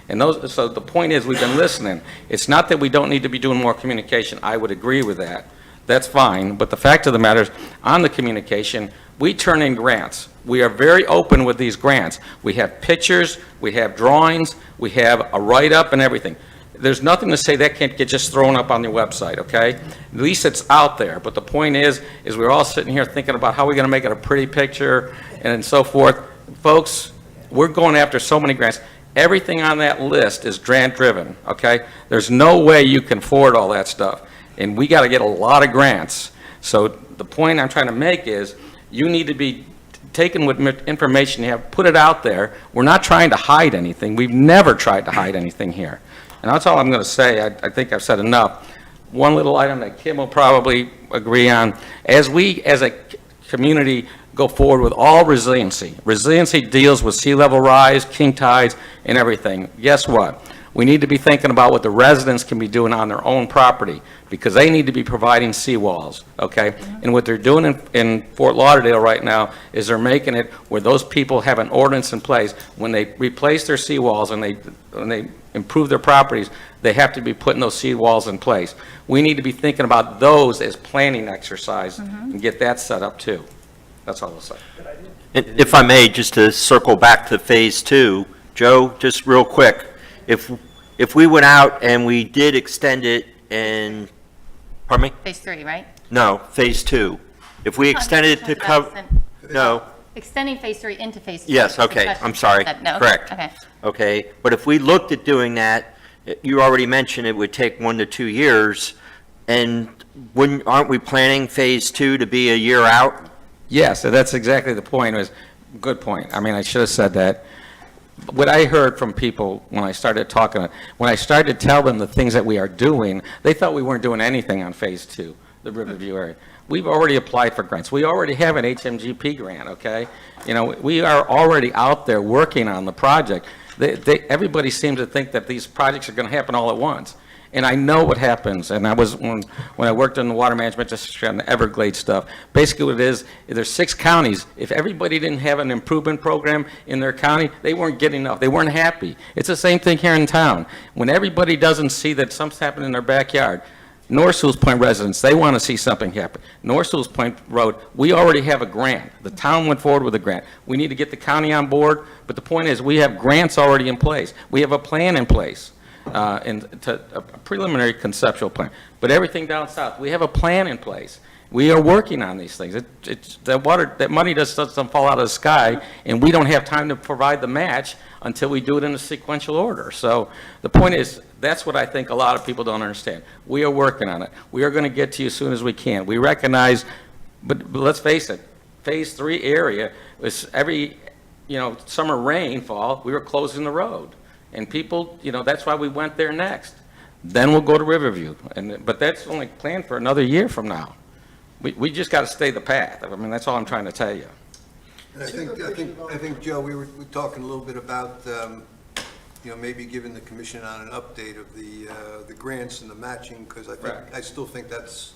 [SPEAKER 5] And so the point is, we've been listening. It's not that we don't need to be doing more communication. I would agree with that. That's fine. But the fact of the matter is, on the communication, we turn in grants. We are very open with these grants. We have pictures, we have drawings, we have a write-up and everything. There's nothing to say that can't get just thrown up on your website, okay? At least it's out there. But the point is we're all sitting here thinking about how we're going to make it a pretty picture and so forth. Folks, we're going after so many grants. Everything on that list is grant-driven, okay? There's no way you can afford all that stuff. And we got to get a lot of grants. So the point I'm trying to make is, you need to be taken with information you have, put it out there. We're not trying to hide anything. We've never tried to hide anything here. And that's all I'm going to say. I think I've said enough. One little item that Kim will probably agree on, as we as a community go forward with all resiliency. Resiliency deals with sea level rise, king tides, and everything. Guess what? We need to be thinking about what the residents can be doing on their own property, because they need to be providing seawalls, okay? And what they're doing in Fort Lauderdale right now is they're making it where those people have an ordinance in place. When they replace their seawalls and they improve their properties, they have to be putting those seawalls in place. We need to be thinking about those as planning exercise and get that set up too. That's all I'll say.
[SPEAKER 2] And if I may, just to circle back to phase 2, Joe, just real quick, if we went out and we did extend it in, pardon me?
[SPEAKER 8] Phase 3, right?
[SPEAKER 2] No, phase 2. If we extended it to cover, no,
[SPEAKER 8] Extending phase 3 into phase 2.
[SPEAKER 2] yes, okay, I'm sorry,
[SPEAKER 8] No,
[SPEAKER 2] correct.
[SPEAKER 8] okay.
[SPEAKER 2] Okay, but if we looked at doing that, you already mentioned it would take 1 to 2 years, and aren't we planning phase 2 to be a year out?
[SPEAKER 5] Yes, so that's exactly the point. Good point. I mean, I should have said that. What I heard from people when I started talking, when I started to tell them the things that we are doing, they thought we weren't doing anything on phase 2, the Riverview area. We've already applied for grants. We already have an HMGP grant, okay? You know, we are already out there working on the project. Everybody seems to think that these projects are going to happen all at once. And I know what happens, and I was, when I worked in the water management district on the Everglades stuff, basically what it is, there's 6 counties. If everybody didn't have an improvement program in their county, they weren't getting enough. They weren't happy. It's the same thing here in town. When everybody doesn't see that something's happening in their backyard, North Sewalls Point residents, they want to see something happen. North Sewalls Point Road, we already have a grant. The town went forward with a grant. We need to get the county on board, but the point is, we have grants already in place. We have a plan in place. A preliminary conceptual plan. But everything down south, we have a plan in place. We are working on these things. That money just doesn't fall out of the sky, and we don't have time to provide the match until we do it in a sequential order. So the point is, that's what I think a lot of people don't understand. We are working on it. We are going to get to you as soon as we can. We recognize, but let's face it, phase 3 area was every, summer rainfall, we were closing the road. And people, that's why we went there next. Then we'll go to Riverview. But that's only planned for another year from now. We just got to stay the path. I mean, that's all I'm trying to tell you.
[SPEAKER 4] And I think, Joe, we were talking a little bit about, maybe giving the commission on an update of the grants and the matching, because I still think that's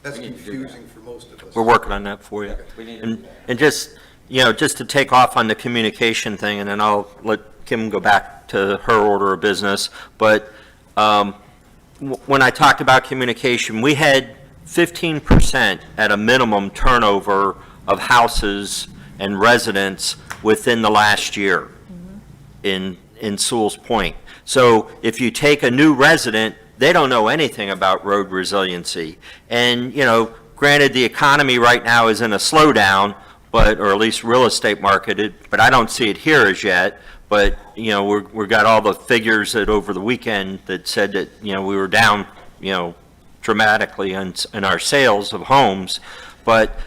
[SPEAKER 4] confusing for most of us.
[SPEAKER 2] We're working on that for you.
[SPEAKER 5] We need to do
[SPEAKER 2] And just just to take off on the communication thing, and then I'll let Kim go back to her order of business, but when I talked about communication, we had 15% at a minimum turnover of houses and residents within the last year in Sewalls Point. So if you take a new resident, they don't know anything about road resiliency. And, granted, the economy right now is in a slowdown, or at least real estate market, but I don't see it here as yet. But, we've got all the figures that over the weekend that said that, we were down, dramatically in our sales of homes. But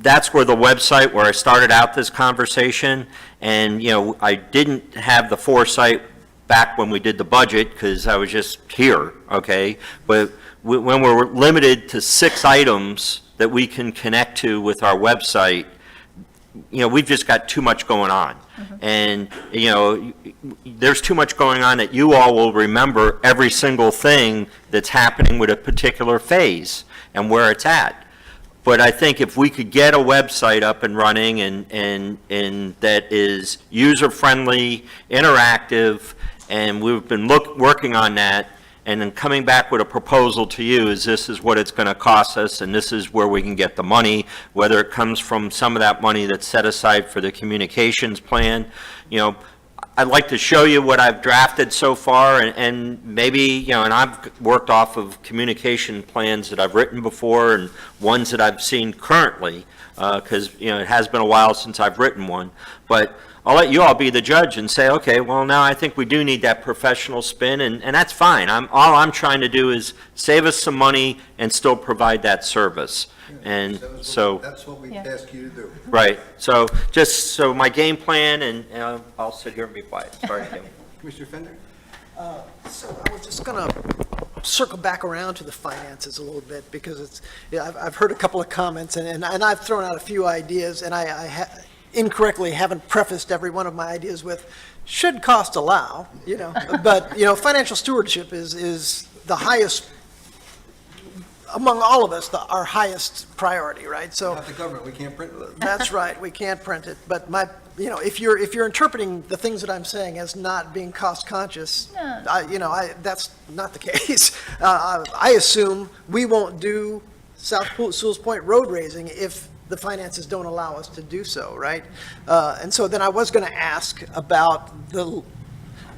[SPEAKER 2] that's where the website, where I started out this conversation, and, I didn't have the foresight back when we did the budget, because I was just here, okay? But when we're limited to 6 items that we can connect to with our website, we've just got too much going on. And, there's too much going on that you all will remember every single thing that's happening with a particular phase and where it's at. But I think if we could get a website up and running and that is user-friendly, interactive, and we've been working on that, and then coming back with a proposal to you is this is what it's going to cost us, and this is where we can get the money, whether it comes from some of that money that's set aside for the communications plan. I'd like to show you what I've drafted so far, and maybe, and I've worked off of communication plans that I've written before and ones that I've seen currently, because, it has been a while since I've written one. But I'll let you all be the judge and say, okay, well, now I think we do need that professional spin, and that's fine. All I'm trying to do is save us some money and still provide that service. And so,
[SPEAKER 4] That's what we
[SPEAKER 8] Yeah.
[SPEAKER 4] ask you to do.
[SPEAKER 2] right, so so my game plan, and I'll sit here and be quiet. Sorry, Kim.
[SPEAKER 4] Commissioner Fender?
[SPEAKER 7] So I was just going to circle back around to the finances a little bit, because I've heard a couple of comments, and I've thrown out a few ideas, and I incorrectly haven't prefaced every one of my ideas with, should cost allow, but, financial stewardship is the highest, among all of us, our highest priority, right? So.
[SPEAKER 4] Not the government, we can't print it.
[SPEAKER 7] That's right, we can't print it, but if you're interpreting the things that I'm saying as not being cost conscious, that's not the case. I assume we won't do South Sewalls Point road raising if the finances don't allow us to do so, right? And so then I was going to ask about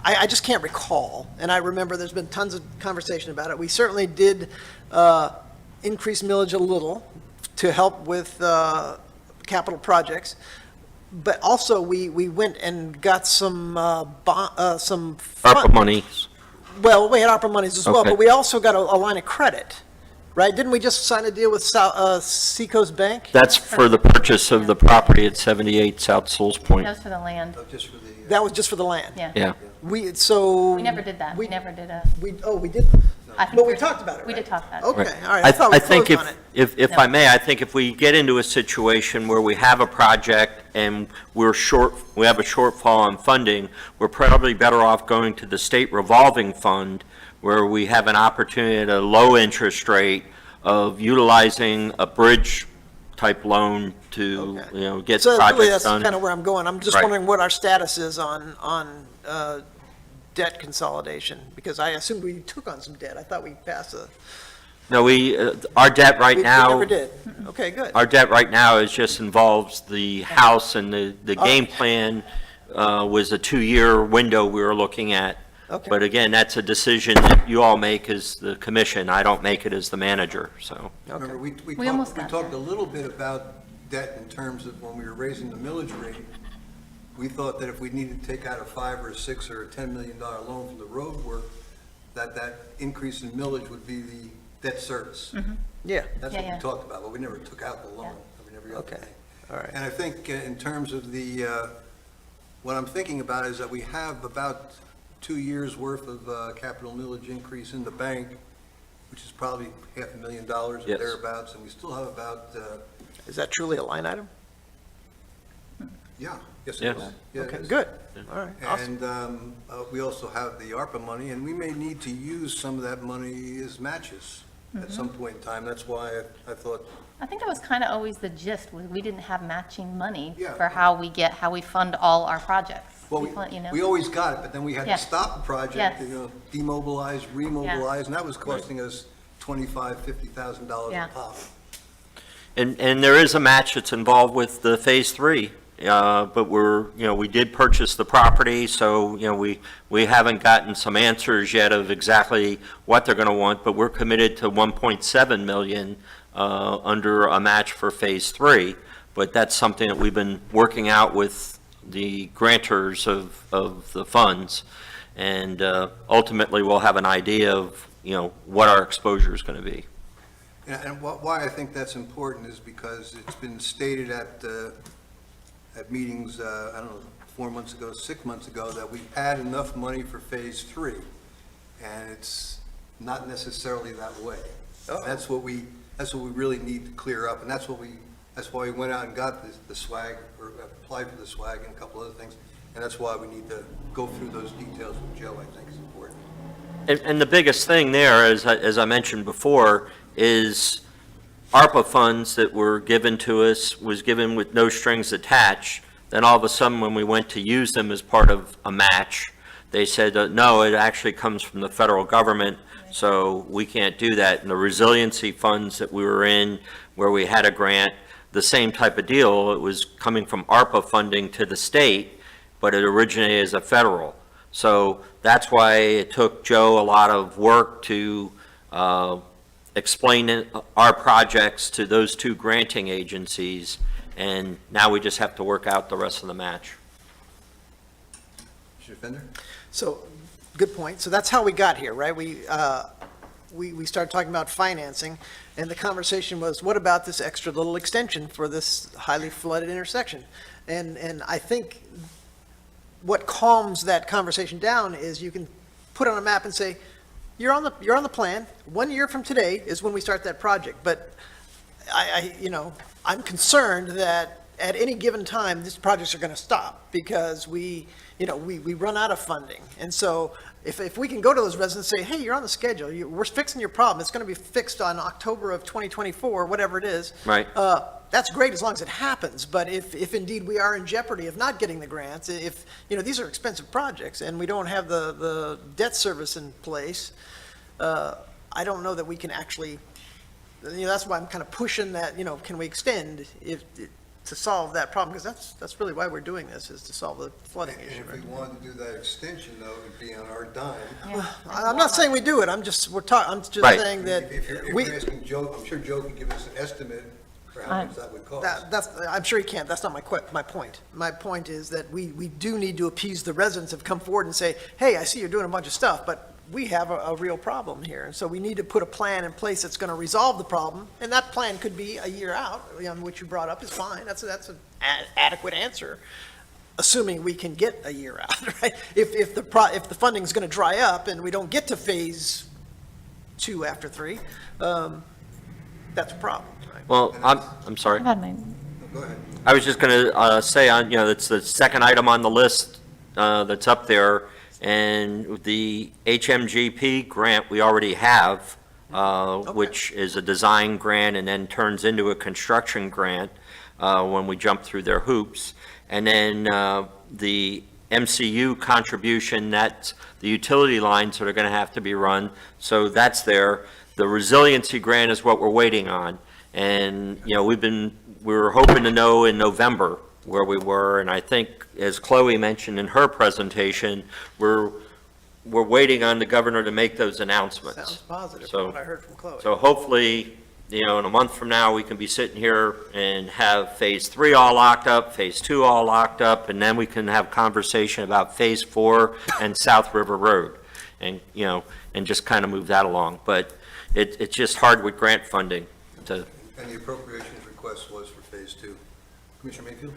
[SPEAKER 7] I just can't recall, and I remember there's been tons of conversation about it. We certainly did increase millage a little to help with capital projects, but also we went and got some
[SPEAKER 2] ARPA money.
[SPEAKER 7] Well, we had ARPA monies as well,
[SPEAKER 2] Okay.
[SPEAKER 7] but we also got a line of credit, right? Didn't we just sign a deal with Seacoast Bank?
[SPEAKER 2] That's for the purchase of the property at 78 South Sewalls Point.
[SPEAKER 8] That was for the land.
[SPEAKER 4] Just for the.
[SPEAKER 7] That was just for the land?
[SPEAKER 8] Yeah.
[SPEAKER 2] Yeah.
[SPEAKER 7] We
[SPEAKER 8] We never did that. We never did a.
[SPEAKER 7] We did?
[SPEAKER 8] I think
[SPEAKER 7] But we
[SPEAKER 8] we're-
[SPEAKER 7] talked about it,
[SPEAKER 8] We
[SPEAKER 7] right?
[SPEAKER 8] did talk about it.
[SPEAKER 7] Okay, all right. I thought we
[SPEAKER 2] think
[SPEAKER 7] closed on it.
[SPEAKER 2] if I may, I think if we get into a situation where we have a project and we have a shortfall on funding, we're probably better off going to the state revolving fund, where we have an opportunity at a low interest rate of utilizing a bridge type loan to,
[SPEAKER 7] Okay.
[SPEAKER 2] get
[SPEAKER 7] So really,
[SPEAKER 2] projects
[SPEAKER 7] that's
[SPEAKER 2] done.
[SPEAKER 7] kind of where I'm going. I'm just
[SPEAKER 2] Right.
[SPEAKER 7] wondering what our status is on debt consolidation, because I assumed we took on some debt. I thought we passed
[SPEAKER 2] No, our debt right
[SPEAKER 7] we
[SPEAKER 2] now.
[SPEAKER 7] never did. Okay, good.
[SPEAKER 2] Our debt right now just involves the house, and the game plan was a 2-year window we were looking at.
[SPEAKER 7] Okay.
[SPEAKER 2] But again, that's a decision that you all make as the commission. I don't make it as the manager, so.
[SPEAKER 4] Remember, we
[SPEAKER 8] almost
[SPEAKER 4] talked, we
[SPEAKER 8] got
[SPEAKER 4] talked a
[SPEAKER 8] there.
[SPEAKER 4] little bit about debt in terms of when we were raising the millage rate. We thought that if we needed to take out a $5 or a $6 or a $10 million loan for the road work, that increase in millage would be the debt service.
[SPEAKER 7] Yeah,
[SPEAKER 4] That's
[SPEAKER 8] Yeah,
[SPEAKER 4] what
[SPEAKER 8] yeah.
[SPEAKER 4] we talked about, but we never took out the loan. We never got the
[SPEAKER 7] Okay.
[SPEAKER 4] thing.
[SPEAKER 7] all right.
[SPEAKER 4] And I think in terms of what I'm thinking about is that we have about 2 years' worth of capital millage increase in the bank, which is probably $500,000 or
[SPEAKER 2] Yes.
[SPEAKER 4] thereabouts, and we still have about,
[SPEAKER 7] Is that truly a line item?
[SPEAKER 4] yeah, yes,
[SPEAKER 2] Yes.
[SPEAKER 4] it is. Yeah, it
[SPEAKER 7] Okay,
[SPEAKER 4] is.
[SPEAKER 7] good. All right, awesome.
[SPEAKER 4] And we also have the ARPA money, and we may need to use some of that money as matches. at some point in time. That's why I thought,
[SPEAKER 8] I think that was kind of always the gist, was we didn't have matching money
[SPEAKER 4] Yeah.
[SPEAKER 8] for how we fund all our projects.
[SPEAKER 4] well,
[SPEAKER 8] You know?
[SPEAKER 4] we always got it, but then we had
[SPEAKER 8] Yeah.
[SPEAKER 4] to stop the project,
[SPEAKER 8] Yes.
[SPEAKER 4] demobilize, remobilize, and that was costing us $25,000, $50,000
[SPEAKER 8] Yeah.
[SPEAKER 4] a pop.
[SPEAKER 2] And there is a match that's involved with the Phase 3, but we did purchase the property, so, we haven't gotten some answers yet of exactly what they're going to want, but we're committed to 1.7 million under a match for Phase 3. But that's something that we've been working out with the grantors of the funds, and ultimately, we'll have an idea of, what our exposure is going to be.
[SPEAKER 4] And why I think that's important is because it's been stated at meetings, I don't know, 4 months ago, 6 months ago, that we had enough money for Phase 3, and it's not necessarily that way. That's what we really need to clear up, and that's why we went out and got the swag, or applied for the swag and a couple other things, and that's why we need to go through those details with Joe, I think is important.
[SPEAKER 2] And the biggest thing there, as I mentioned before, is ARPA funds that were given to us was given with no strings attached. Then all of a sudden, when we went to use them as part of a match, they said, no, it actually comes from the federal government, so we can't do that. And the resiliency funds that we were in, where we had a grant, the same type of deal, it was coming from ARPA funding to the state, but it originated as a federal. So that's why it took Joe a lot of work to explain our projects to those two granting agencies, and now we just have to work out the rest of the match.
[SPEAKER 4] Mr. Fender?
[SPEAKER 7] So, good point. So that's how we got here, right? We started talking about financing, and the conversation was, what about this extra little extension for this highly flooded intersection? And I think what calms that conversation down is you can put on a map and say, you're on the plan. 1 year from today is when we start that project. But I'm concerned that at any given time, these projects are going to stop because we run out of funding. And so if we can go to those residents and say, hey, you're on the schedule, we're fixing your problem, it's going to be fixed on October of 2024, whatever it is.
[SPEAKER 2] Right.
[SPEAKER 7] That's great as long as it happens. But if indeed we are in jeopardy of not getting the grants, if these are expensive projects and we don't have the debt service in place, I don't know that we can actually, that's why I'm kind of pushing that, can we extend to solve that problem? Because that's really why we're doing this, is to solve the flooding
[SPEAKER 4] And
[SPEAKER 7] issue.
[SPEAKER 4] if we wanted to do that extension, though, it'd be on our dime.
[SPEAKER 7] I'm not saying we do it, I'm just
[SPEAKER 2] Right.
[SPEAKER 7] saying that
[SPEAKER 4] If
[SPEAKER 7] we,
[SPEAKER 4] you're asking Joe, I'm sure Joe can give us an estimate for how much that would cost.
[SPEAKER 7] I'm sure he can't, that's not my point. My point is that we do need to appease the residents that have come forward and say, hey, I see you're doing a bunch of stuff, but we have a real problem here. And so we need to put a plan in place that's going to resolve the problem. And that plan could be a year out, which you brought up is fine. That's an adequate answer, assuming we can get a year out, right? If the funding is going to dry up and we don't get to phase 2 after 3, that's a problem, right?
[SPEAKER 2] Well, I'm sorry.
[SPEAKER 8] I've had my
[SPEAKER 4] Go ahead.
[SPEAKER 2] I was just going to say it's the second item on the list that's up there, and the HMGP grant we already have, which is a design grant and then turns into a construction grant when we jump through their hoops. And then the MCU contribution, that's the utility lines that are going to have to be run, so that's there. The resiliency grant is what we're waiting on. And, we were hoping to know in November where we were, and I think, as Chloe mentioned in her presentation, we're waiting on the governor to make those announcements.
[SPEAKER 7] Sounds positive
[SPEAKER 2] So-
[SPEAKER 7] from what I heard from Chloe.
[SPEAKER 2] So hopefully, in a month from now, we can be sitting here and have Phase 3 all locked up, Phase 2 all locked up, and then we can have conversation about Phase 4 and South River Road, and, and just kind of move that along. But it's just hard with grant funding to.
[SPEAKER 4] And the appropriations request was for Phase 2. Commissioner Mayfield?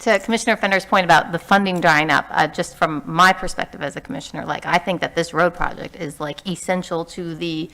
[SPEAKER 8] To Commissioner Fender's point about the funding drying up, just from my perspective as a commissioner, I think that this road project is essential to the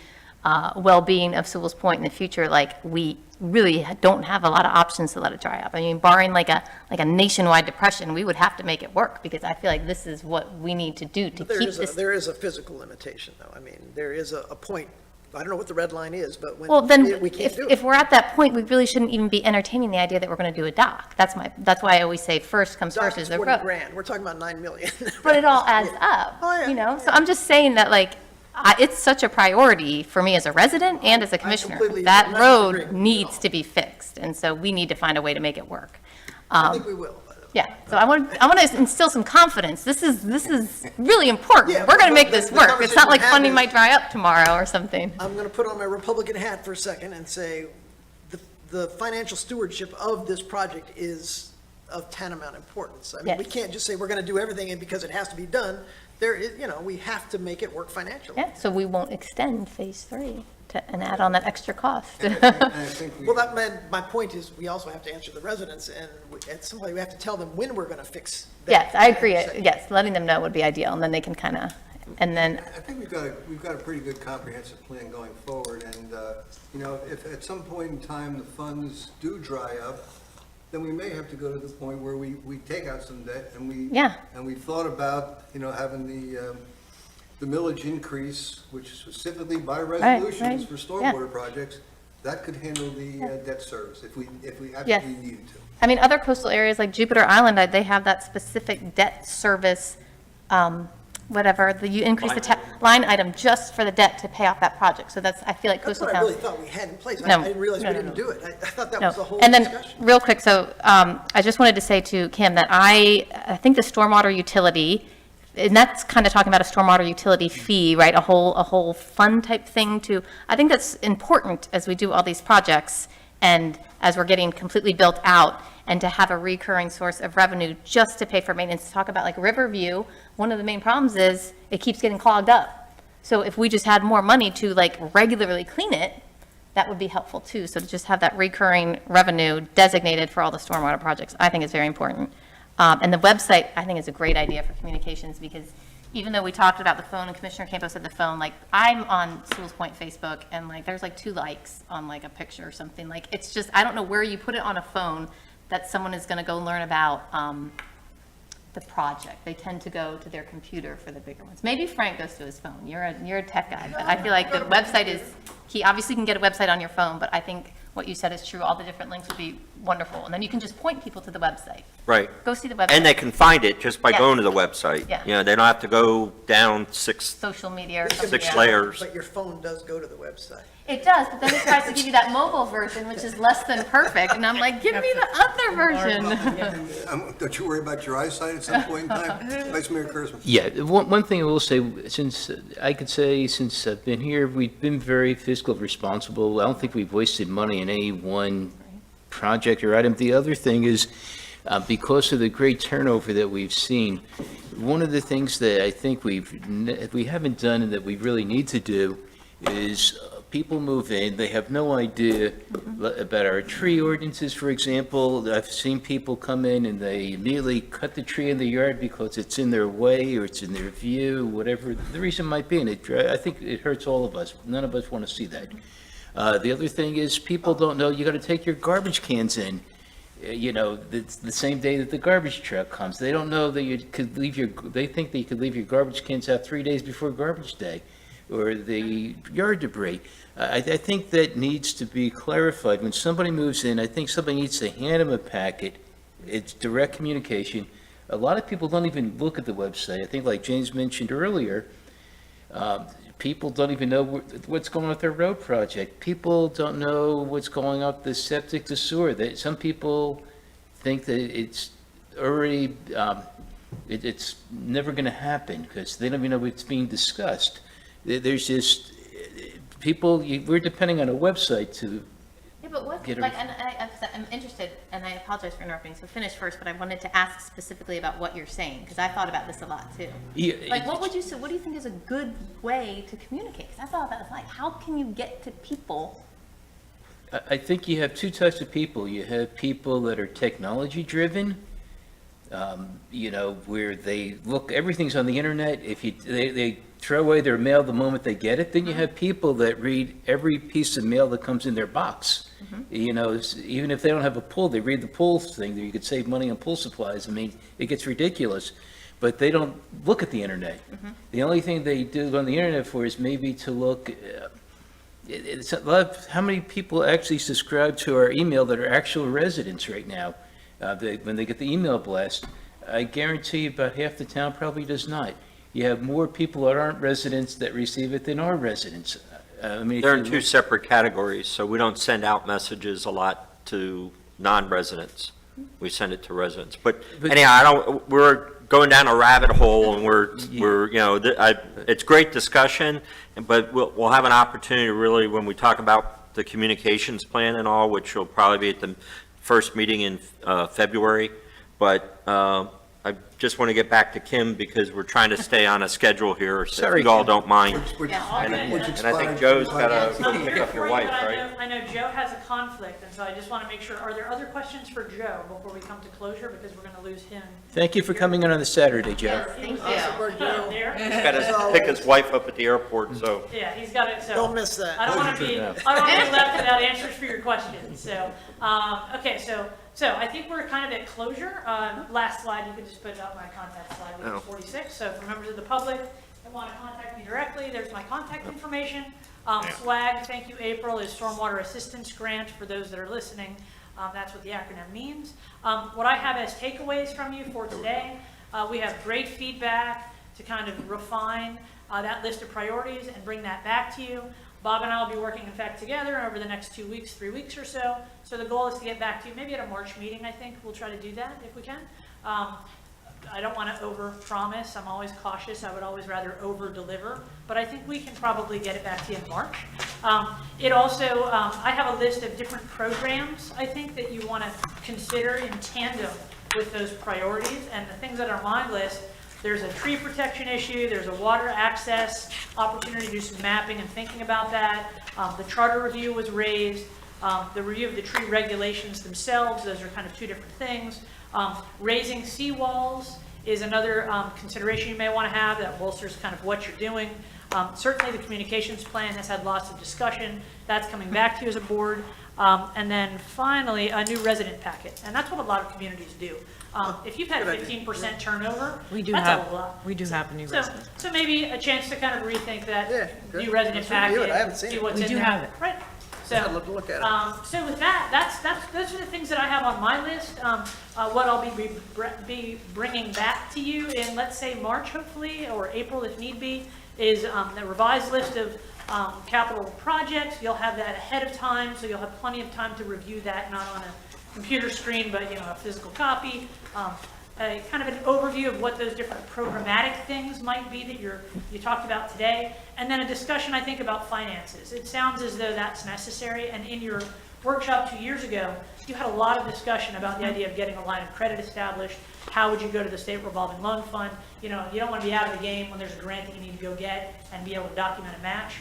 [SPEAKER 8] well-being of Sewalls Point in the future. We really don't have a lot of options to let it dry up. I mean, barring like a nationwide depression, we would have to make it work, because I feel like this is what we need to do to
[SPEAKER 7] But
[SPEAKER 8] keep this.
[SPEAKER 7] there is a physical limitation, though. I mean, there is a point, I don't know what the red line is, but
[SPEAKER 8] Well,
[SPEAKER 7] when
[SPEAKER 8] then,
[SPEAKER 7] we can't
[SPEAKER 8] if,
[SPEAKER 7] do
[SPEAKER 8] if
[SPEAKER 7] it.
[SPEAKER 8] we're at that point, we really shouldn't even be entertaining the idea that we're going to do a dock. That's why I always say first comes
[SPEAKER 7] Dock
[SPEAKER 8] first
[SPEAKER 7] is
[SPEAKER 8] is the
[SPEAKER 7] 20
[SPEAKER 8] road.
[SPEAKER 7] grand, we're talking about 9 million.
[SPEAKER 8] But it all adds up,
[SPEAKER 7] Oh, yeah.
[SPEAKER 8] you know? So I'm just saying that, like, it's such a priority for me as a resident and as a commissioner.
[SPEAKER 7] completely-
[SPEAKER 8] That
[SPEAKER 7] I'm not
[SPEAKER 8] road
[SPEAKER 7] disagreeing.
[SPEAKER 8] needs to be fixed, and so we need to find a way to make it work.
[SPEAKER 7] I think we will.
[SPEAKER 8] Yeah, so I want to instill some confidence. This is really important.
[SPEAKER 7] Yeah,
[SPEAKER 8] We're going to
[SPEAKER 7] but
[SPEAKER 8] make this
[SPEAKER 7] the
[SPEAKER 8] work. It's
[SPEAKER 7] conversation
[SPEAKER 8] not like
[SPEAKER 7] we had
[SPEAKER 8] funding
[SPEAKER 7] is-
[SPEAKER 8] might dry up tomorrow or something.
[SPEAKER 7] I'm going to put on my Republican hat for a second and say the financial stewardship of this project is of tantamount importance. I mean, we
[SPEAKER 8] Yes.
[SPEAKER 7] can't just say we're going to do everything and because it has to be done. There is, we have to make it work financially.
[SPEAKER 8] Yeah, so we won't extend phase 3 and add on that extra cost.
[SPEAKER 4] And I think we-
[SPEAKER 7] Well, my point is, we also have to answer the residents, and at some point, we have to tell them when we're going to fix that.
[SPEAKER 8] Yes, I agree.
[SPEAKER 7] 10%.
[SPEAKER 8] Yes, letting them know would be ideal, and then they can kind of, and then,
[SPEAKER 4] I think we've got a pretty good comprehensive plan going forward, and, if at some point in time the funds do dry up, then we may have to go to the point where we take out some debt, and
[SPEAKER 8] Yeah.
[SPEAKER 4] and we thought about, having the millage increase, which is specifically by resolutions
[SPEAKER 8] right,
[SPEAKER 4] for
[SPEAKER 8] yeah.
[SPEAKER 4] stormwater projects, that could handle the debt service if we
[SPEAKER 8] Yes.
[SPEAKER 4] absolutely needed to.
[SPEAKER 8] I mean, other coastal areas like Jupiter Island, they have that specific debt service, whatever, you increase the line item just for the debt to pay off that project. So that's, I feel like
[SPEAKER 7] That's
[SPEAKER 8] coastal
[SPEAKER 7] what I
[SPEAKER 8] towns.
[SPEAKER 7] really thought we had in place.
[SPEAKER 8] No,
[SPEAKER 7] I didn't realize we
[SPEAKER 8] no,
[SPEAKER 7] didn't do it. I thought that
[SPEAKER 8] No.
[SPEAKER 7] was the whole
[SPEAKER 8] And then,
[SPEAKER 7] discussion.
[SPEAKER 8] real quick, so I just wanted to say to Kim that I think the stormwater utility, and that's kind of talking about a stormwater utility fee, right? A whole fund type thing to, I think that's important as we do all these projects and as we're getting completely built out, and to have a recurring source of revenue just to pay for maintenance. Talk about like Riverview, one of the main problems is it keeps getting clogged up. So if we just had more money to like regularly clean it, that would be helpful too. So to just have that recurring revenue designated for all the stormwater projects, I think is very important. And the website, I think, is a great idea for communications, because even though we talked about the phone and Commissioner Campos said the phone, like I'm on Sewalls Point Facebook and like there's like 2 likes on like a picture or something. Like it's just, I don't know where you put it on a phone that someone is going to go learn about the project. They tend to go to their computer for the bigger ones. Maybe Frank goes to his phone. You're a tech guy, but I feel like the website is key. Obviously, you can get a website on your phone, but I think what you said is true. All the different links would be wonderful. And then you can just point people to the website.
[SPEAKER 2] Right.
[SPEAKER 8] Go see the website.
[SPEAKER 2] And they can find it just by
[SPEAKER 8] Yes.
[SPEAKER 2] going to the website.
[SPEAKER 8] Yeah.
[SPEAKER 2] They don't have to go down 6
[SPEAKER 8] Social media or
[SPEAKER 7] It's
[SPEAKER 8] something.
[SPEAKER 2] six
[SPEAKER 8] else.
[SPEAKER 2] layers.
[SPEAKER 7] But your phone does go to the website.
[SPEAKER 8] It does, but then it tries to give you that mobile version, which is less than perfect. And I'm like, give me the other version.
[SPEAKER 4] Don't you worry about your eyesight at some point in time? Nice Merry Christmas.
[SPEAKER 10] Yeah, one thing I will say, since I've been here, we've been very fiscally responsible. I don't think we've wasted money in any one project or item. The other thing is, because of the great turnover that we've seen, one of the things that I think we haven't done and that we really need to do is people move in, they have no idea about our tree ordinances, for example. I've seen people come in and they immediately cut the tree in the yard because it's in their way or it's in their view, whatever the reason might be. And I think it hurts all of us. None of us want to see that. The other thing is people don't know you got to take your garbage cans in. The same day that the garbage truck comes. They don't know that you could they think that you could leave your garbage cans out 3 days before garbage day, or the yard debris. I think that needs to be clarified. When somebody moves in, I think somebody needs to hand them a packet. It's direct communication. A lot of people don't even look at the website. I think like James mentioned earlier, people don't even know what's going on with their road project. People don't know what's going on with the septic to sewer. Some people think that it's already, it's never going to happen because they don't even know what's being discussed. There's just, we're depending on a website to,
[SPEAKER 8] Yeah, but what,
[SPEAKER 10] Get a-
[SPEAKER 8] like, and I'm interested, and I apologize for interrupting, so finish first, but I wanted to ask specifically about what you're saying, because I thought about this a lot too. Like, what do you think is a good way to communicate? Because I thought that was like, how can you get to people?
[SPEAKER 10] I think you have 2 types of people. You have people that are technology-driven, where they look, everything's on the internet. If they throw away their mail the moment they get it, then you have people that read every piece of mail that comes in their box. Even if they don't have a pool, they read the pool thing, that you could save money on pool supplies. I mean, it gets ridiculous, but they don't look at the internet. The only thing they do on the internet for is maybe to look, it's a lot of, how many people actually subscribe to our email that are actual residents right now? When they get the email blast, I guarantee about half the town probably does not. You have more people that aren't residents that receive it than are residents. I mean, if
[SPEAKER 2] They're
[SPEAKER 10] you
[SPEAKER 2] in two
[SPEAKER 10] look-
[SPEAKER 2] separate categories, so we don't send out messages a lot to non-residents. We send it to residents. But anyhow, we're going down a rabbit hole, and it's great discussion, but we'll have an opportunity really, when we talk about the communications plan and all, which will probably be at the first meeting in February. But I just want to get back to Kim, because we're trying to stay on a schedule here, so
[SPEAKER 10] Sorry,
[SPEAKER 2] if you all
[SPEAKER 10] Kim.
[SPEAKER 2] don't mind.
[SPEAKER 4] Which
[SPEAKER 2] And I
[SPEAKER 4] expired-
[SPEAKER 2] think Joe's got to
[SPEAKER 1] I'm
[SPEAKER 2] go
[SPEAKER 1] here
[SPEAKER 2] pick up
[SPEAKER 1] for
[SPEAKER 2] your
[SPEAKER 1] you,
[SPEAKER 2] wife,
[SPEAKER 1] but
[SPEAKER 2] right?
[SPEAKER 1] I know Joe has a conflict, and so I just want to make sure, are there other questions for Joe before we come to closure, because we're going to lose him?
[SPEAKER 10] Thank you for coming in on a Saturday, Joe.
[SPEAKER 1] He was
[SPEAKER 8] Thank
[SPEAKER 1] there. There.
[SPEAKER 2] He's got to pick his wife up at the airport, so.
[SPEAKER 1] Yeah, he's got it, so.
[SPEAKER 7] Don't miss that.
[SPEAKER 1] I don't want to be left without answers for your questions, so, okay, so I think we're kind of at closure. Last slide, you could just put up my contact slide, which
[SPEAKER 2] Oh.
[SPEAKER 1] is 46, so for members of the public that want to contact me directly, there's my contact information. SWAG, thank you, April, is Stormwater Assistance Grant, for those that are listening. That's what the acronym means. What I have as takeaways from you for today, we have great feedback to kind of refine that list of priorities and bring that back to you. Bob and I will be working, in fact, together over the next 2 weeks, 3 weeks or so. So the goal is to get back to you, maybe at a March meeting, I think. We'll try to do that if we can. I don't want to over-promise. I'm always cautious. I would always rather over-deliver. But I think we can probably get it back to you in March. It also, I have a list of different programs, I think, that you want to consider in tandem with those priorities. And the things that are on my list, there's a tree protection issue, there's a water access opportunity to do some mapping and thinking about that. The charter review was raised, the review of the tree regulations themselves, those are kind of two different things. Raising seawalls is another consideration you may want to have that bolsters kind of what you're doing. Certainly the communications plan has had lots of discussion. That's coming back to you as a board. And then finally, a new resident packet. And that's what a lot of communities do. If you've had 15% turnover, that's a lot.
[SPEAKER 12] We do have a new resident.
[SPEAKER 1] So maybe a chance to kind of rethink
[SPEAKER 7] Yeah,
[SPEAKER 1] that
[SPEAKER 7] good.
[SPEAKER 1] new resident
[SPEAKER 7] Let's review
[SPEAKER 1] packet.
[SPEAKER 7] it. I haven't seen
[SPEAKER 1] See
[SPEAKER 7] it.
[SPEAKER 1] what's
[SPEAKER 12] We
[SPEAKER 1] in
[SPEAKER 12] do
[SPEAKER 1] there.
[SPEAKER 12] have it.
[SPEAKER 1] Right. So,
[SPEAKER 7] I'd love to look at it.
[SPEAKER 1] so with that, those are the things that I have on my list. What I'll be bringing back to you in, let's say, March, hopefully, or April if need be, is the revised list of capital projects. You'll have that ahead of time, so you'll have plenty of time to review that, not on a computer screen, but, a physical copy. Kind of an overview of what those different programmatic things might be that you talked about today, and then a discussion, I think, about finances. It sounds as though that's necessary, and in your workshop 2 years ago, you had a lot of discussion about the idea of getting a line of credit established. How would you go to the state revolving loan fund? You don't want to be out of the game when there's a grant that you need to go get and be able to document a match.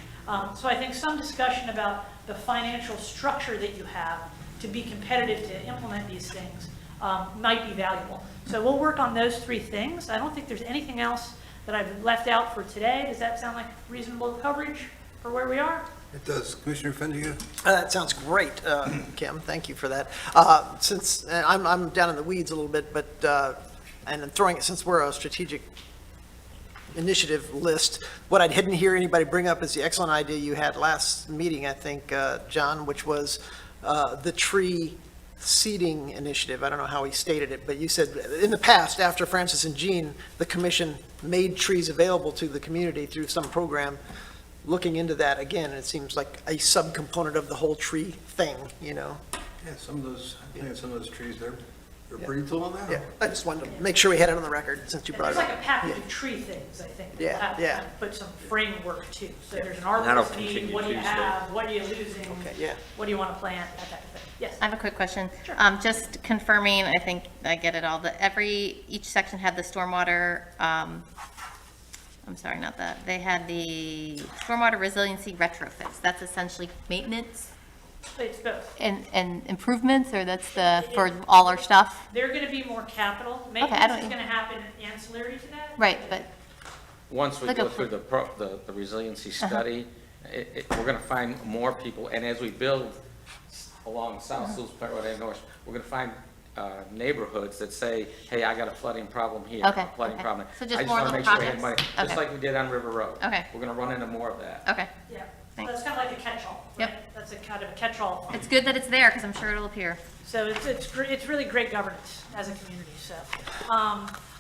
[SPEAKER 1] So I think some discussion about the financial structure that you have to be competitive to implement these things might be valuable. So we'll work on those three things. I don't think there's anything else that I've left out for today. Does that sound like reasonable coverage for where we are?
[SPEAKER 4] It does. Commissioner Fendiga?
[SPEAKER 7] That sounds great, Kim. Thank you for that. Since I'm down in the weeds a little bit, but and then throwing it, since we're a strategic initiative list, what I didn't hear anybody bring up is the excellent idea you had last meeting, I think, John, which was the tree seeding initiative. I don't know how he stated it, but you said in the past, after Francis and Jean, the commission made trees available to the community through some program. Looking into that again, it seems like a subcomponent of the whole tree thing,
[SPEAKER 4] Yeah, some of those trees, they're pretty tall now.
[SPEAKER 7] Yeah, I just wanted to make sure we had it on the record since you brought
[SPEAKER 1] There's
[SPEAKER 7] it
[SPEAKER 1] like
[SPEAKER 7] up.
[SPEAKER 1] a package of tree things, I think. that
[SPEAKER 7] Yeah,
[SPEAKER 1] we'll have to
[SPEAKER 7] yeah.
[SPEAKER 1] kind of put some framework to. So there's an
[SPEAKER 2] That'll
[SPEAKER 1] arborist need,
[SPEAKER 2] continue
[SPEAKER 1] what do you
[SPEAKER 2] Tuesday.
[SPEAKER 1] have, what are you losing?
[SPEAKER 7] Okay, yeah.
[SPEAKER 1] What do you want to plant, that type of thing. Yes.
[SPEAKER 8] I have a quick question. Just confirming, I think I get it all, that each section had the stormwater, I'm sorry, not that, they had the stormwater resiliency retrofits. That's essentially maintenance
[SPEAKER 1] It's both.
[SPEAKER 8] And improvements, or that's for all our stuff?
[SPEAKER 1] They're going to be more capital.
[SPEAKER 8] I
[SPEAKER 1] Maintenance
[SPEAKER 8] don't-
[SPEAKER 1] is going to happen ancillary to that.
[SPEAKER 8] Right, but,
[SPEAKER 5] Once we
[SPEAKER 8] Like
[SPEAKER 5] go
[SPEAKER 8] a-
[SPEAKER 5] through the resiliency study, we're gonna find more people, and as we build along South Sewalls Parkway and North, we're gonna find neighborhoods that say, hey, I got a flooding problem here,
[SPEAKER 8] Okay,
[SPEAKER 5] a flooding
[SPEAKER 8] okay.
[SPEAKER 5] problem.
[SPEAKER 8] So just
[SPEAKER 5] I
[SPEAKER 8] more
[SPEAKER 5] wanna
[SPEAKER 8] little
[SPEAKER 5] make sure we have
[SPEAKER 8] projects.
[SPEAKER 5] money, Just
[SPEAKER 8] Okay.
[SPEAKER 5] like we did on River Road.
[SPEAKER 8] Okay.
[SPEAKER 5] We're gonna run into more of that.
[SPEAKER 8] okay.
[SPEAKER 1] Yeah. So
[SPEAKER 8] Thanks.
[SPEAKER 1] that's kind of like a catch-all,
[SPEAKER 8] Yep.
[SPEAKER 1] right? That's a kind of a catch-all.
[SPEAKER 8] It's good that it's there, because I'm sure it'll appear.
[SPEAKER 1] So it's really great governance as a community, so.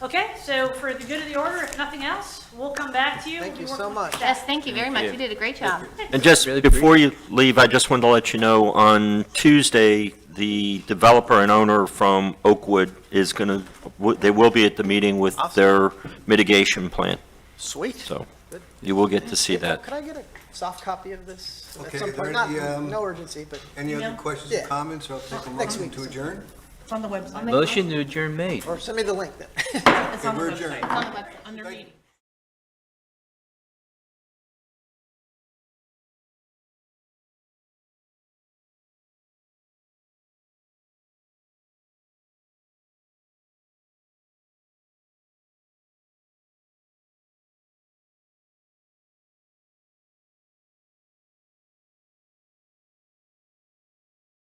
[SPEAKER 1] Okay, so for the good of the order, if nothing else, we'll come back to you.
[SPEAKER 7] Thank
[SPEAKER 1] We'll
[SPEAKER 7] you
[SPEAKER 1] be
[SPEAKER 7] so
[SPEAKER 1] working with
[SPEAKER 7] much.
[SPEAKER 1] staff.
[SPEAKER 8] Yes, thank you very much. You did a great job.
[SPEAKER 2] And just
[SPEAKER 10] Really
[SPEAKER 2] before you leave, I just wanted to let you know, on Tuesday, the developer and owner from Oakwood is going to, they will be at the meeting with
[SPEAKER 7] Awesome.
[SPEAKER 2] their mitigation plan,
[SPEAKER 7] Sweet.
[SPEAKER 2] so
[SPEAKER 7] Good.
[SPEAKER 2] you will get to see that.
[SPEAKER 7] Could I get a soft copy of this at
[SPEAKER 4] Okay,
[SPEAKER 7] some
[SPEAKER 4] are
[SPEAKER 7] point?
[SPEAKER 4] there
[SPEAKER 7] Not,
[SPEAKER 4] any,
[SPEAKER 7] no urgency, but,
[SPEAKER 4] Any other
[SPEAKER 1] Email?
[SPEAKER 4] questions
[SPEAKER 7] Yeah.
[SPEAKER 4] or comments, or I'll take a
[SPEAKER 7] Next
[SPEAKER 4] motion
[SPEAKER 7] week.
[SPEAKER 4] to adjourn?
[SPEAKER 1] It's on the website.
[SPEAKER 10] Motion to adjourn made.
[SPEAKER 7] or send me the link then.
[SPEAKER 1] It's on the
[SPEAKER 4] we're
[SPEAKER 1] website.
[SPEAKER 4] adjourned.
[SPEAKER 8] It's on the website.
[SPEAKER 1] Under
[SPEAKER 4] Thank-
[SPEAKER 1] meeting.